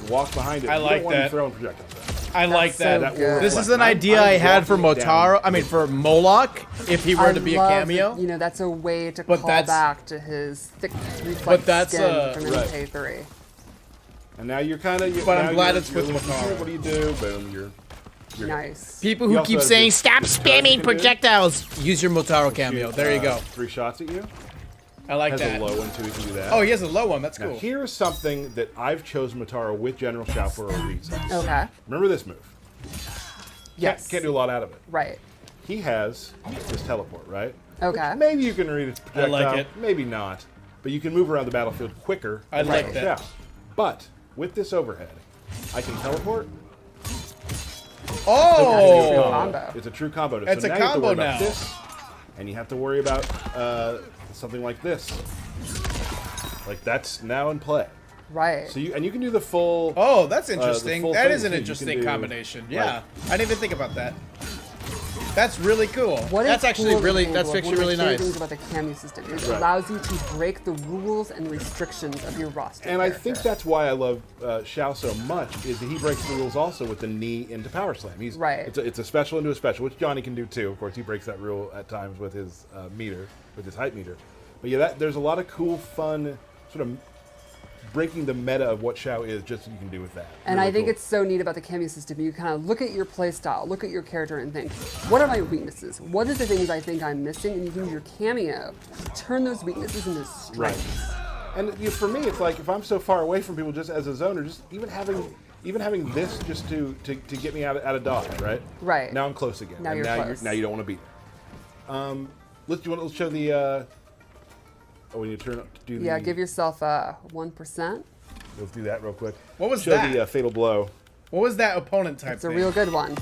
[SPEAKER 6] walk behind it.
[SPEAKER 2] I
[SPEAKER 6] You
[SPEAKER 2] like
[SPEAKER 6] don't want to be
[SPEAKER 2] that.
[SPEAKER 6] throwing projectiles at.
[SPEAKER 2] I like
[SPEAKER 7] so
[SPEAKER 2] that.
[SPEAKER 6] That will
[SPEAKER 7] good.
[SPEAKER 2] This is
[SPEAKER 6] reflect.
[SPEAKER 2] an idea
[SPEAKER 6] I'm
[SPEAKER 2] I had for
[SPEAKER 6] walking it
[SPEAKER 2] Motaro.
[SPEAKER 6] down.
[SPEAKER 2] I mean, for Moloch, if he were to be a
[SPEAKER 7] love
[SPEAKER 2] cameo.
[SPEAKER 7] that, that's a way to
[SPEAKER 2] But
[SPEAKER 7] call
[SPEAKER 2] that's-
[SPEAKER 7] back to his thick reflex
[SPEAKER 2] But that's,
[SPEAKER 7] skin from
[SPEAKER 6] right.
[SPEAKER 7] MK3.
[SPEAKER 6] And now you're kind of.
[SPEAKER 2] But I'm glad it's with
[SPEAKER 6] Motaro.
[SPEAKER 2] Motaro.
[SPEAKER 6] What do you do? Boom. You're
[SPEAKER 7] Nice.
[SPEAKER 2] People
[SPEAKER 6] He
[SPEAKER 2] who
[SPEAKER 6] also
[SPEAKER 2] keep
[SPEAKER 6] has
[SPEAKER 2] saying,
[SPEAKER 6] this-
[SPEAKER 2] stop
[SPEAKER 6] this
[SPEAKER 2] spamming
[SPEAKER 6] can do.
[SPEAKER 2] projectiles, use your Motaro cameo. There you go.
[SPEAKER 6] 3 shots at you.
[SPEAKER 2] I like
[SPEAKER 6] Has
[SPEAKER 2] that.
[SPEAKER 6] a low one too. You can do that.
[SPEAKER 2] Oh, he has a low one. That's
[SPEAKER 6] Now
[SPEAKER 2] cool.
[SPEAKER 6] here is something that I've chosen Motaro with General Shao for a reason.
[SPEAKER 7] Okay.
[SPEAKER 6] Remember this move?
[SPEAKER 7] Yes.
[SPEAKER 6] Can't do a lot out of it.
[SPEAKER 7] Right.
[SPEAKER 6] He has this teleport, right?
[SPEAKER 7] Okay.
[SPEAKER 6] Which maybe you can read its projectile.
[SPEAKER 2] like it.
[SPEAKER 6] Maybe not. But you can move around the battlefield quicker.
[SPEAKER 2] I
[SPEAKER 6] than
[SPEAKER 2] like
[SPEAKER 6] General
[SPEAKER 2] that.
[SPEAKER 6] Shao. But with this overhead, I can teleport.
[SPEAKER 2] Oh!
[SPEAKER 7] Combo.
[SPEAKER 6] It's a true combo.
[SPEAKER 2] It's
[SPEAKER 6] so
[SPEAKER 2] a
[SPEAKER 6] now you have to
[SPEAKER 2] combo
[SPEAKER 6] worry about
[SPEAKER 2] now.
[SPEAKER 6] this, and you have to worry about something like this. Like that's now in play.
[SPEAKER 7] Right.
[SPEAKER 6] So you can do the full.
[SPEAKER 2] Oh, that's
[SPEAKER 6] the
[SPEAKER 2] interesting.
[SPEAKER 6] full
[SPEAKER 2] That
[SPEAKER 6] thing,
[SPEAKER 2] is an
[SPEAKER 6] too. You
[SPEAKER 2] interesting
[SPEAKER 6] can do-
[SPEAKER 2] combination. Yeah,
[SPEAKER 6] Right.
[SPEAKER 2] I didn't even think about that. That's really cool.
[SPEAKER 7] What is
[SPEAKER 2] That's actually
[SPEAKER 7] cool
[SPEAKER 2] really
[SPEAKER 7] example
[SPEAKER 2] that's
[SPEAKER 7] of
[SPEAKER 2] actually
[SPEAKER 7] one
[SPEAKER 2] really
[SPEAKER 7] of my favorite
[SPEAKER 2] nice.
[SPEAKER 7] things about the cameo system is it
[SPEAKER 6] Right.
[SPEAKER 7] allows you to break the rules and restrictions of your roster.
[SPEAKER 6] And I
[SPEAKER 7] character.
[SPEAKER 6] think that's why I love Shao so much, is that he breaks the rules also with the knee into power slam. He's
[SPEAKER 7] Right.
[SPEAKER 6] It's a special into a special, which Johnny can do too. Of course, he breaks that rule at times with his meter, with his height meter. But yeah, there's a lot of cool, fun sort of breaking the meta of what Shao is, just so you can do with that.
[SPEAKER 7] And
[SPEAKER 6] Really
[SPEAKER 7] I think
[SPEAKER 6] cool.
[SPEAKER 7] it's so neat about the cameo system. You kind of look at your play style, look at your character, and think, what are my weaknesses? What are the things I think I'm missing? And you can use your cameo to turn those weaknesses into strengths.
[SPEAKER 6] And for me, it's like if I'm so far away from people, just as a zoner, just even having this just to get me out of dodge, right?
[SPEAKER 7] Right.
[SPEAKER 6] Now I'm close again.
[SPEAKER 7] Now
[SPEAKER 6] and
[SPEAKER 7] you're close.
[SPEAKER 6] now you don't want to beat it. Let's show the. Oh, we need to turn up to do the.
[SPEAKER 7] Yeah, give yourself 1%.
[SPEAKER 6] Let's do that real quick.
[SPEAKER 2] What was
[SPEAKER 6] show
[SPEAKER 2] that?
[SPEAKER 6] the fatal blow.
[SPEAKER 2] What was that opponent type
[SPEAKER 7] It's a
[SPEAKER 2] thing?
[SPEAKER 7] real good one.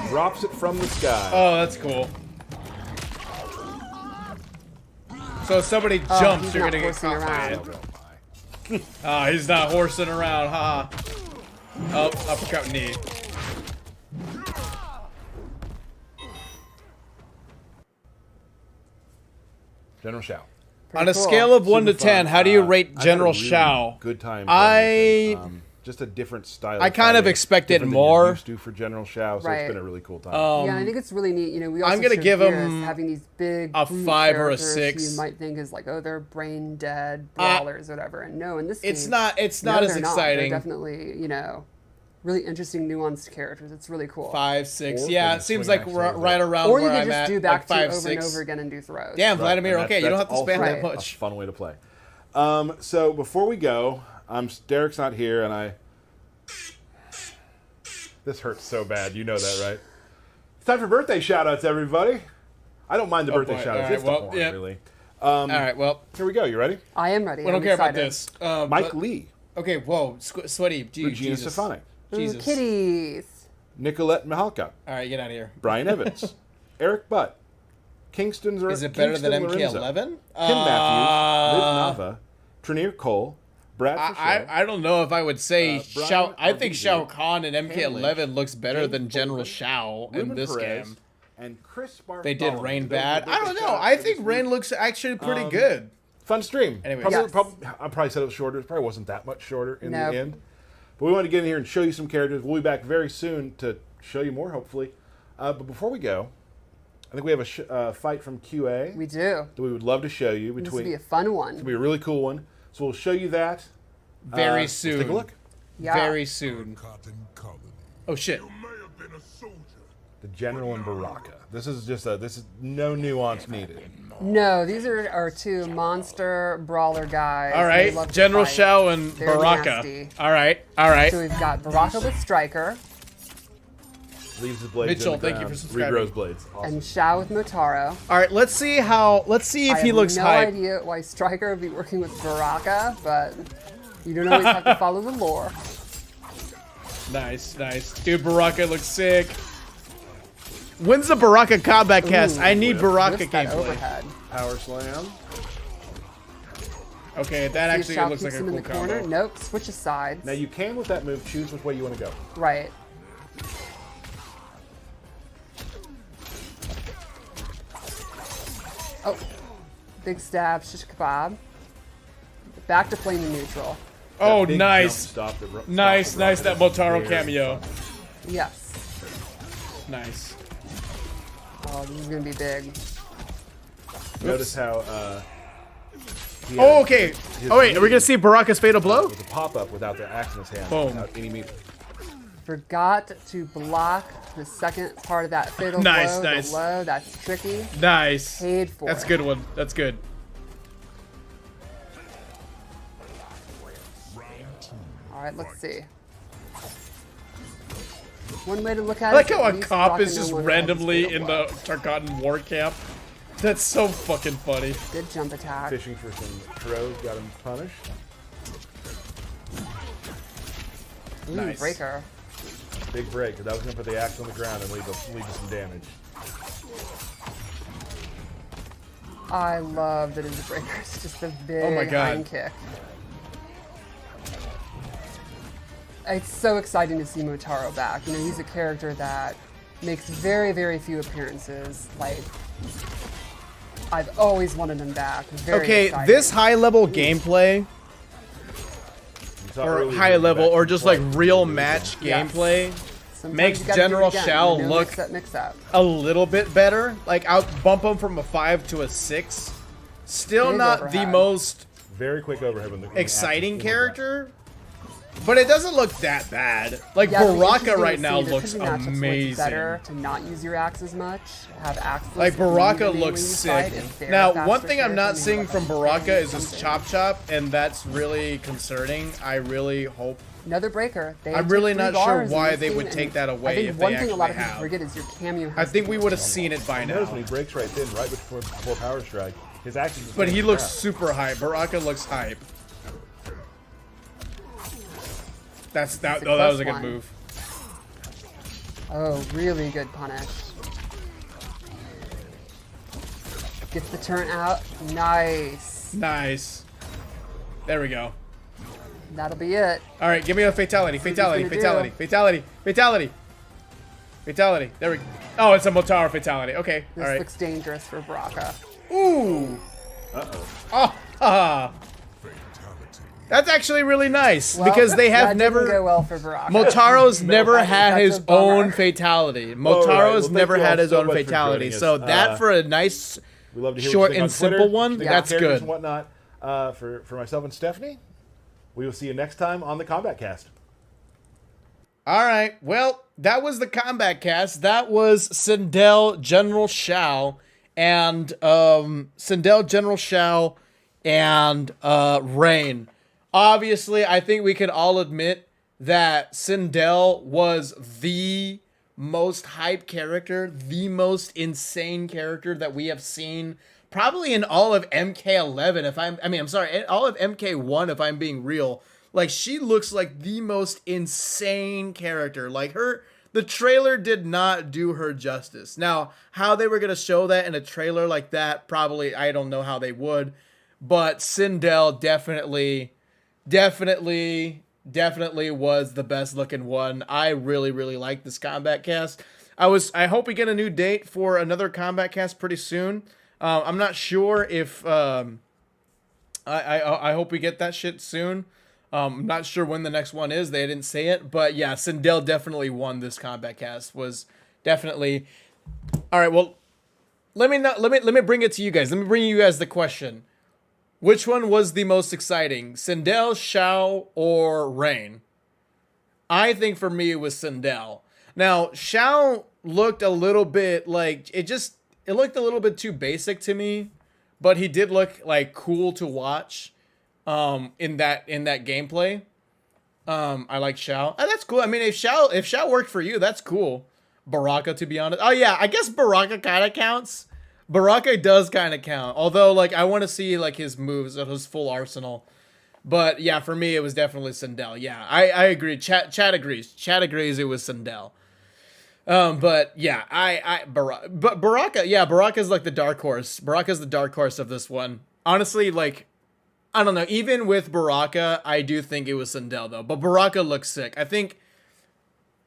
[SPEAKER 6] Drops it from the sky.
[SPEAKER 2] Oh, that's cool. So if somebody jumps,
[SPEAKER 7] he's
[SPEAKER 2] you're
[SPEAKER 7] not
[SPEAKER 2] gonna get
[SPEAKER 7] horsing
[SPEAKER 2] caught by
[SPEAKER 7] around.
[SPEAKER 2] it.
[SPEAKER 6] Oh, my.
[SPEAKER 2] Ah, he's not horsing around, haha. Oh, uppercut knee.
[SPEAKER 6] General Shao.
[SPEAKER 2] On a
[SPEAKER 7] cool.
[SPEAKER 2] scale of 1 to
[SPEAKER 6] Super fun.
[SPEAKER 2] 10, how do you rate
[SPEAKER 6] I've had a
[SPEAKER 2] General
[SPEAKER 6] really
[SPEAKER 2] Shao?
[SPEAKER 6] Good time.
[SPEAKER 2] I-
[SPEAKER 6] playing with him. Just a different style.
[SPEAKER 2] I
[SPEAKER 6] of
[SPEAKER 2] kind of
[SPEAKER 6] fighting,
[SPEAKER 2] expected
[SPEAKER 6] different than
[SPEAKER 2] more.
[SPEAKER 6] you're used to for General Shao, so
[SPEAKER 7] Right.
[SPEAKER 6] it's been a really cool time.
[SPEAKER 7] Yeah, and I think it's really neat. You know, we also
[SPEAKER 2] I'm gonna
[SPEAKER 7] showed
[SPEAKER 2] give
[SPEAKER 7] Geras
[SPEAKER 2] him
[SPEAKER 7] having these big
[SPEAKER 2] a
[SPEAKER 7] brute
[SPEAKER 2] 5 or a
[SPEAKER 7] characters
[SPEAKER 2] 6.
[SPEAKER 7] You might think is like, oh, they're brain dead brawlers, or whatever. And no, in this
[SPEAKER 2] It's
[SPEAKER 7] game,
[SPEAKER 2] not. It's
[SPEAKER 7] no,
[SPEAKER 2] not as
[SPEAKER 7] they're They're
[SPEAKER 2] exciting.
[SPEAKER 7] definitely, you know, really interesting, nuanced characters. It's really cool.
[SPEAKER 2] 5, 6.
[SPEAKER 6] Or
[SPEAKER 2] Yeah,
[SPEAKER 6] can
[SPEAKER 2] it seems
[SPEAKER 6] swing
[SPEAKER 2] like
[SPEAKER 6] axe
[SPEAKER 2] right,
[SPEAKER 6] over
[SPEAKER 2] right
[SPEAKER 6] it.
[SPEAKER 2] around
[SPEAKER 7] Or you
[SPEAKER 2] where
[SPEAKER 7] could
[SPEAKER 2] I'm
[SPEAKER 7] just
[SPEAKER 2] at,
[SPEAKER 7] do back
[SPEAKER 2] like 5,
[SPEAKER 7] to over
[SPEAKER 2] 6.
[SPEAKER 7] and over again and do throws.
[SPEAKER 2] Damn,
[SPEAKER 6] Right,
[SPEAKER 2] Vladimir.
[SPEAKER 6] and
[SPEAKER 2] Okay, you don't have to
[SPEAKER 6] that's
[SPEAKER 2] spend
[SPEAKER 6] also
[SPEAKER 2] that
[SPEAKER 7] Right.
[SPEAKER 2] much.
[SPEAKER 6] A fun way to play. So before we go, Derek's not here, and this hurts so bad. You know that, right? It's time for birthday shout-outs, everybody. I don't mind the birthday
[SPEAKER 2] boy.
[SPEAKER 6] shout-outs.
[SPEAKER 2] All right,
[SPEAKER 6] It's the
[SPEAKER 2] well,
[SPEAKER 6] horn,
[SPEAKER 2] yeah.
[SPEAKER 6] really.
[SPEAKER 2] All right, well,
[SPEAKER 6] Here we go. You ready?
[SPEAKER 7] I am ready.
[SPEAKER 2] we don't
[SPEAKER 7] I'm
[SPEAKER 2] care about
[SPEAKER 7] excited.
[SPEAKER 2] this.
[SPEAKER 6] Mike
[SPEAKER 2] but-
[SPEAKER 6] Lee,
[SPEAKER 2] Okay, whoa, sweaty.
[SPEAKER 6] Regina
[SPEAKER 2] Jesus.
[SPEAKER 6] Stefanik,
[SPEAKER 7] Ooh,
[SPEAKER 2] Jesus.
[SPEAKER 7] kitties.
[SPEAKER 6] Nicolette Mihalka,
[SPEAKER 2] All right, get out of here.
[SPEAKER 6] Brian Evans, Eric Butt, Kingston
[SPEAKER 2] Is it better than MK11?
[SPEAKER 6] Kim Matthews, Liv Nava, Trinier Cole, Brad Fisher,
[SPEAKER 2] I don't know if I would say
[SPEAKER 6] Brian
[SPEAKER 2] Shao. I think
[SPEAKER 6] Arvizu,
[SPEAKER 2] Shao Kahn in
[SPEAKER 6] Lynch,
[SPEAKER 2] MK11 looks better
[SPEAKER 6] James
[SPEAKER 2] than General
[SPEAKER 6] Bolton,
[SPEAKER 2] Shao in
[SPEAKER 6] Ruben
[SPEAKER 2] this
[SPEAKER 6] Perez,
[SPEAKER 2] game.
[SPEAKER 6] and Chris Bartholomew.
[SPEAKER 2] They did Rain
[SPEAKER 6] Those are
[SPEAKER 2] bad.
[SPEAKER 6] the
[SPEAKER 2] I don't
[SPEAKER 6] biggest
[SPEAKER 2] know.
[SPEAKER 6] shout-outs
[SPEAKER 2] I
[SPEAKER 6] for
[SPEAKER 2] think
[SPEAKER 6] this
[SPEAKER 2] Rain
[SPEAKER 6] week.
[SPEAKER 2] looks actually pretty good.
[SPEAKER 6] Fun stream.
[SPEAKER 2] Anyway.
[SPEAKER 7] Yes.
[SPEAKER 6] I probably said it was shorter. It probably wasn't that much shorter in
[SPEAKER 7] Nope.
[SPEAKER 6] the end. But we want to get in here and show you some characters. We'll be back very soon to show you more, hopefully. But before we go, I think we have a fight from QA
[SPEAKER 7] We do.
[SPEAKER 6] that we would love to show you.
[SPEAKER 7] This will be a fun one.
[SPEAKER 6] It'll be a really cool one. So we'll show you that
[SPEAKER 2] Very
[SPEAKER 6] let's
[SPEAKER 2] soon.
[SPEAKER 6] Take a look.
[SPEAKER 7] Yeah.
[SPEAKER 2] Very soon.
[SPEAKER 3] Cotton colony.
[SPEAKER 2] Oh shit.
[SPEAKER 3] You may have been a soldier.
[SPEAKER 6] The General and Baraka. This is no nuance needed.
[SPEAKER 7] No, these are our two monster brawler guys.
[SPEAKER 2] All
[SPEAKER 7] They love
[SPEAKER 2] right,
[SPEAKER 7] to
[SPEAKER 2] General
[SPEAKER 7] fight.
[SPEAKER 2] Shao and
[SPEAKER 7] They're
[SPEAKER 2] Baraka.
[SPEAKER 7] nasty.
[SPEAKER 2] All right, all right.
[SPEAKER 7] So we've got Baraka with Striker
[SPEAKER 6] Leaves his blades
[SPEAKER 2] Mitchell,
[SPEAKER 6] in the
[SPEAKER 2] thank you
[SPEAKER 6] ground.
[SPEAKER 2] for subscribing.
[SPEAKER 6] Regrows blades. Awesome.
[SPEAKER 7] and Shao with Motaro.
[SPEAKER 2] All right, let's see if
[SPEAKER 7] I
[SPEAKER 2] he
[SPEAKER 7] have
[SPEAKER 2] looks
[SPEAKER 7] no
[SPEAKER 2] hype.
[SPEAKER 7] idea why Striker would be working with Baraka, but you don't always have to follow the lore.
[SPEAKER 2] Nice, nice. Dude, Baraka looks sick. When's the Baraka combat cast? I need Baraka
[SPEAKER 7] Lifts that
[SPEAKER 2] gameplay.
[SPEAKER 7] overhead.
[SPEAKER 6] Power slam.
[SPEAKER 2] Okay, that
[SPEAKER 7] See if
[SPEAKER 2] actually
[SPEAKER 7] Shao
[SPEAKER 2] looks like
[SPEAKER 7] keeps
[SPEAKER 2] a
[SPEAKER 7] him
[SPEAKER 2] cool
[SPEAKER 7] in the corner.
[SPEAKER 2] combo.
[SPEAKER 7] Nope, switches sides.
[SPEAKER 6] Now you can with that move choose which way you want to go.
[SPEAKER 7] Right. Oh, big stab, shish kebab. Back to flaming neutral.
[SPEAKER 2] Oh,
[SPEAKER 6] That big
[SPEAKER 2] nice.
[SPEAKER 6] jump stop that ro-
[SPEAKER 2] Nice,
[SPEAKER 6] stop that
[SPEAKER 2] nice, that
[SPEAKER 6] rocket is
[SPEAKER 2] Motaro
[SPEAKER 6] very
[SPEAKER 2] cameo.
[SPEAKER 6] fun.
[SPEAKER 7] Yes.
[SPEAKER 2] Nice.
[SPEAKER 7] Oh, this is gonna be big.
[SPEAKER 6] Notice how. He
[SPEAKER 2] Oh,
[SPEAKER 6] has
[SPEAKER 2] okay.
[SPEAKER 6] his
[SPEAKER 2] Oh, wait, are we
[SPEAKER 6] knee
[SPEAKER 2] going to see Baraka's fatal blow?
[SPEAKER 6] with a pop up without the axe in his hand.
[SPEAKER 2] Boom.
[SPEAKER 6] Without any meter.
[SPEAKER 7] Forgot to block the second part of that fatal
[SPEAKER 2] Nice,
[SPEAKER 7] blow.
[SPEAKER 2] nice.
[SPEAKER 7] The low, that's tricky.
[SPEAKER 2] Nice.
[SPEAKER 7] Paid for.
[SPEAKER 2] That's a good one. That's good.
[SPEAKER 7] All right, let's see. One way to look at
[SPEAKER 2] I like
[SPEAKER 7] it.
[SPEAKER 2] how
[SPEAKER 7] at
[SPEAKER 2] a
[SPEAKER 7] least
[SPEAKER 2] cop
[SPEAKER 7] Baraka
[SPEAKER 2] is
[SPEAKER 7] no
[SPEAKER 2] just
[SPEAKER 7] longer has his
[SPEAKER 2] randomly
[SPEAKER 7] fatal
[SPEAKER 2] in
[SPEAKER 7] blow.
[SPEAKER 2] the Tarkatan war camp. That's so fucking funny.
[SPEAKER 7] Good jump attack.
[SPEAKER 6] Fishing for some throws, got him punished.
[SPEAKER 7] Ooh,
[SPEAKER 2] Nice.
[SPEAKER 7] breaker.
[SPEAKER 6] Big break, because I was going to put the axe on the ground and lead to some damage.
[SPEAKER 7] I love that his breaker is just a big
[SPEAKER 2] Oh my God.
[SPEAKER 7] hind kick. It's so exciting to see Motaro back. You know, he's a character that makes very, very few appearances. Like, I've always wanted him back. Very
[SPEAKER 2] Okay,
[SPEAKER 7] exciting.
[SPEAKER 2] this high level gameplay,
[SPEAKER 6] You saw
[SPEAKER 2] or
[SPEAKER 6] earlier
[SPEAKER 2] high
[SPEAKER 6] in the
[SPEAKER 2] level,
[SPEAKER 6] match
[SPEAKER 2] or
[SPEAKER 6] he
[SPEAKER 2] just like
[SPEAKER 6] played.
[SPEAKER 2] real match
[SPEAKER 7] Yes.
[SPEAKER 2] gameplay
[SPEAKER 7] Sometimes
[SPEAKER 2] makes
[SPEAKER 7] you gotta do it
[SPEAKER 2] General
[SPEAKER 7] again,
[SPEAKER 2] Shao
[SPEAKER 7] you know,
[SPEAKER 2] look
[SPEAKER 7] mix up.
[SPEAKER 2] a little bit better. Like, I'll bump him from a 5 to a 6. Still
[SPEAKER 7] Big
[SPEAKER 2] not the
[SPEAKER 7] overhead.
[SPEAKER 2] most
[SPEAKER 6] Very quick overhead when the
[SPEAKER 2] exciting
[SPEAKER 6] axe is in the
[SPEAKER 2] character, but it doesn't look that bad. Like,
[SPEAKER 7] Yeah, it'll be
[SPEAKER 2] Baraka
[SPEAKER 7] interesting
[SPEAKER 2] right
[SPEAKER 7] to
[SPEAKER 2] now
[SPEAKER 7] see the
[SPEAKER 2] looks
[SPEAKER 7] pitching matchups where it's
[SPEAKER 2] amazing.
[SPEAKER 7] better to not use your axe as much. Have axes.
[SPEAKER 2] Like, Baraka
[SPEAKER 7] immediately
[SPEAKER 2] looks
[SPEAKER 7] when you
[SPEAKER 2] sick.
[SPEAKER 7] fight if they're
[SPEAKER 2] Now,
[SPEAKER 7] faster
[SPEAKER 2] one thing I'm
[SPEAKER 7] character,
[SPEAKER 2] not
[SPEAKER 7] maybe
[SPEAKER 2] seeing
[SPEAKER 7] like
[SPEAKER 2] from
[SPEAKER 7] a
[SPEAKER 2] Baraka
[SPEAKER 7] Fang
[SPEAKER 2] is his
[SPEAKER 7] something.
[SPEAKER 2] chop chop, and that's really concerning. I really hope.
[SPEAKER 7] Another breaker. They
[SPEAKER 2] I'm
[SPEAKER 7] took
[SPEAKER 2] really
[SPEAKER 7] 3
[SPEAKER 2] not sure
[SPEAKER 7] bars in
[SPEAKER 2] why
[SPEAKER 7] this
[SPEAKER 2] they
[SPEAKER 7] game,
[SPEAKER 2] would
[SPEAKER 7] and
[SPEAKER 2] take that away
[SPEAKER 7] I think
[SPEAKER 2] if
[SPEAKER 7] one
[SPEAKER 2] they
[SPEAKER 7] thing a lot of
[SPEAKER 2] actually
[SPEAKER 7] people
[SPEAKER 2] have.
[SPEAKER 7] forget is your cameo.
[SPEAKER 2] I
[SPEAKER 7] has
[SPEAKER 2] think
[SPEAKER 7] to
[SPEAKER 2] we
[SPEAKER 7] be
[SPEAKER 2] would have
[SPEAKER 7] terrible.
[SPEAKER 2] seen it by
[SPEAKER 6] Notice
[SPEAKER 2] now.
[SPEAKER 6] when he breaks right in, right before power strike, his axe is just
[SPEAKER 2] But
[SPEAKER 6] going
[SPEAKER 2] he
[SPEAKER 6] to
[SPEAKER 2] looks
[SPEAKER 6] crap.
[SPEAKER 2] super hype. Baraka looks hype. That
[SPEAKER 7] a
[SPEAKER 2] was a
[SPEAKER 7] close
[SPEAKER 2] good
[SPEAKER 7] one.
[SPEAKER 2] move.
[SPEAKER 7] Oh, really good punish. Gets the turn out. Nice.
[SPEAKER 2] Nice. There we go.
[SPEAKER 7] That'll be it.
[SPEAKER 2] All right, give me a fatality.
[SPEAKER 7] what he's
[SPEAKER 2] Fatality.
[SPEAKER 7] gonna
[SPEAKER 2] Fatality.
[SPEAKER 7] do.
[SPEAKER 2] Fatality. Fatality. Fatality. There we go. Oh, it's a Motaro fatality. Okay.
[SPEAKER 7] This
[SPEAKER 2] All right.
[SPEAKER 7] looks dangerous for Baraka.
[SPEAKER 2] Ooh. Oh. Haha. That's actually really nice
[SPEAKER 7] Well,
[SPEAKER 2] because they have
[SPEAKER 7] that
[SPEAKER 2] never.
[SPEAKER 7] didn't go well for Baraka.
[SPEAKER 2] Motaro's never had
[SPEAKER 7] that's
[SPEAKER 2] his
[SPEAKER 7] a bummer.
[SPEAKER 2] own fatality.
[SPEAKER 6] right.
[SPEAKER 2] Motaro's
[SPEAKER 6] Well, thank
[SPEAKER 2] never
[SPEAKER 6] you all
[SPEAKER 2] had his
[SPEAKER 6] so
[SPEAKER 2] own
[SPEAKER 6] much for
[SPEAKER 2] fatality.
[SPEAKER 6] joining us.
[SPEAKER 2] So that for a nice,
[SPEAKER 6] We love to hear
[SPEAKER 2] short
[SPEAKER 6] what you think
[SPEAKER 2] and
[SPEAKER 6] on Twitter,
[SPEAKER 2] simple one,
[SPEAKER 6] what you think
[SPEAKER 2] that's
[SPEAKER 6] on characters
[SPEAKER 2] good.
[SPEAKER 6] and whatnot. For myself and Stephanie, we will see you next time on the Kombat Cast.
[SPEAKER 2] All right. Well, that was the Kombat Cast. That was Sindel, General Shao, and Rain. Obviously, I think we can all admit that Sindel was the most hype character, the most insane character that we have seen probably in all of MK11 all of MK1 if I'm being real. Like, she looks like the most insane character. Like, the trailer did not do her justice. Now, how they were going to show that in a trailer like that, probably, I don't know how they would. But Sindel definitely was the best looking one. I really, really like this Kombat Cast. I hope we get a new date for another Kombat Cast pretty soon. I'm not sure if, I hope we get that shit soon. I'm not sure when the next one is. They didn't say it, but yeah, Sindel definitely won this Kombat Cast. Was definitely. All right, well, let me bring it to you guys. Let me bring you guys the question. Which one was the most exciting? Sindel, Shao, or Rain? I think for me it was Sindel. Now, Shao looked a little bit like it looked a little bit too basic to me, but he did look like cool to watch in that gameplay. I like Shao. Oh, that's cool. I mean, if Shao worked for you, that's cool. Baraka, to be honest. Oh yeah, I guess Baraka kind of counts. Baraka does kind of count. Although, like, I want to see, like, his moves, his full arsenal. But, yeah, for me, it was definitely Sindel. Yeah, I agree. Chat agrees. Chat agrees it was Sindel. But, yeah, but Baraka, yeah, Baraka's, like, the dark horse. Baraka's the dark horse of this one. Honestly, like, I don't know. Even with Baraka, I do think it was Sindel, though. But Baraka looks sick. I think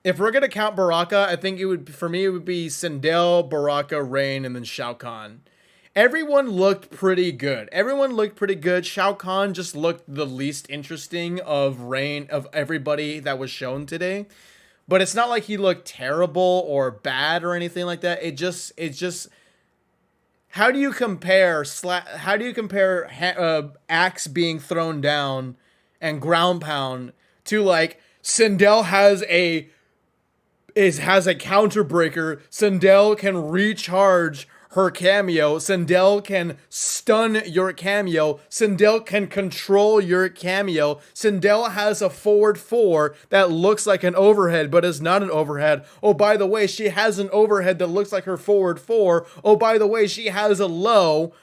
[SPEAKER 2] if we're going to count Baraka, I think it would be Sindel, Baraka, Rain, and then Shao Kahn. Everyone looked pretty good. Shao Kahn just looked the least interesting of everybody that was shown today. But it's not like he looked terrible or bad or anything like that. It's just how do you compare axe being thrown down and ground pound to, like, Sindel has a counter breaker. Sindel can recharge her cameo. Sindel can stun your cameo. Sindel can control your cameo. Sindel has a forward 4 that looks like an overhead but is not an overhead. Oh, by the way, she has an overhead that looks like her forward 4. Oh, by the way, she has a low.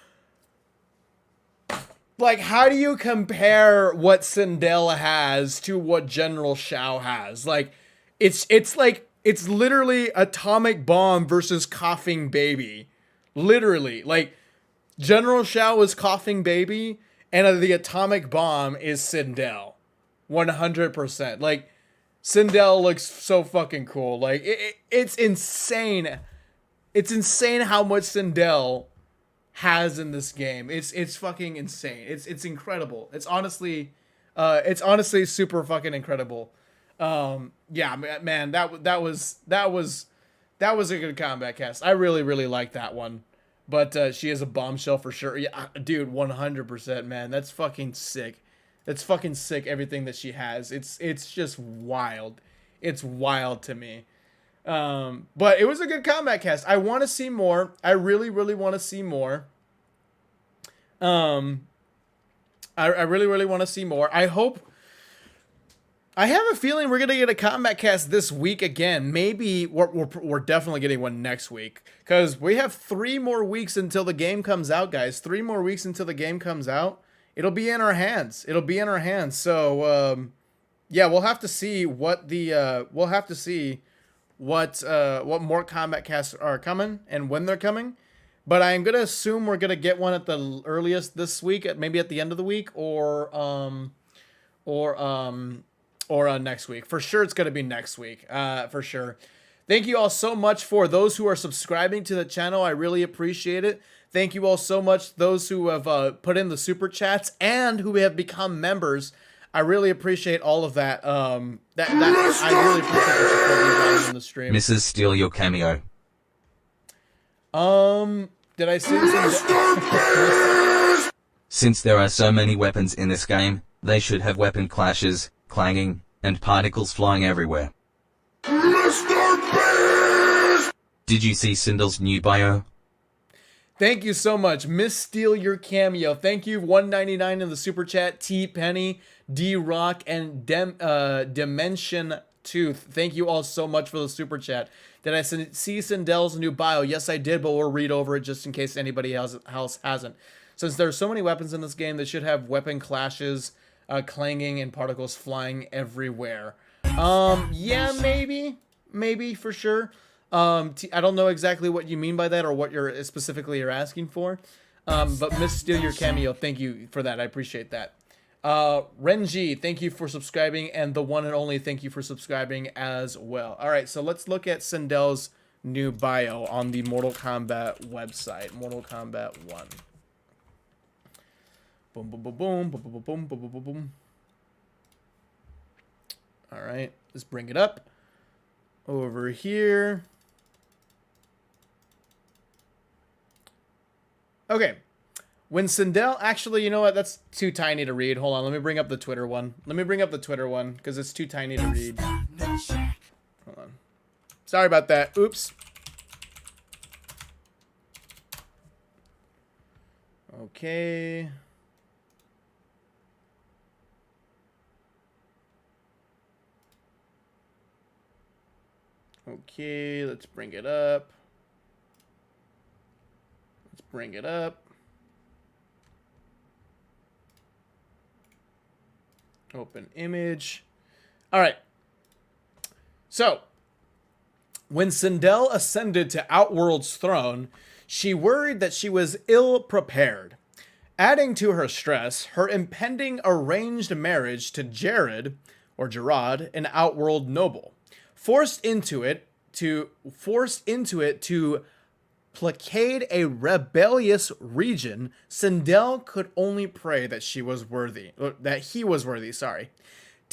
[SPEAKER 2] like, how do you compare what Sindel has to what General Shao has? Like, it's literally atomic bomb versus coughing baby. Literally, like, General Shao is coughing baby, and the atomic bomb is Sindel. 100%. Like, Sindel looks so fucking cool. Like, it's insane. It's insane how much Sindel has in this game. It's fucking insane. It's incredible. It's honestly super fucking incredible. Yeah, man, that was a good combat cast. I really like that one. But she is a bombshell for sure. Yeah, dude, 100%, man. That's fucking sick. That's fucking sick, everything that she has. It's just wild. It's wild to me. But it was a good combat cast. I want to see more. I really want to see more. I really want to see more. I have a feeling we're gonna get a combat cast this week again. Maybe we're definitely getting one next week, because we have 3 more weeks until the game comes out, guys. 3 more weeks until the game comes out. It'll be in our hands. So yeah, we'll have to see what what more combat casts are coming and when they're coming. But I'm gonna assume we're gonna get one at the earliest this week, maybe at the end of the week, or next week. For sure, it's gonna be next week. For sure. Thank you all so much for those who are subscribing to the channel. I really appreciate it. Thank you all so much, those who have put in the super chats and who have become members. I really appreciate all of that. I really appreciate the support you guys in the stream.
[SPEAKER 4] Mrs. Steal your cameo.
[SPEAKER 2] Did I see this?
[SPEAKER 4] Since there are so many weapons in this game, they should have weapon clashes, clanging, and particles flying everywhere. Did you see Sindel's new bio?
[SPEAKER 2] Thank you so much. Miss Steal your cameo. Thank you. $1.99 in the super chat. T Penny, D Rock, and Dimension Tooth. Thank you all so much for the super chat. Did I see Sindel's new bio? Yes, I did, but we'll read over it just in case anybody else hasn't. Since there are so many weapons in this game, they should have weapon clashes, clanging, and particles flying everywhere. Yeah, maybe for sure. I don't know exactly what you mean by that or what you're specifically asking for. But Miss Steal your cameo, thank you for that. I appreciate that. Renji, thank you for subscribing, and the one and only thank you for subscribing as well. All right, so let's look at Sindel's new bio on the Mortal Kombat website. Mortal Kombat 1. Boom, boom, boom, boom, boom, boom, boom, boom, boom, boom, boom. All right, let's bring it up over here. Okay. When Sindel, actually, you know what? That's too tiny to read. Hold on, let me bring up the Twitter one. Because it's too tiny to read. Hold on. Sorry about that. Oops. Okay. Okay, let's bring it up. Open image. All right. So, when Sindel ascended to Outworld's throne, she worried that she was ill-prepared. Adding to her stress, her impending arranged marriage to Gerard, an Outworld noble. Forced into it to placate a rebellious region, Sindel could only pray that he was worthy. To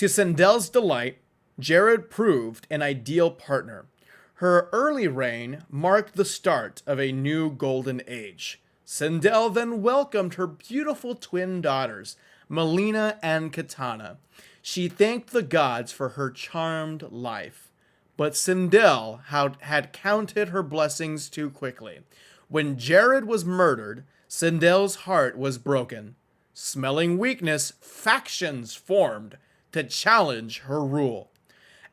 [SPEAKER 2] Sindel's delight, Gerard proved an ideal partner. Her early reign marked the start of a new golden age. Sindel then welcomed her beautiful twin daughters, Melina and Katana. She thanked the gods for her charmed life. But Sindel had counted her blessings too quickly. When Gerard was murdered, Sindel's heart was broken. Smelling weakness, factions formed to challenge her rule.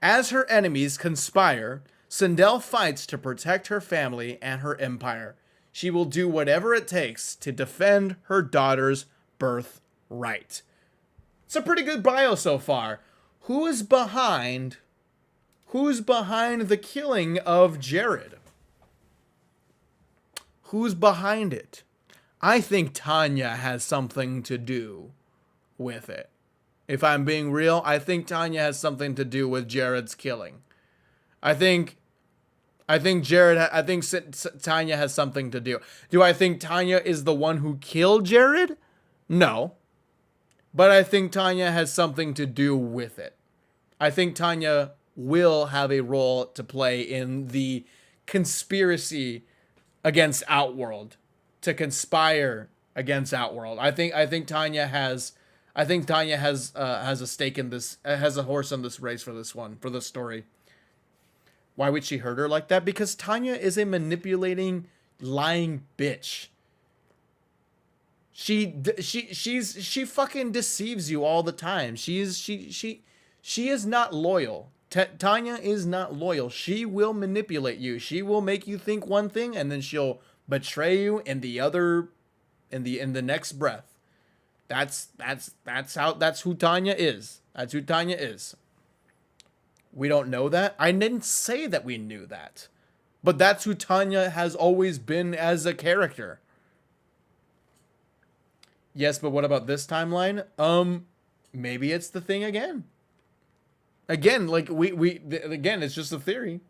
[SPEAKER 2] As her enemies conspire, Sindel fights to protect her family and her empire. She will do whatever it takes to defend her daughter's birthright. right. It's a pretty good bio so far. Who's behind the killing of Jared? Who's behind it? I think Tanya has something to do with it. If I'm being real, I think Tanya has something to do with Jared's killing. I think Tanya has something to do. Do I think Tanya is the one who killed Jared? No. But I think Tanya has something to do with it. I think Tanya will have a role to play in the conspiracy against Outworld, to conspire against Outworld. I think Tanya has a stake in this, has a horse in this race for this story. Why would she hurt her like that? Because Tanya is a manipulating, lying bitch. She fucking deceives you all the time. She is not loyal. Tanya is not loyal. She will manipulate you. She will make you think one thing, and then she'll betray you in the next breath. That's who Tanya is. That's who Tanya is. We don't know that. I didn't say that we knew that. But that's who Tanya has always been as a character. Yes, but what about this timeline? Maybe it's the thing again. Again, like again, it's just a theory.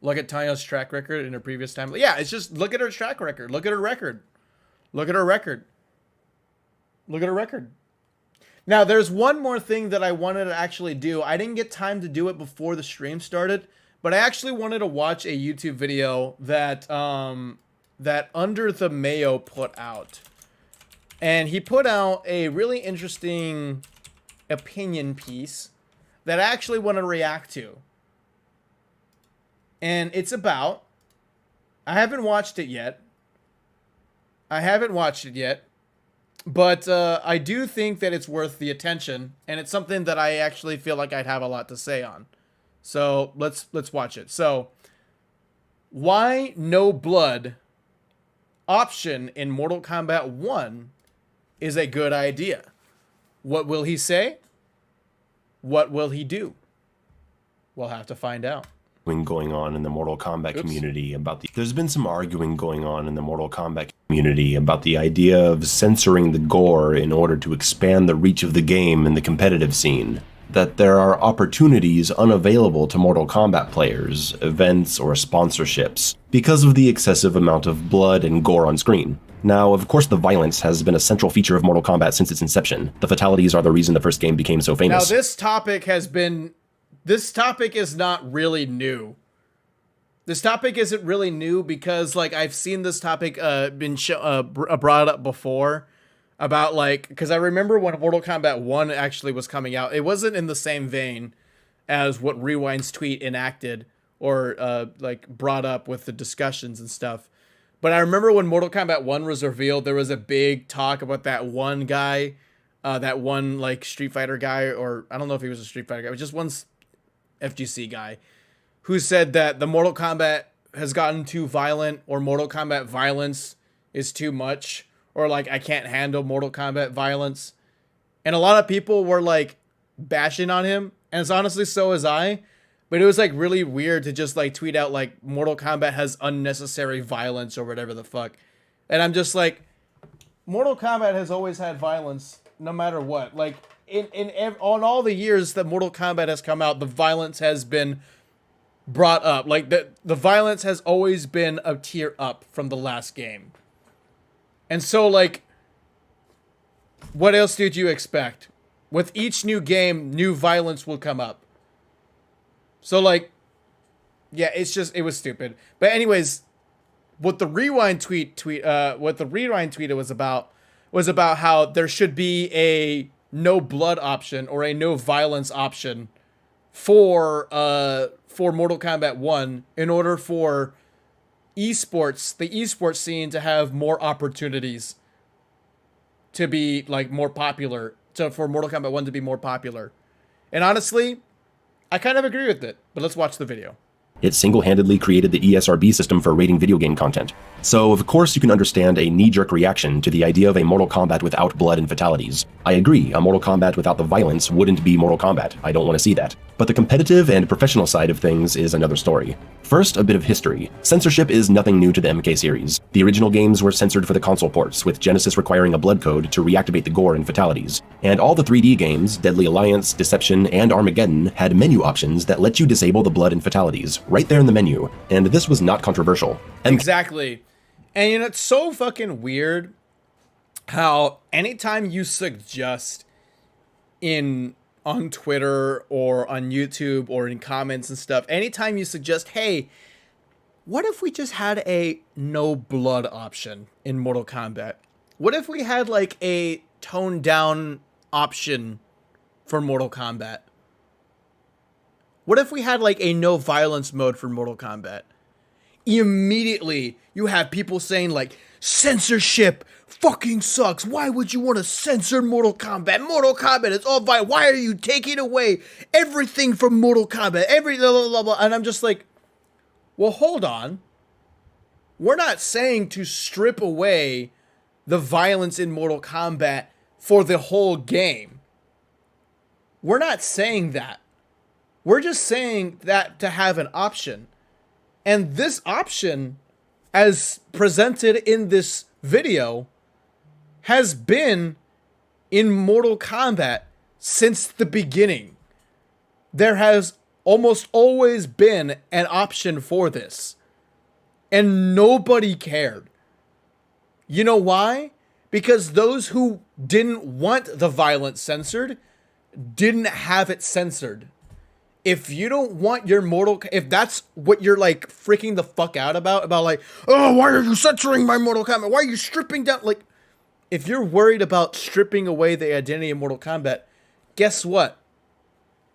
[SPEAKER 2] Look at Tanya's track record in her previous time. Yeah, it's just look at her track record. Look at her record. Look at her record. Look at her record. Now, there's one more thing that I wanted to actually do. I didn't get time to do it before the stream started, but I actually wanted to watch a YouTube video that that Under the Mayo put out. And he put out a really interesting opinion piece that I actually want to react to. And it's about, I haven't watched it yet. But I do think that it's worth the attention, and it's something that I actually feel like I'd have a lot to say on. So let's watch it. So, why no blood option in Mortal Kombat 1 is a good idea. What will he say? What will he do? We'll have to find out.
[SPEAKER 9] Going on in the Mortal Kombat community about there's been some arguing going on in the Mortal Kombat community about the idea of censoring the gore in order to expand the reach of the game in the competitive scene. That there are opportunities unavailable to Mortal Kombat players, events, or sponsorships because of the excessive amount of blood and gore on screen. Now, of course, the violence has been a central feature of Mortal Kombat since its inception. The fatalities are the reason the first game became so famous.
[SPEAKER 2] Now, this topic is not really new. This topic isn't really new because, like, I've seen this topic been brought up before about, like, because I remember when Mortal Kombat 1 actually was coming out, it wasn't in the same vein as what Rewind's tweet enacted or, like, brought up with the discussions and stuff. But I remember when Mortal Kombat 1 was revealed, there was a big talk about that one guy, that one, like, Street Fighter guy, or I don't know if he was a Street Fighter guy, it was just one FGC guy, who said that the Mortal Kombat has gotten too violent, or Mortal Kombat violence is too much, or like I can't handle Mortal Kombat violence. And a lot of people were like bashing on him, and it's honestly so is I. But it was like really weird to just like tweet out like Mortal Kombat has unnecessary violence or whatever the fuck. And I'm just like, Mortal Kombat has always had violence no matter what. Like on all the years that Mortal Kombat has come out, the violence has been brought up. Like the violence has always been a tier up from the last game. And so like, what else did you expect? With each new game, new violence will come up. So like, yeah, it was stupid. But anyways, what the Rewind tweeted was about how there should be a no blood option or a no violence option for Mortal Kombat 1 in order for the esports scene to have more opportunities to be like more popular, for Mortal Kombat 1 to be more popular. And honestly, I kind of agree with it, but let's watch the video.
[SPEAKER 9] It single-handedly created the ESRB system for rating video game content. So, of course, you can understand a knee-jerk reaction to the idea of a Mortal Kombat without blood and fatalities. I agree, a Mortal Kombat without the violence wouldn't be Mortal Kombat. I don't want to see that. But the competitive and professional side of things is another story. First, a bit of history. Censorship is nothing new to the MK series. The original games were censored for the console ports, with Genesis requiring a blood code to reactivate the gore and fatalities. And all the 3D games, Deadly Alliance, Deception, and Armageddon, had menu options that let you disable the blood and fatalities, right there in the menu, and this was not controversial.
[SPEAKER 2] Exactly. And you know, it's so fucking weird how anytime you suggest on Twitter or on YouTube or in comments and stuff, anytime you suggest, hey, what if we just had a no blood option in Mortal Kombat? What if we had like a toned down option for Mortal Kombat? What if we had like a no violence mode for Mortal Kombat? Immediately you have people saying like, censorship fucking sucks. Why would you want to censor Mortal Kombat? Mortal Kombat is all violent. Why are you taking away everything from Mortal Kombat? Every blah, blah, blah, blah. And I'm just like, well, hold on. We're not saying to strip away the violence in Mortal Kombat for the whole game. We're not saying that. We're just saying that to have an option. And this option, as presented in this video, has been in Mortal Kombat since the beginning. There has almost always been an option for this. And nobody cared. You know why? Because those who didn't want the violence censored didn't have it censored. If you don't want your if that's what you're like freaking the fuck out about like, oh, why are you censoring my Mortal Kombat? Why are you stripping down? Like, if you're worried about stripping away the identity of Mortal Kombat, guess what?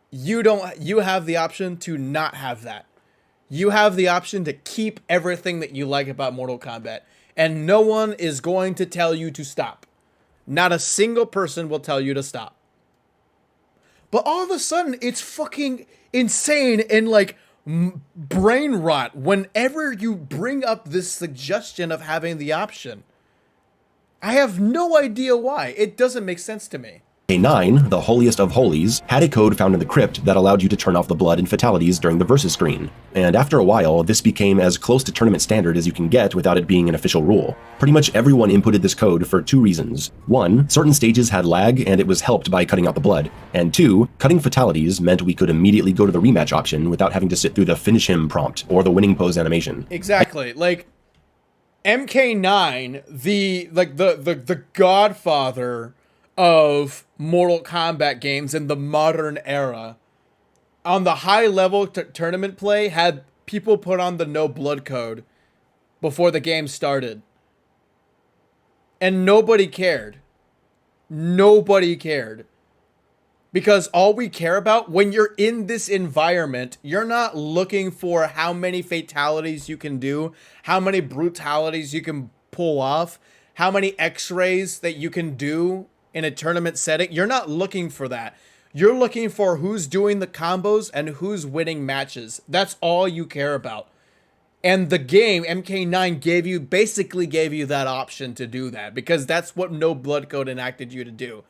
[SPEAKER 2] You have the option to not have that. You have the option to keep everything that you like about Mortal Kombat. And no one is going to tell you to stop. Not a single person will tell you to stop. But all of a sudden, it's fucking insane and like brain rot whenever you bring up this suggestion of having the option. I have no idea why. It doesn't make sense to me.
[SPEAKER 9] MK9, the holiest of holies, had a code found in the crypt that allowed you to turn off the blood and fatalities during the versus screen. And after a while, this became as close to tournament standard as you can get without it being an official rule. Pretty much everyone inputted this code for two reasons. One, certain stages had lag and it was helped by cutting out the blood. And two, cutting fatalities meant we could immediately go to the rematch option without having to sit through the finish him prompt or the winning pose animation.
[SPEAKER 2] Exactly. Like, MK9, the godfather of Mortal Kombat games in the modern era, on the high level tournament play, had people put on the no blood code before the game started. And nobody cared. Nobody cared. Because all we care about when you're in this environment, you're not looking for how many fatalities you can do, how many brutalities you can pull off, how many x-rays that you can do in a tournament setting. You're not looking for that. You're looking for who's doing the combos and who's winning matches. That's all you care about. And the game, MK9, basically gave you that option to do that, because that's what no blood code enacted you to do.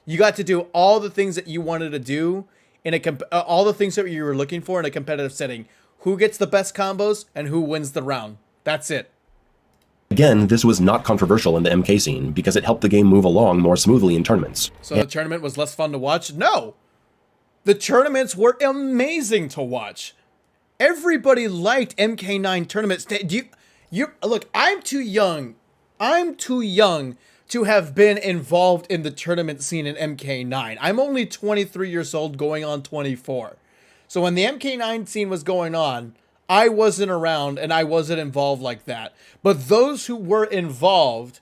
[SPEAKER 2] You got to do all the things that you wanted to do in all the things that you were looking for in a competitive setting. Who gets the best combos and who wins the round. That's it.
[SPEAKER 9] Again, this was not controversial in the MK scene because it helped the game move along more smoothly in tournaments.
[SPEAKER 2] So the tournament was less fun to watch? No! The tournaments were amazing to watch. Everybody liked MK9 tournaments. Look, I'm too young to have been involved in the tournament scene in MK9. I'm only 23 years old going on 24. So when the MK9 scene was going on, I wasn't around and I wasn't involved like that. But those who were involved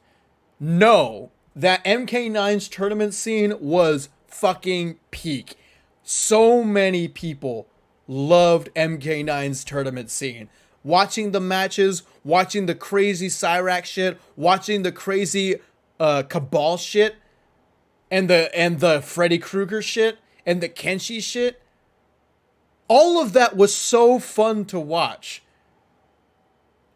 [SPEAKER 2] know that MK9's tournament scene was fucking peak. So many people loved MK9's tournament scene. Watching the matches, watching the crazy Cyrax shit, watching the crazy Cabal shit, and the Freddy Krueger shit, and the Kenshi shit. All of that was so fun to watch.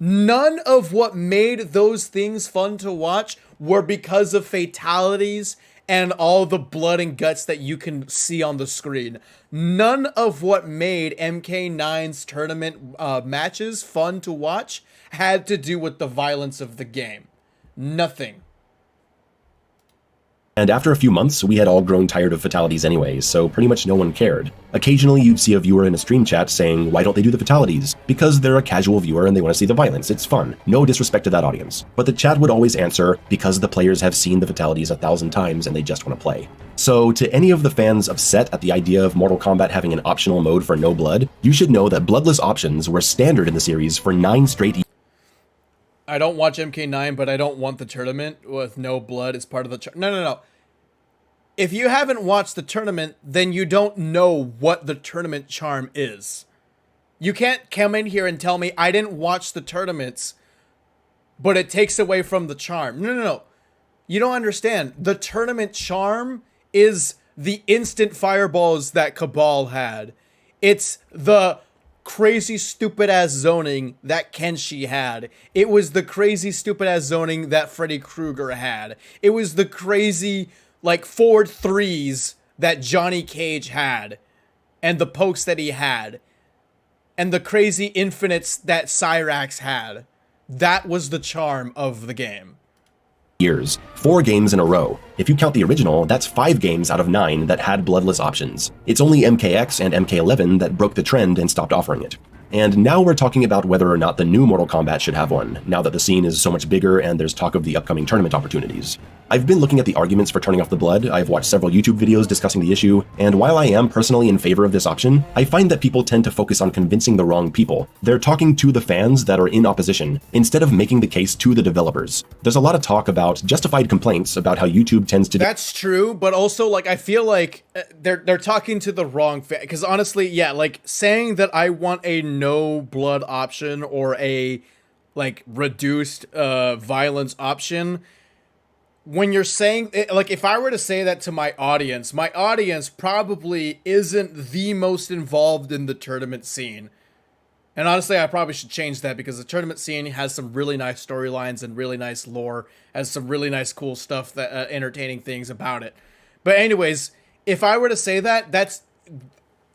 [SPEAKER 2] None of what made those things fun to watch were because of fatalities and all the blood and guts that you can see on the screen. None of what made MK9's tournament matches fun to watch had to do with the violence of the game. Nothing.
[SPEAKER 9] And after a few months, we had all grown tired of fatalities anyway, so pretty much no one cared. Occasionally you'd see a viewer in a stream chat saying, why don't they do the fatalities? Because they're a casual viewer and they want to see the violence, it's fun. No disrespect to that audience. But the chat would always answer, because the players have seen the fatalities 1,000 times and they just want to play. So to any of the fans upset at the idea of Mortal Kombat having an optional mode for no blood, you should know that bloodless options were standard in the series for 9 straight years.
[SPEAKER 2] I don't watch MK9, but I don't want the tournament with no blood as part of the... No. If you haven't watched the tournament, then you don't know what the tournament charm is. You can't come in here and tell me I didn't watch the tournaments, but it takes away from the charm. No. You don't understand. The tournament charm is the instant fireballs that Cabal had. It's the crazy stupid ass zoning that Kenshi had. It was the crazy stupid ass zoning that Freddy Krueger had. It was the crazy like forward threes that Johnny Cage had, and the pokes that he had, and the crazy infinites that Cyrax had. That was the charm of the game.
[SPEAKER 9] 4 games in a row. If you count the original, that's 5 games out of 9 that had bloodless options. It's only MKX and MK11 that broke the trend and stopped offering it. And now we're talking about whether or not the new Mortal Kombat should have one, now that the scene is so much bigger and there's talk of the upcoming tournament opportunities. I've been looking at the arguments for turning off the blood, I've watched several YouTube videos discussing the issue, and while I am personally in favor of this option, I find that people tend to focus on convincing the wrong people. They're talking to the fans that are in opposition, instead of making the case to the developers. There's a lot of talk about justified complaints about how YouTube tends to...
[SPEAKER 2] That's true, but also, like, I feel like they're talking to the wrong fan, because honestly, yeah, like, saying that I want a no blood option or a, like, reduced violence option... When you're saying, like, if I were to say that to my audience probably isn't the most involved in the tournament scene. And honestly, I probably should change that because the tournament scene has some really nice storylines and really nice lore, has some really nice cool stuff, that entertaining things about it. But anyways, if I were to say that, that's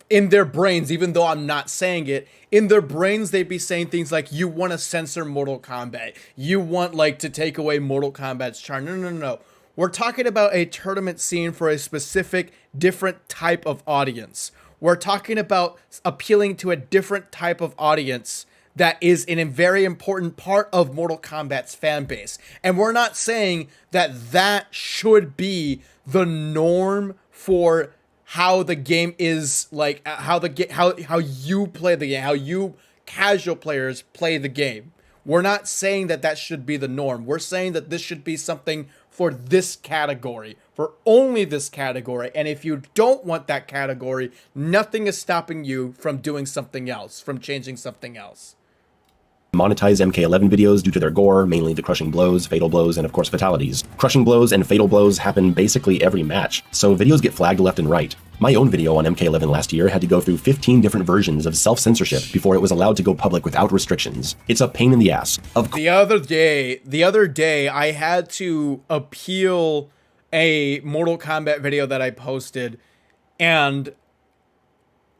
[SPEAKER 2] in their brains, even though I'm not saying it, in their brains, they'd be saying things like, you want to censor Mortal Kombat. You want, like, to take away Mortal Kombat's charm. No. We're talking about a tournament scene for a specific, different type of audience. We're talking about appealing to a different type of audience that is in a very important part of Mortal Kombat's fan base. And we're not saying that that should be the norm for how the game is, like, how you play the game, how you casual players play the game. We're not saying that that should be the norm. We're saying that this should be something for this category, for only this category. And if you don't want that category, nothing is stopping you from doing something else, from changing something else.
[SPEAKER 9] Monetize MK11 videos due to their gore, mainly the crushing blows, fatal blows, and of course fatalities. Crushing blows and fatal blows happen basically every match, so videos get flagged left and right. My own video on MK11 last year had to go through 15 different versions of self-censorship before it was allowed to go public without restrictions. It's a pain in the ass.
[SPEAKER 2] The other day, I had to appeal a Mortal Kombat video that I posted, and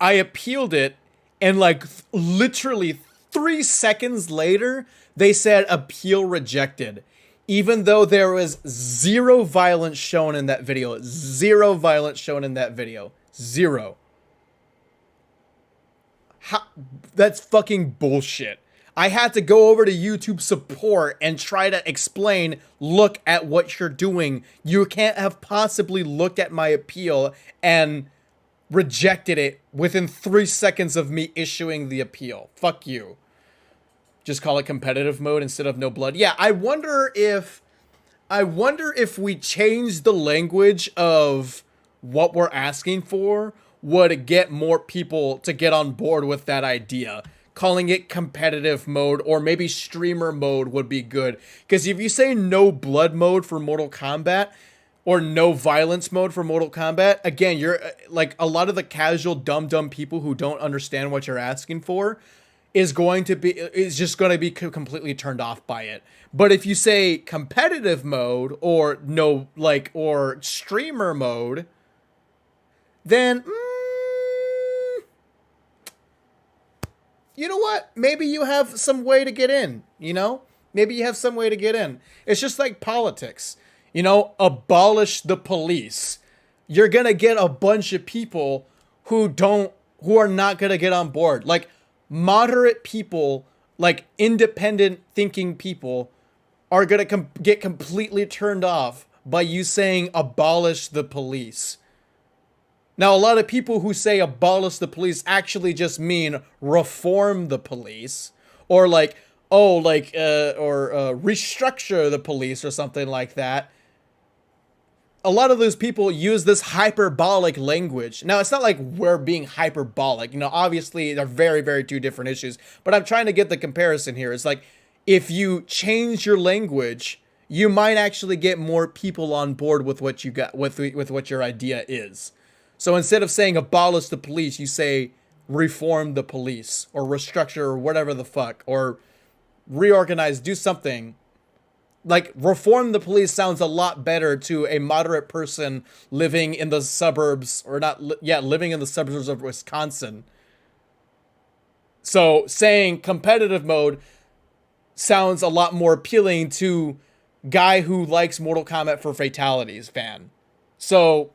[SPEAKER 2] I appealed it, and like literally 3 seconds later, they said appeal rejected. Even though there was zero violence shown in that video. Zero violence shown in that video. Zero. That's fucking bullshit. I had to go over to YouTube support and try to explain, look at what you're doing. You can't have possibly looked at my appeal and rejected it within 3 seconds of me issuing the appeal. Fuck you. Just call it competitive mode instead of no blood. Yeah, I wonder if we change the language of what we're asking for would get more people to get on board with that idea. Calling it competitive mode or maybe streamer mode would be good. Because if you say no blood mode for Mortal Kombat, or no violence mode for Mortal Kombat, again, you're like a lot of the casual dumb people who don't understand what you're asking for is just going to be completely turned off by it. But if you say competitive mode or or streamer mode, then you know what? Maybe you have some way to get in, you know? Maybe you have some way to get in. It's just like politics. You know, abolish the police. You're going to get a bunch of people who are not going to get on board. Like moderate people, like independent thinking people are going to get completely turned off by you saying abolish the police. Now, a lot of people who say abolish the police actually just mean reform the police or restructure the police or something like that. A lot of those people use this hyperbolic language. Now, it's not like we're being hyperbolic. You know, obviously, they're very, very two different issues. But I'm trying to get the comparison here. It's like, if you change your language, you might actually get more people on board with what you got, with what your idea is. So instead of saying abolish the police, you say reform the police or restructure or whatever the fuck, or reorganize, do something. Like, reform the police sounds a lot better to a moderate person living in the suburbs, living in the suburbs of Wisconsin. So saying competitive mode sounds a lot more appealing to guy who likes Mortal Kombat for fatalities fan. So,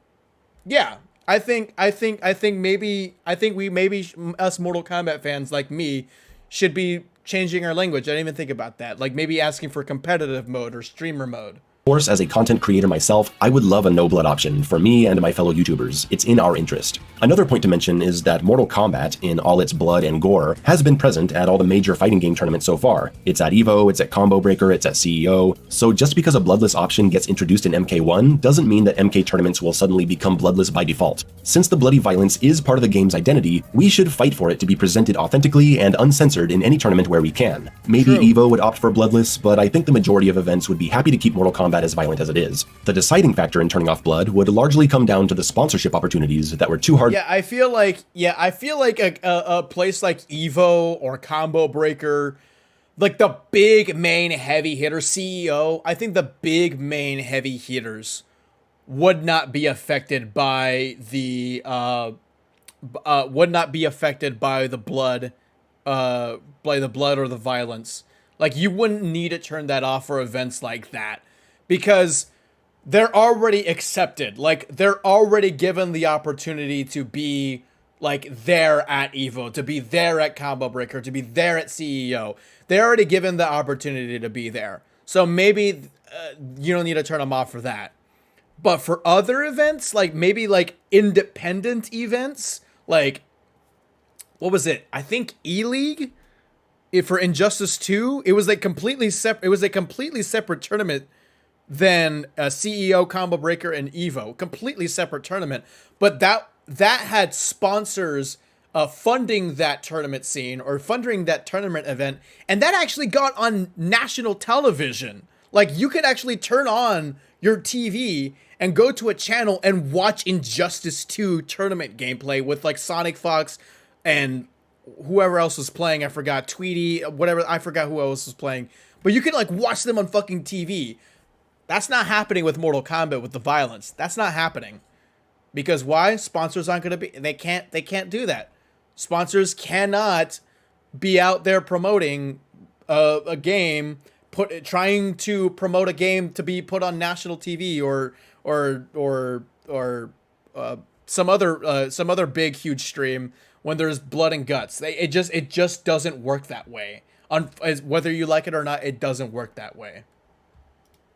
[SPEAKER 2] yeah, I think maybe us Mortal Kombat fans like me should be changing our language. I didn't even think about that. Like maybe asking for competitive mode or streamer mode.
[SPEAKER 9] Of course, as a content creator myself, I would love a no-blood option for me and my fellow YouTubers. It's in our interest. Another point to mention is that Mortal Kombat, in all its blood and gore, has been present at all the major fighting game tournaments so far. It's at EVO, it's at Combo Breaker, it's at CEO. So just because a bloodless option gets introduced in MK1 doesn't mean that MK tournaments will suddenly become bloodless by default. Since the bloody violence is part of the game's identity, we should fight for it to be presented authentically and uncensored in any tournament where we can. Maybe EVO would opt for bloodless, but I think the majority of events would be happy to keep Mortal Kombat as violent as it is. The deciding factor in turning off blood would largely come down to the sponsorship opportunities that were too hard.
[SPEAKER 2] Yeah, I feel like a place like EVO or Combo Breaker, like the big main heavy hitter, CEO, I think the big main heavy hitters would not be affected by the blood, or the violence. Like, you wouldn't need to turn that off for events like that, because they're already accepted. Like, they're already given the opportunity to be like there at EVO, to be there at Combo Breaker, to be there at CEO. They're already given the opportunity to be there. So maybe you don't need to turn them off for that. But for other events, like maybe like independent events, like, what was it? I think E-League, for Injustice 2, it was like completely separate. It was a completely separate tournament than CEO, Combo Breaker, and EVO. Completely separate tournament. But that had sponsors funding that tournament scene or funding that tournament event, and that actually got on national television. Like, you could actually turn on your TV and go to a channel and watch Injustice 2 tournament gameplay with like Sonic Fox and whoever else was playing. I forgot, Tweety, whatever, I forgot who else was playing. But you can like watch them on fucking TV. That's not happening with Mortal Kombat with the violence. That's not happening. Because why? Sponsors aren't going to be, they can't do that. Sponsors cannot be out there promoting a game, trying to promote a game to be put on national TV or some other big huge stream when there's blood and guts. It just doesn't work that way. Whether you like it or not, it doesn't work that way.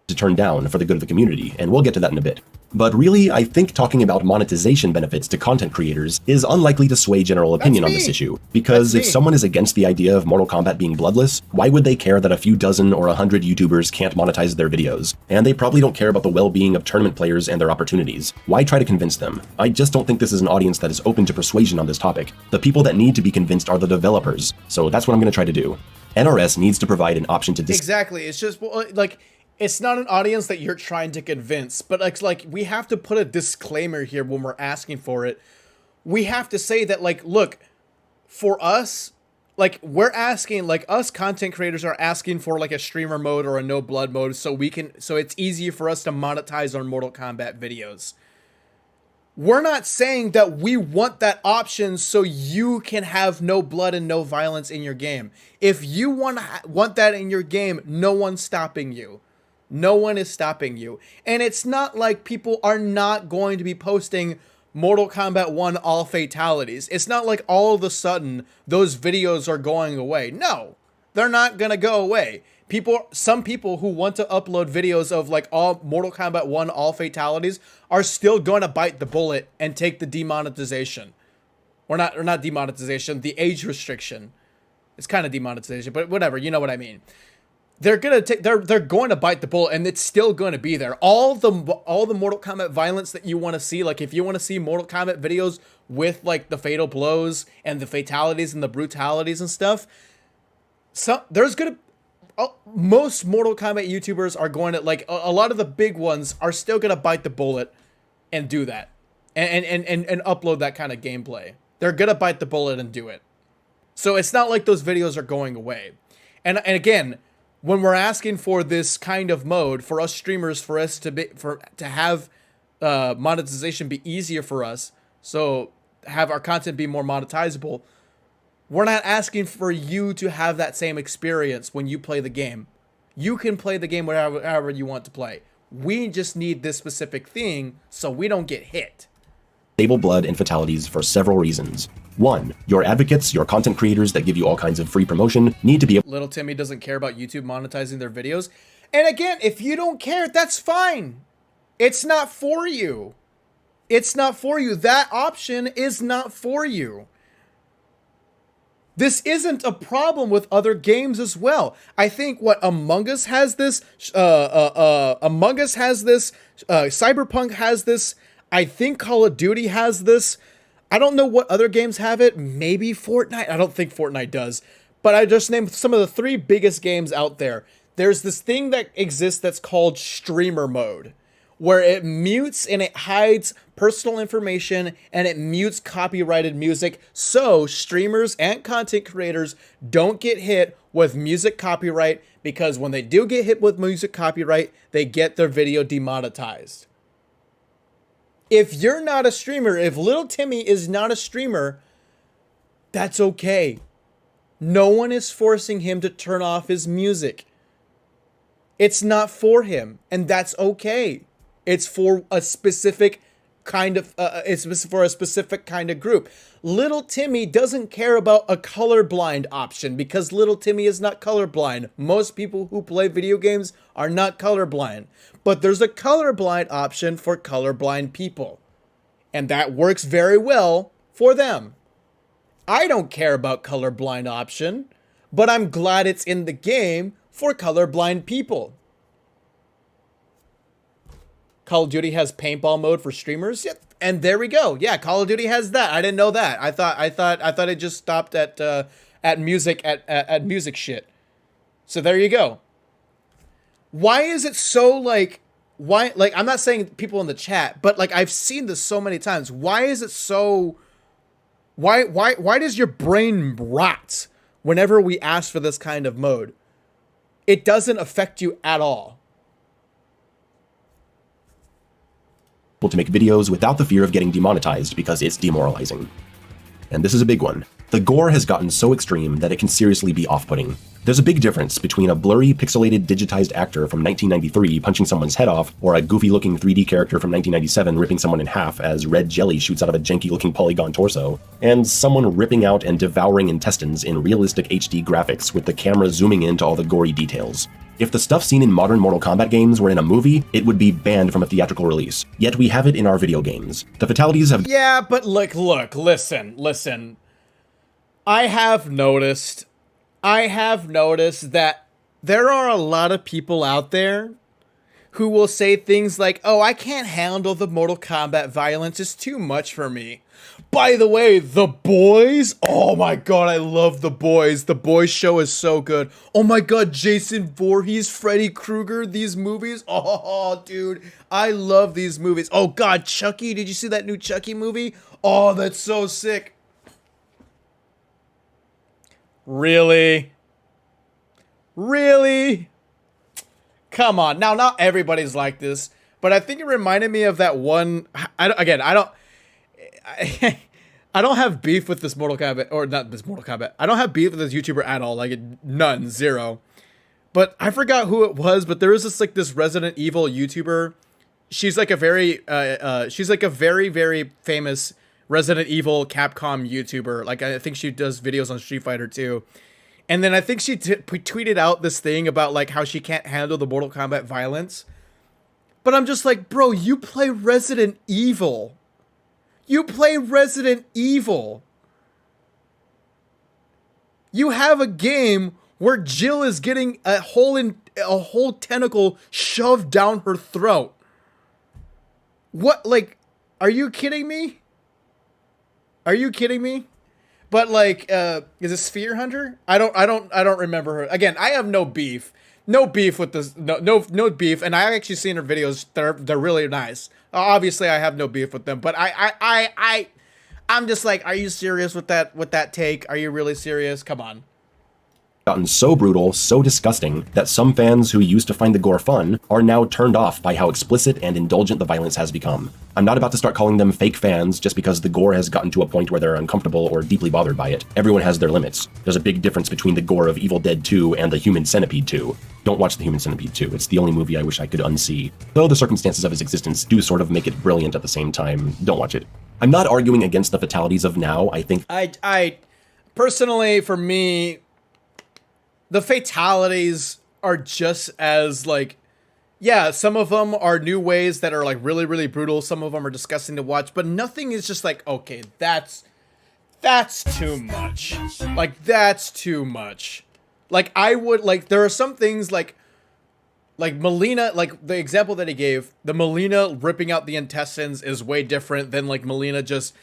[SPEAKER 9] To turn down for the good of the community, and we'll get to that in a bit. But really, I think talking about monetization benefits to content creators is unlikely to sway general opinion on this issue, because if someone is against the idea of Mortal Kombat being bloodless, why would they care that a few dozen or 100 YouTubers can't monetize their videos? And they probably don't care about the well-being of tournament players and their opportunities. Why try to convince them? I just don't think this is an audience that is open to persuasion on this topic. The people that need to be convinced are the developers, so that's what I'm going to try to do. NRS needs to provide an option to
[SPEAKER 2] Exactly, it's just like, it's not an audience that you're trying to convince, but like we have to put a disclaimer here when we're asking for it. We have to say that, like, look, for us, like, we're asking, like, us content creators are asking for like a streamer mode or a no blood mode so it's easier for us to monetize our Mortal Kombat videos. We're not saying that we want that option so you can have no blood and no violence in your game. If you want that in your game, no one's stopping you. No one is stopping you. And it's not like people are not going to be posting Mortal Kombat 1 all fatalities. It's not like all of a sudden those videos are going away. No, they're not going to go away. Some people who want to upload videos of like all Mortal Kombat 1 all fatalities are still going to bite the bullet and take the demonetization. Or not demonetization, the age restriction. It's kind of demonetization, but whatever, you know what I mean. They're going to bite the bullet, and it's still going to be there. All the Mortal Kombat violence that you want to see, like if you want to see Mortal Kombat videos with like the fatal blows and the fatalities and the brutalities and stuff, most Mortal Kombat YouTubers are going to, like, a lot of the big ones are still going to bite the bullet and do that and upload that kind of gameplay. They're going to bite the bullet and do it. So it's not like those videos are going away. And again, when we're asking for this kind of mode for us streamers, for us to have monetization be easier for us, so have our content be more monetizable, we're not asking for you to have that same experience when you play the game. You can play the game however you want to play. We just need this specific thing so we don't get hit.
[SPEAKER 9] Stable blood and fatalities for several reasons. 1. Your advocates, your content creators that give you all kinds of free promotion, need to be able.
[SPEAKER 2] Little Timmy doesn't care about YouTube monetizing their videos. And again, if you don't care, that's fine. It's not for you. It's not for you. That option is not for you. This isn't a problem with other games as well. I think Among Us has this, Among Us has this, Cyberpunk has this, I think Call of Duty has this. I don't know what other games have it. Maybe Fortnite. I don't think Fortnite does. But I just named some of the 3 biggest games out there. There's this thing that exists that's called streamer mode, where it mutes and it hides personal information and it mutes copyrighted music, so streamers and content creators don't get hit with music copyright, because when they do get hit with music copyright, they get their video demonetized. If you're not a streamer, if Little Timmy is not a streamer, that's okay. No one is forcing him to turn off his music. It's not for him, and that's okay. It's for a specific kind of, it's for a specific kind of group. Little Timmy doesn't care about a colorblind option because Little Timmy is not colorblind. Most people who play video games are not colorblind. But there's a colorblind option for colorblind people. And that works very well for them. I don't care about colorblind option, but I'm glad it's in the game for colorblind people. Call of Duty has paintball mode for streamers. Yep. And there we go. Yeah, Call of Duty has that. I didn't know that. I thought it just stopped at music shit. So there you go. Why is it so I'm not saying people in the chat, but like I've seen this so many times. Why is it so why does your brain rot whenever we ask for this kind of mode? It doesn't affect you at all.
[SPEAKER 9] To make videos without the fear of getting demonetized because it's demoralizing. And this is a big one. The gore has gotten so extreme that it can seriously be off-putting. There's a big difference between a blurry, pixelated, digitized actor from 1993 punching someone's head off, or a goofy-looking 3D character from 1997 ripping someone in half as red jelly shoots out of a janky-looking polygon torso, and someone ripping out and devouring intestines in realistic HD graphics with the camera zooming into all the gory details. If the stuff seen in modern Mortal Kombat games were in a movie, it would be banned from a theatrical release. Yet we have it in our video games. The fatalities have—
[SPEAKER 2] Yeah, but look, listen. I have noticed that there are a lot of people out there who will say things like, oh, I can't handle the Mortal Kombat violence, it's too much for me. By the way, The Boys. Oh my god, I love The Boys. The Boys show is so good. Oh my god, Jason Voorhees, Freddy Krueger, these movies. Oh, dude, I love these movies. Oh god, Chucky. Did you see that new Chucky movie? Oh, that's so sick. Really? Really? Come on. Now, not everybody's like this, but I think it reminded me of that one. I don't have beef with this Mortal Kombat, or not this Mortal Kombat. I don't have beef with this YouTuber at all. Like, none, zero. But I forgot who it was, but there is this Resident Evil YouTuber. She's like a very, very famous Resident Evil Capcom YouTuber. Like, I think she does videos on Street Fighter 2. And then I think she tweeted out this thing about like how she can't handle the Mortal Kombat violence. But I'm just like, bro, you play Resident Evil. You play Resident Evil. You have a game where Jill is getting a whole tentacle shoved down her throat. What, like, are you kidding me? Are you kidding me? But like, is it Sphere Hunter? I don't remember her. Again, I have no beef. No beef with this. No beef. And I actually seen her videos. They're really nice. Obviously, I have no beef with them. But I'm just like, are you serious with that take? Are you really serious? Come on.
[SPEAKER 9] Gotten so brutal, so disgusting, that some fans who used to find the gore fun are now turned off by how explicit and indulgent the violence has become. I'm not about to start calling them fake fans just because the gore has gotten to a point where they're uncomfortable or deeply bothered by it. Everyone has their limits. There's a big difference between the gore of Evil Dead 2 and the Human Centipede 2. Don't watch the Human Centipede 2. It's the only movie I wish I could unsee. Though the circumstances of its existence do sort of make it brilliant at the same time, don't watch it. I'm not arguing against the fatalities of now. I think
[SPEAKER 2] I personally, for me, the fatalities are just as like, yeah, some of them are new ways that are like really, really brutal. Some of them are disgusting to watch, but nothing is just like, okay, that's too much. Like, that's too much. Like, I would, like, there are some things like Melina, like the example that he gave, the Melina ripping out the intestines is way different than like Melina just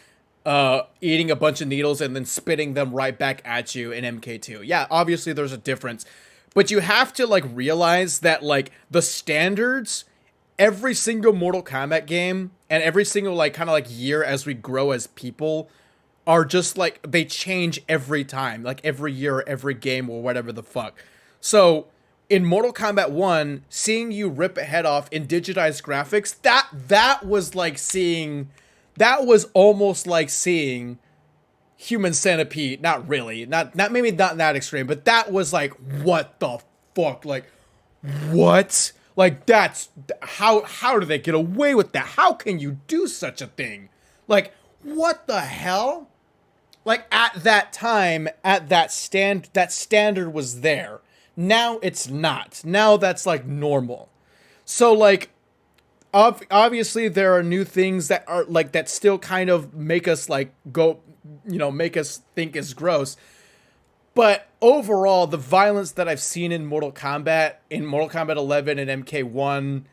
[SPEAKER 2] eating a bunch of needles and then spitting them right back at you in MK2. Yeah, obviously there's a difference, but you have to like realize that like the standards, every single Mortal Kombat game and every single like kind of like year as we grow as people are just like, they change every time, like every year, every game or whatever the fuck. So in Mortal Kombat 1, seeing you rip a head off in digitized graphics, that was like seeing, that was almost like seeing Human Centipede. Not really, not maybe not that extreme, but that was like, what the fuck? Like, what? Like, that's how do they get away with that? How can you do such a thing? Like, what the hell? Like, at that time, at that standard was there. Now it's not. Now that's like normal. So like, obviously there are new things that are like, that still kind of make us like go, you know, make us think is gross. But overall, the violence that I've seen in Mortal Kombat 11 and MK1,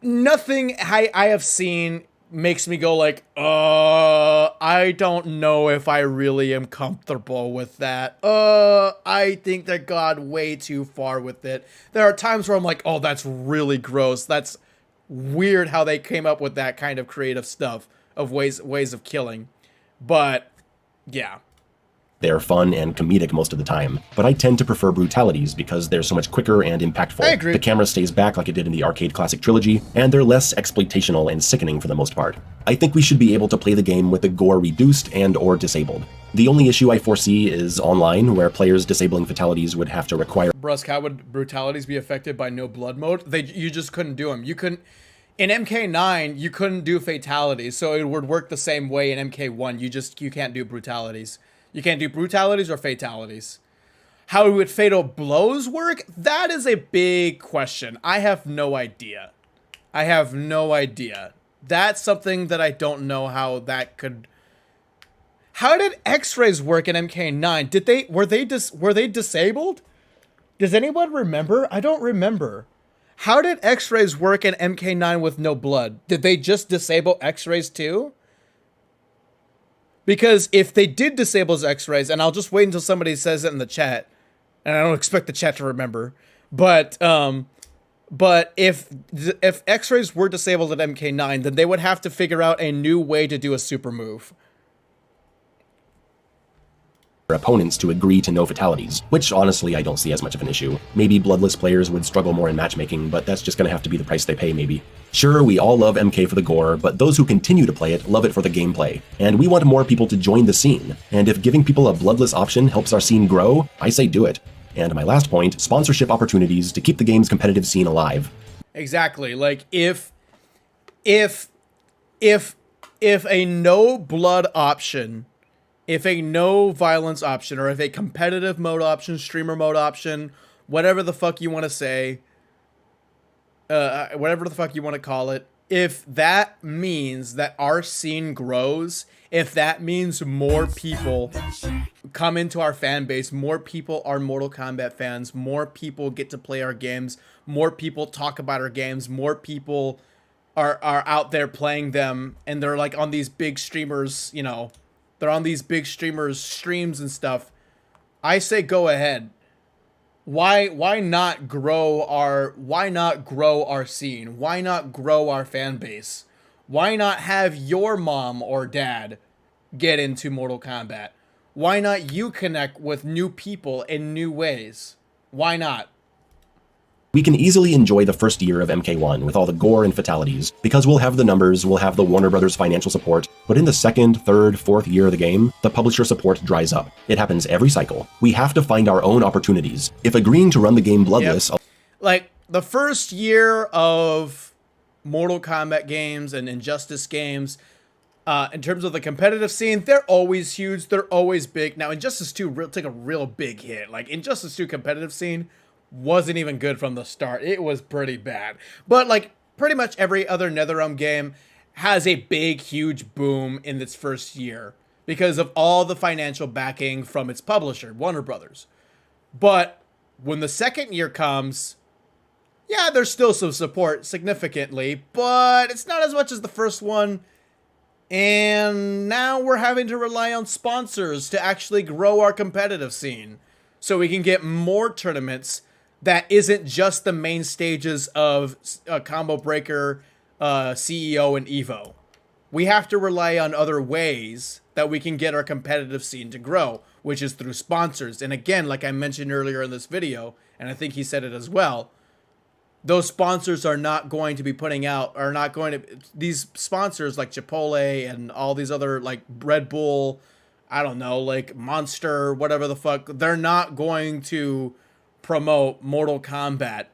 [SPEAKER 2] nothing I have seen makes me go like, I don't know if I really am comfortable with that. I think they got way too far with it. There are times where I'm like, oh, that's really gross. That's weird how they came up with that kind of creative stuff of ways of killing. But yeah.
[SPEAKER 9] They're fun and comedic most of the time, but I tend to prefer brutalities because they're so much quicker and impactful.
[SPEAKER 2] I agree.
[SPEAKER 9] The camera stays back like it did in the arcade classic trilogy, and they're less exploitational and sickening for the most part. I think we should be able to play the game with the gore reduced and or disabled. The only issue I foresee is online, where players disabling fatalities would have to require...
[SPEAKER 2] Brusk, how would brutalities be affected by no blood mode? You just couldn't do them. You couldn't... In MK9, you couldn't do fatalities, so it would work the same way in MK1. You can't do brutalities. You can't do brutalities or fatalities. How would fatal blows work? That is a big question. I have no idea. I have no idea. That's something that I don't know how that could... How did X-rays work in MK9? Were they disabled? Does anyone remember? I don't remember. How did X-rays work in MK9 with no blood? Did they just disable X-rays too? Because if they did disable his X-rays, and I'll just wait until somebody says it in the chat, and I don't expect the chat to remember, but if X-rays were disabled at MK9, then they would have to figure out a new way to do a super move.
[SPEAKER 9] Opponents to agree to no fatalities, which honestly I don't see as much of an issue. Maybe bloodless players would struggle more in matchmaking, but that's just gonna have to be the price they pay maybe. Sure, we all love MK for the gore, but those who continue to play it love it for the gameplay, and we want more people to join the scene, and if giving people a bloodless option helps our scene grow, I say do it. And my last point, sponsorship opportunities to keep the game's competitive scene alive.
[SPEAKER 2] Exactly, like if a no blood option, if a no violence option, or if a competitive mode option, streamer mode option, whatever the fuck you want to say, whatever the fuck you want to call it, if that means that our scene grows, if that means more people come into our fan base, more people are Mortal Kombat fans, more people get to play our games, more people talk about our games, more people are out there playing them, and they're like on these big streamers, you know, they're on these big streamers' streams and stuff, I say go ahead. Why not grow our scene? Why not grow our fan base? Why not have your mom or dad get into Mortal Kombat? Why not you connect with new people in new ways? Why not?
[SPEAKER 9] We can easily enjoy the first year of MK1 with all the gore and fatalities, because we'll have the numbers, we'll have the Warner Brothers financial support, but in the second, third, fourth year of the game, the publisher support dries up. It happens every cycle. We have to find our own opportunities. If agreeing to run the game bloodless...
[SPEAKER 2] Yep. Like, the first year of Mortal Kombat games and Injustice games, in terms of the competitive scene, they're always huge, they're always big. Now, Injustice 2 took a real big hit. Like, Injustice 2 competitive scene wasn't even good from the start. It was pretty bad. But like pretty much every other NetherRealm game has a big, huge boom in its first year because of all the financial backing from its publisher, Warner Brothers. But when the second year comes, yeah, there's still some support significantly, but it's not as much as the first one. And now we're having to rely on sponsors to actually grow our competitive scene so we can get more tournaments that isn't just the main stages of Combo Breaker, CEO, and Evo. We have to rely on other ways that we can get our competitive scene to grow, which is through sponsors. And again, like I mentioned earlier in this video, and I think he said it as well, those sponsors are not going to be putting out, are not going to, these sponsors like Chipotle and all these other, like Red Bull, I don't know, like Monster, whatever the fuck, they're not going to promote Mortal Kombat.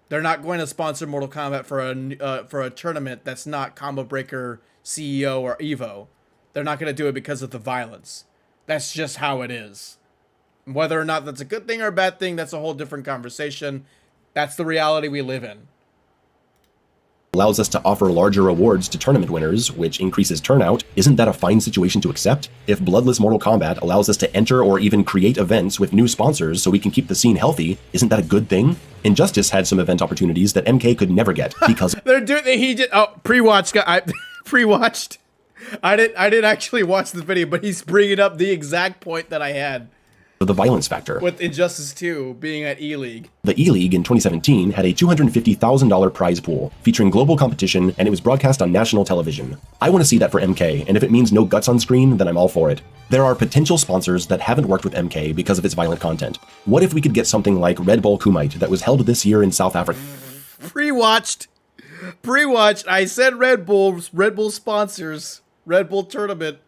[SPEAKER 2] They're not going to sponsor Mortal Kombat for a tournament that's not Combo Breaker, CEO, or Evo. They're not going to do it because of the violence. That's just how it is. Whether or not that's a good thing or a bad thing, that's a whole different conversation. That's the reality we live in.
[SPEAKER 9] Allows us to offer larger rewards to tournament winners, which increases turnout. Isn't that a fine situation to accept? If bloodless Mortal Kombat allows us to enter or even create events with new sponsors so we can keep the scene healthy, isn't that a good thing? Injustice had some event opportunities that MK could never get because
[SPEAKER 2] pre-watched. Pre-watched. I didn't actually watch this video, but he's bringing up the exact point that I had.
[SPEAKER 9] The violence factor.
[SPEAKER 2] With Injustice 2 being at E-League.
[SPEAKER 9] The E-League in 2017 had a $250,000 prize pool featuring global competition, and it was broadcast on national television. I want to see that for MK, and if it means no guts on screen, then I'm all for it. There are potential sponsors that haven't worked with MK because of its violent content. What if we could get something like Red Bull Kumite that was held this year in South Africa?
[SPEAKER 2] Pre-watched. I said Red Bull sponsors. Red Bull tournament.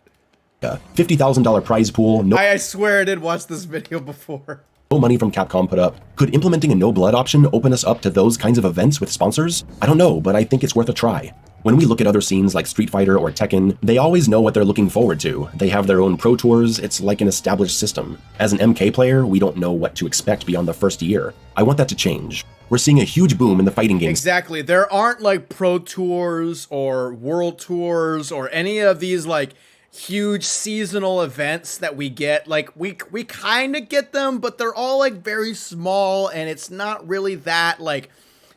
[SPEAKER 9] $50,000 prize pool.
[SPEAKER 2] I swear I did watch this video before.
[SPEAKER 9] No money from Capcom put up. Could implementing a no blood option open us up to those kinds of events with sponsors? I don't know, but I think it's worth a try. When we look at other scenes like Street Fighter or Tekken, they always know what they're looking forward to. They have their own pro tours, it's like an established system. As an MK player, we don't know what to expect beyond the first year. I want that to change. We're seeing a huge boom in the fighting games.
[SPEAKER 2] Exactly. There aren't like pro tours or world tours or any of these like huge seasonal events that we get. Like we kind of get them, but they're all like very small, and it's not really that like,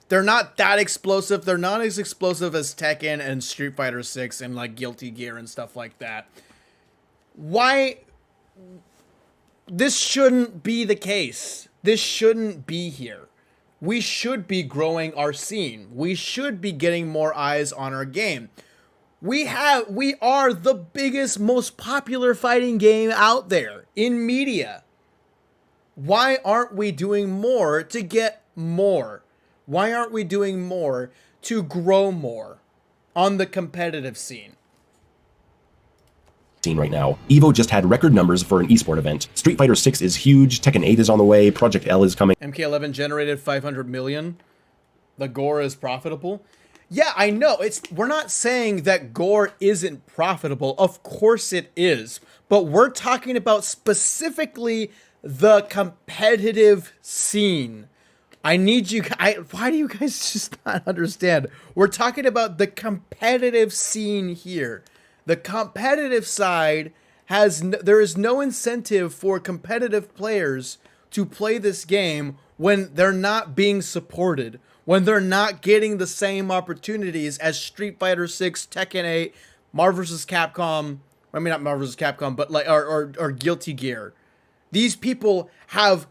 [SPEAKER 2] they're not that explosive. They're not as explosive as Tekken and Street Fighter 6 and like Guilty Gear and stuff like that. why this shouldn't be the case. This shouldn't be here. We should be growing our scene. We should be getting more eyes on our game. We are the biggest, most popular fighting game out there in media. Why aren't we doing more to get more? Why aren't we doing more to grow more on the competitive scene?
[SPEAKER 9] Right now. Evo just had record numbers for an esport event. Street Fighter 6 is huge, Tekken 8 is on the way, Project L is coming.
[SPEAKER 2] MK11 generated 500 million. The gore is profitable. Yeah, I know. We're not saying that gore isn't profitable. Of course it is. But we're talking about specifically the competitive scene. I need you. Why do you guys just not understand? We're talking about the competitive scene here. The competitive side there is no incentive for competitive players to play this game when they're not being supported, when they're not getting the same opportunities as Street Fighter 6, Tekken 8, Marvel vs. Capcom. I mean, not Marvel vs. Capcom, but like or Guilty Gear. These people have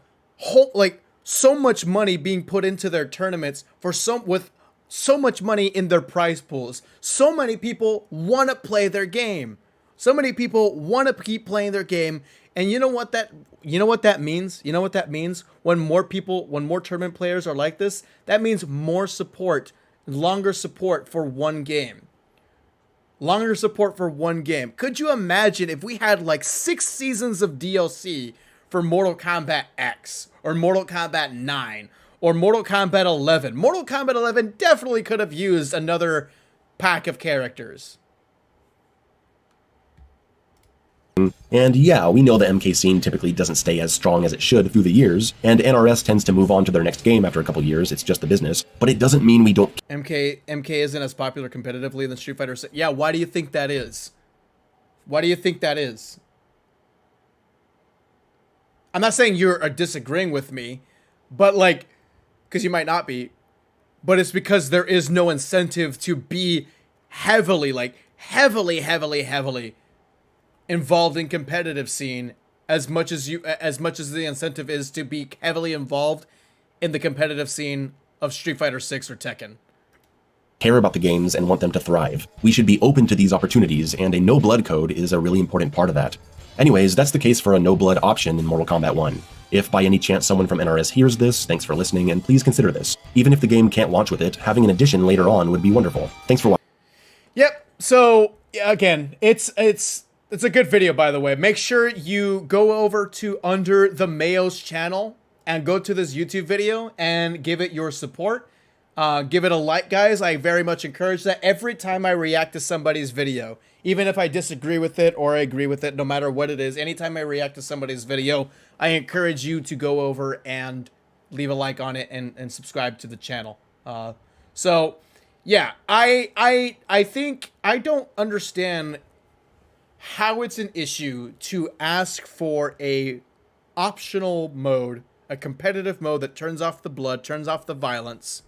[SPEAKER 2] so much money being put into their tournaments with so much money in their prize pools. So many people want to play their game. So many people want to keep playing their game. And you know what that means? You know what that means? When more tournament players are like this, that means more support, longer support for one game. Longer support for one game. Could you imagine if we had like 6 seasons of DLC for Mortal Kombat X or Mortal Kombat 9 or Mortal Kombat 11? Mortal Kombat 11 definitely could have used another pack of characters.
[SPEAKER 9] And yeah, we know the MK scene typically doesn't stay as strong as it should through the years, and NRS tends to move on to their next game after a couple years. It's just the business, but it doesn't mean we don't.
[SPEAKER 2] MK isn't as popular competitively than Street Fighter 6. Yeah, why do you think that is? Why do you think that is? I'm not saying you're disagreeing with me, but like, because you might not be, but it's because there is no incentive to be heavily involved in competitive scene as much as the incentive is to be heavily involved in the competitive scene of Street Fighter 6 or Tekken.
[SPEAKER 9] Care about the games and want them to thrive. We should be open to these opportunities, and a no blood code is a really important part of that. Anyways, that's the case for a no blood option in Mortal Kombat 1. If by any chance someone from NRS hears this, thanks for listening, and please consider this. Even if the game can't launch with it, having an addition later on would be wonderful. Thanks for watching.
[SPEAKER 2] Yep. So again, it's a good video, by the way. Make sure you go over to Under the Mayo's channel and go to this YouTube video and give it your support. Give it a like, guys. I very much encourage that every time I react to somebody's video, even if I disagree with it or I agree with it, no matter what it is, anytime I react to somebody's video, I encourage you to go over and leave a like on it and subscribe to the channel. So yeah, I think I don't understand how it's an issue to ask for a optional mode, a competitive mode that turns off the blood, turns off the violence,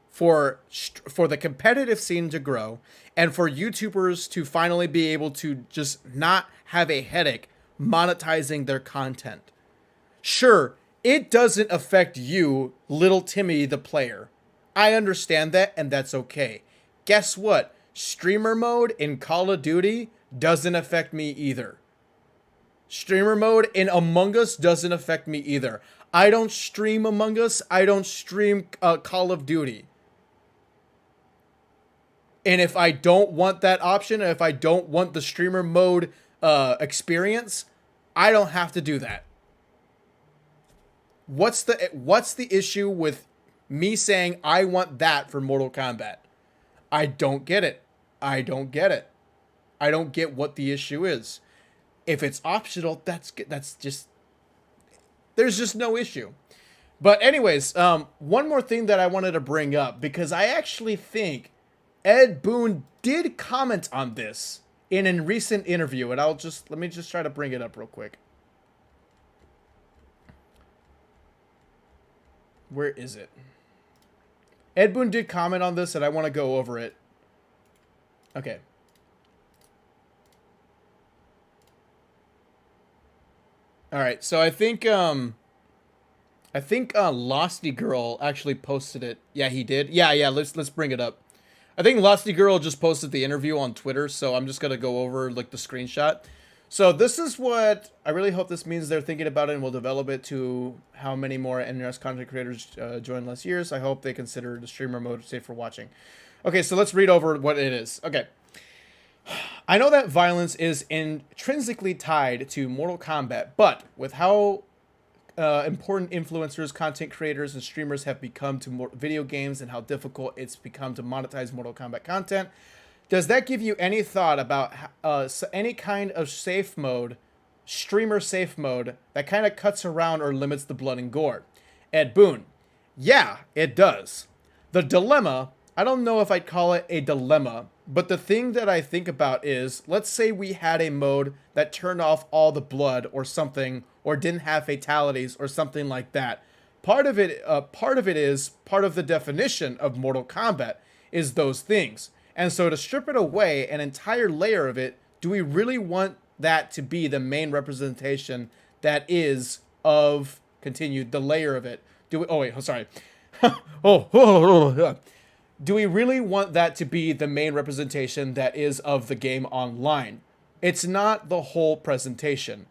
[SPEAKER 2] for the competitive scene to grow, and for YouTubers to finally be able to just not have a headache monetizing their content. Sure, it doesn't affect you, little Timmy the player. I understand that, and that's okay. Guess what? Streamer mode in Call of Duty doesn't affect me either. Streamer mode in Among Us doesn't affect me either. I don't stream Among Us. I don't stream Call of Duty. And if I don't want that option, if I don't want the streamer mode experience, I don't have to do that. What's the issue with me saying I want that for Mortal Kombat? I don't get it. I don't get it. I don't get what the issue is. If it's optional, that's just, there's just no issue. But anyways, one more thing that I wanted to bring up, because I actually think Ed Boon did comment on this in a recent interview, and let me just try to bring it up real quick. Where is it? Ed Boon did comment on this, and I want to go over it. Okay. All right, so I think Losty Girl actually posted it. Yeah, he did. Yeah. Let's bring it up. I think Losty Girl just posted the interview on Twitter, so I'm just gonna go over like the screenshot. So this is what I really hope this means they're thinking about it and will develop it to how many more NRS content creators join less years. I hope they consider the streamer mode safe for watching. Okay, so let's read over what it is. Okay. I know that violence is intrinsically tied to Mortal Kombat, but with how important influencers, content creators, and streamers have become to video games and how difficult it's become to monetize Mortal Kombat content, does that give you any thought about any kind of safe mode, streamer safe mode, that kind of cuts around or limits the blood and gore? Ed Boon: yeah, it does. The dilemma, I don't know if I'd call it a dilemma, but the thing that I think about is, let's say we had a mode that turned off all the blood or something, or didn't have fatalities or something like that. Part of it is part of the definition of Mortal Kombat is those things. And so to strip it away, an entire layer of it, do we really want that to be the main representation that is of continued the layer of it? Do we? Oh wait, sorry. Do we really want that to be the main representation that is of the game online? It's not the whole presentation.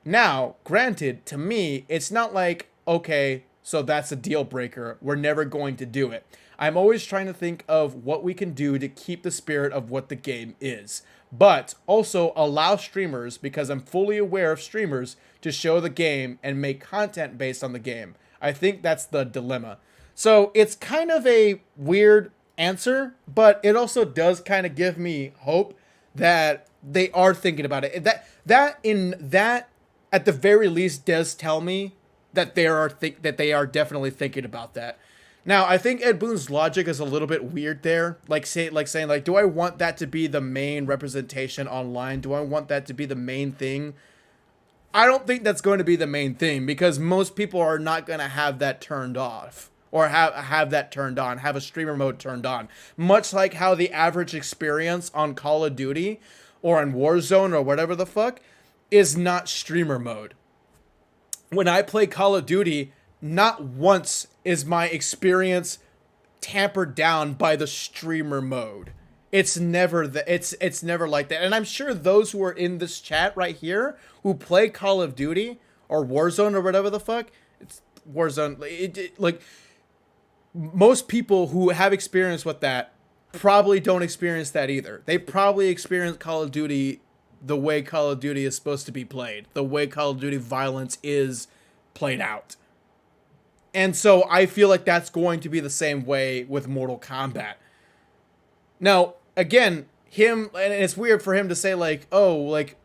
[SPEAKER 2] Now, granted, to me, it's not like, okay, so that's a deal breaker. We're never going to do it. I'm always trying to think of what we can do to keep the spirit of what the game is. But also allow streamers, because I'm fully aware of streamers, to show the game and make content based on the game. I think that's the dilemma. So it's kind of a weird answer, but it also does kind of give me hope that they are thinking about it. That at the very least does tell me that they are definitely thinking about that. Now, I think Ed Boon's logic is a little bit weird there. Saying, do I want that to be the main representation online? Do I want that to be the main thing? I don't think that's going to be the main thing, because most people are not going to have that turned off. Or have that turned on, have a streamer mode turned on. Much like how the average experience on Call of Duty or on Warzone or whatever the fuck is not streamer mode. When I play Call of Duty, not once is my experience tampered down by the streamer mode. It's never it's never like that. And I'm sure those who are in this chat right here who play Call of Duty or Warzone or whatever the fuck, it's Warzone, like most people who have experience with that probably don't experience that either. They probably experience Call of Duty the way Call of Duty is supposed to be played, the way Call of Duty violence is played out. And so I feel like that's going to be the same way with Mortal Kombat. Now, again, and it's weird for him to say like, oh, like,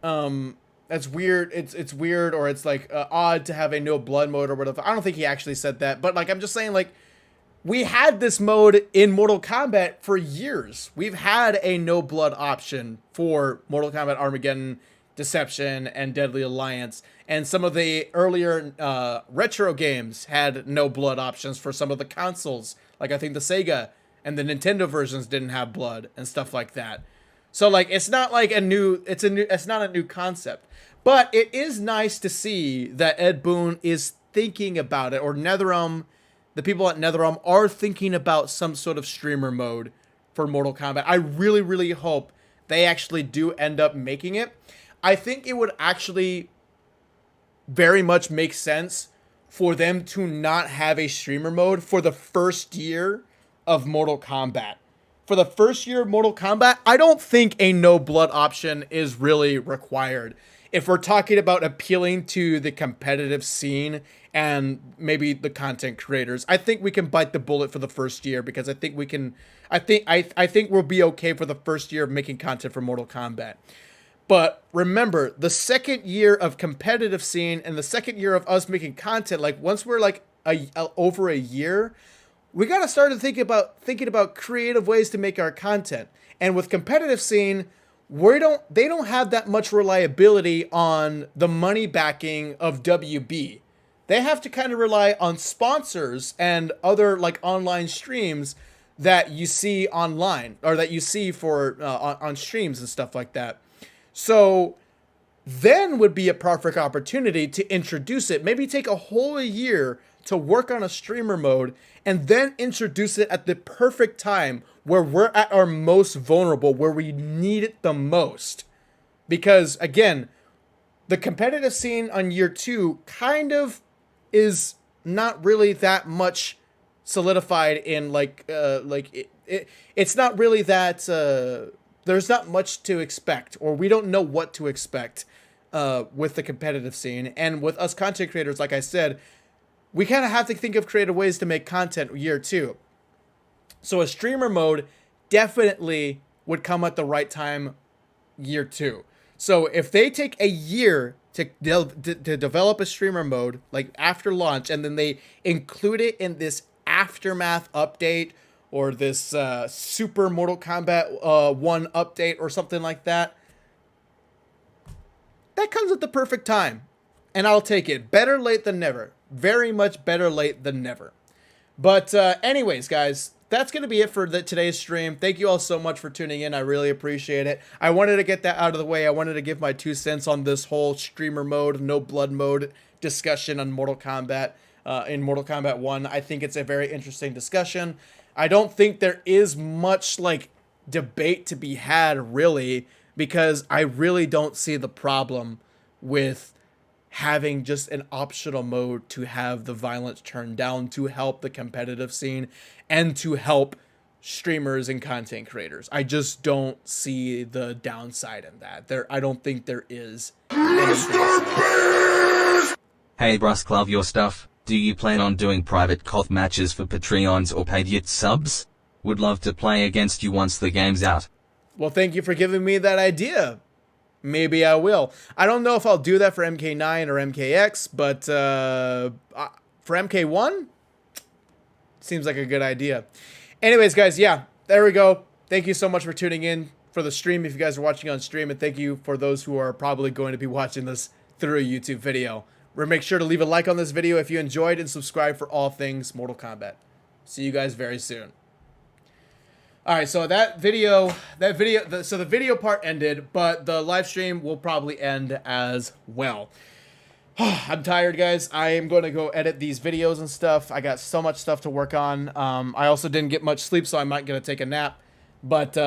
[SPEAKER 2] that's weird. It's weird, or it's like odd to have a no blood mode or whatever. I don't think he actually said that, but like I'm just saying, like, we had this mode in Mortal Kombat for years. We've had a no blood option for Mortal Kombat Armageddon, Deception, and Deadly Alliance, and some of the earlier retro games had no blood options for some of the consoles. Like I think the Sega and the Nintendo versions didn't have blood and stuff like that. So like it's not like it's not a new concept. But it is nice to see that Ed Boon is thinking about it, or NetherRealm, the people at NetherRealm are thinking about some sort of streamer mode for Mortal Kombat. I really, really hope they actually do end up making it. I think it would actually very much make sense for them to not have a streamer mode for the first year of Mortal Kombat. For the first year of Mortal Kombat, I don't think a no blood option is really required. If we're talking about appealing to the competitive scene and maybe the content creators, I think we can bite the bullet for the first year, because I think we can. I think we'll be okay for the first year of making content for Mortal Kombat. But remember, the second year of competitive scene and the second year of us making content, like once we're like over a year, we gotta start thinking about creative ways to make our content. And with competitive scene, they don't have that much reliability on the money backing of WB. They have to kind of rely on sponsors and other like online streams that you see online, or that you see for on streams and stuff like that. So then would be a perfect opportunity to introduce it. Maybe take a whole year to work on a streamer mode and then introduce it at the perfect time where we're at our most vulnerable, where we need it the most. Because again, the competitive scene on year 2 kind of is not really that much solidified in it's not really that there's not much to expect, or we don't know what to expect with the competitive scene. And with us content creators, like I said, we kind of have to think of creative ways to make content year 2. So a streamer mode definitely would come at the right time year 2. So if they take a year to develop a streamer mode, like after launch, and then they include it in this Aftermath update or this Super Mortal Kombat 1 update or something like that, that comes at the perfect time. And I'll take it. Better late than never. Very much better late than never. But anyways, guys, that's going to be it for today's stream. Thank you all so much for tuning in. I really appreciate it. I wanted to get that out of the way. I wanted to give my 2 cents on this whole streamer mode, no blood mode discussion on Mortal Kombat, in Mortal Kombat 1. I think it's a very interesting discussion. I don't think there is much like debate to be had, really, because I really don't see the problem with having just an optional mode to have the violence turned down to help the competitive scene and to help streamers and content creators. I just don't see the downside in that. I don't think there is anything.
[SPEAKER 4] Hey Brusk, love your stuff. Do you plan on doing private COD matches for Patreons or paid yet subs? Would love to play against you once the game's out.
[SPEAKER 2] Well, thank you for giving me that idea. Maybe I will. I don't know if I'll do that for MK9 or MKX, but for MK1, seems like a good idea. Anyways, guys, yeah, there we go. Thank you so much for tuning in for the stream if you guys are watching on stream, and thank you for those who are probably going to be watching this through a YouTube video. Make sure to leave a like on this video if you enjoyed and subscribe for all things Mortal Kombat. See you guys very soon. All right, so the video part ended, but the live stream will probably end as well. I'm tired, guys. I am going to go edit these videos and stuff. I got so much stuff to work on. I also didn't get much sleep, so I might gonna take a nap. But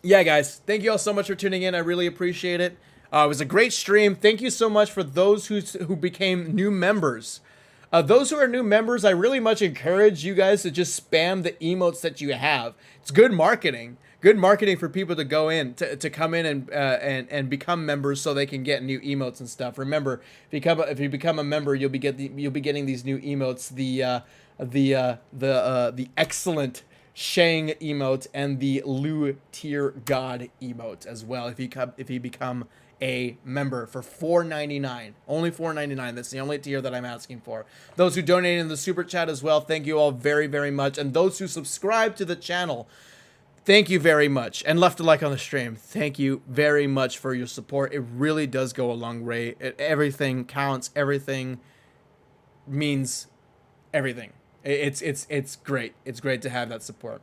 [SPEAKER 2] yeah, guys, thank you all so much for tuning in. I really appreciate it. It was a great stream. Thank you so much for those who became new members. Those who are new members, I really much encourage you guys to just spam the emotes that you have. It's good marketing. Good marketing for people to go in, to come in and become members so they can get new emotes and stuff. Remember, if you become a member, you'll be getting these new emotes, the excellent Shang emote and the Lu Tier God emote as well. If you become a member for $4.99, only $4.99. That's the only tier that I'm asking for. Those who donated in the super chat as well, thank you all very, very much. And those who subscribe to the channel, thank you very much. And left a like on the stream, thank you very much for your support. It really does go a long way. Everything counts. Everything means everything. It's great. It's great to have that support.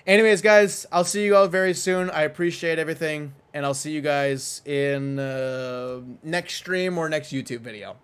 [SPEAKER 2] Anyways, guys, I'll see you all very soon. I appreciate everything, and I'll see you guys in next stream or next YouTube video.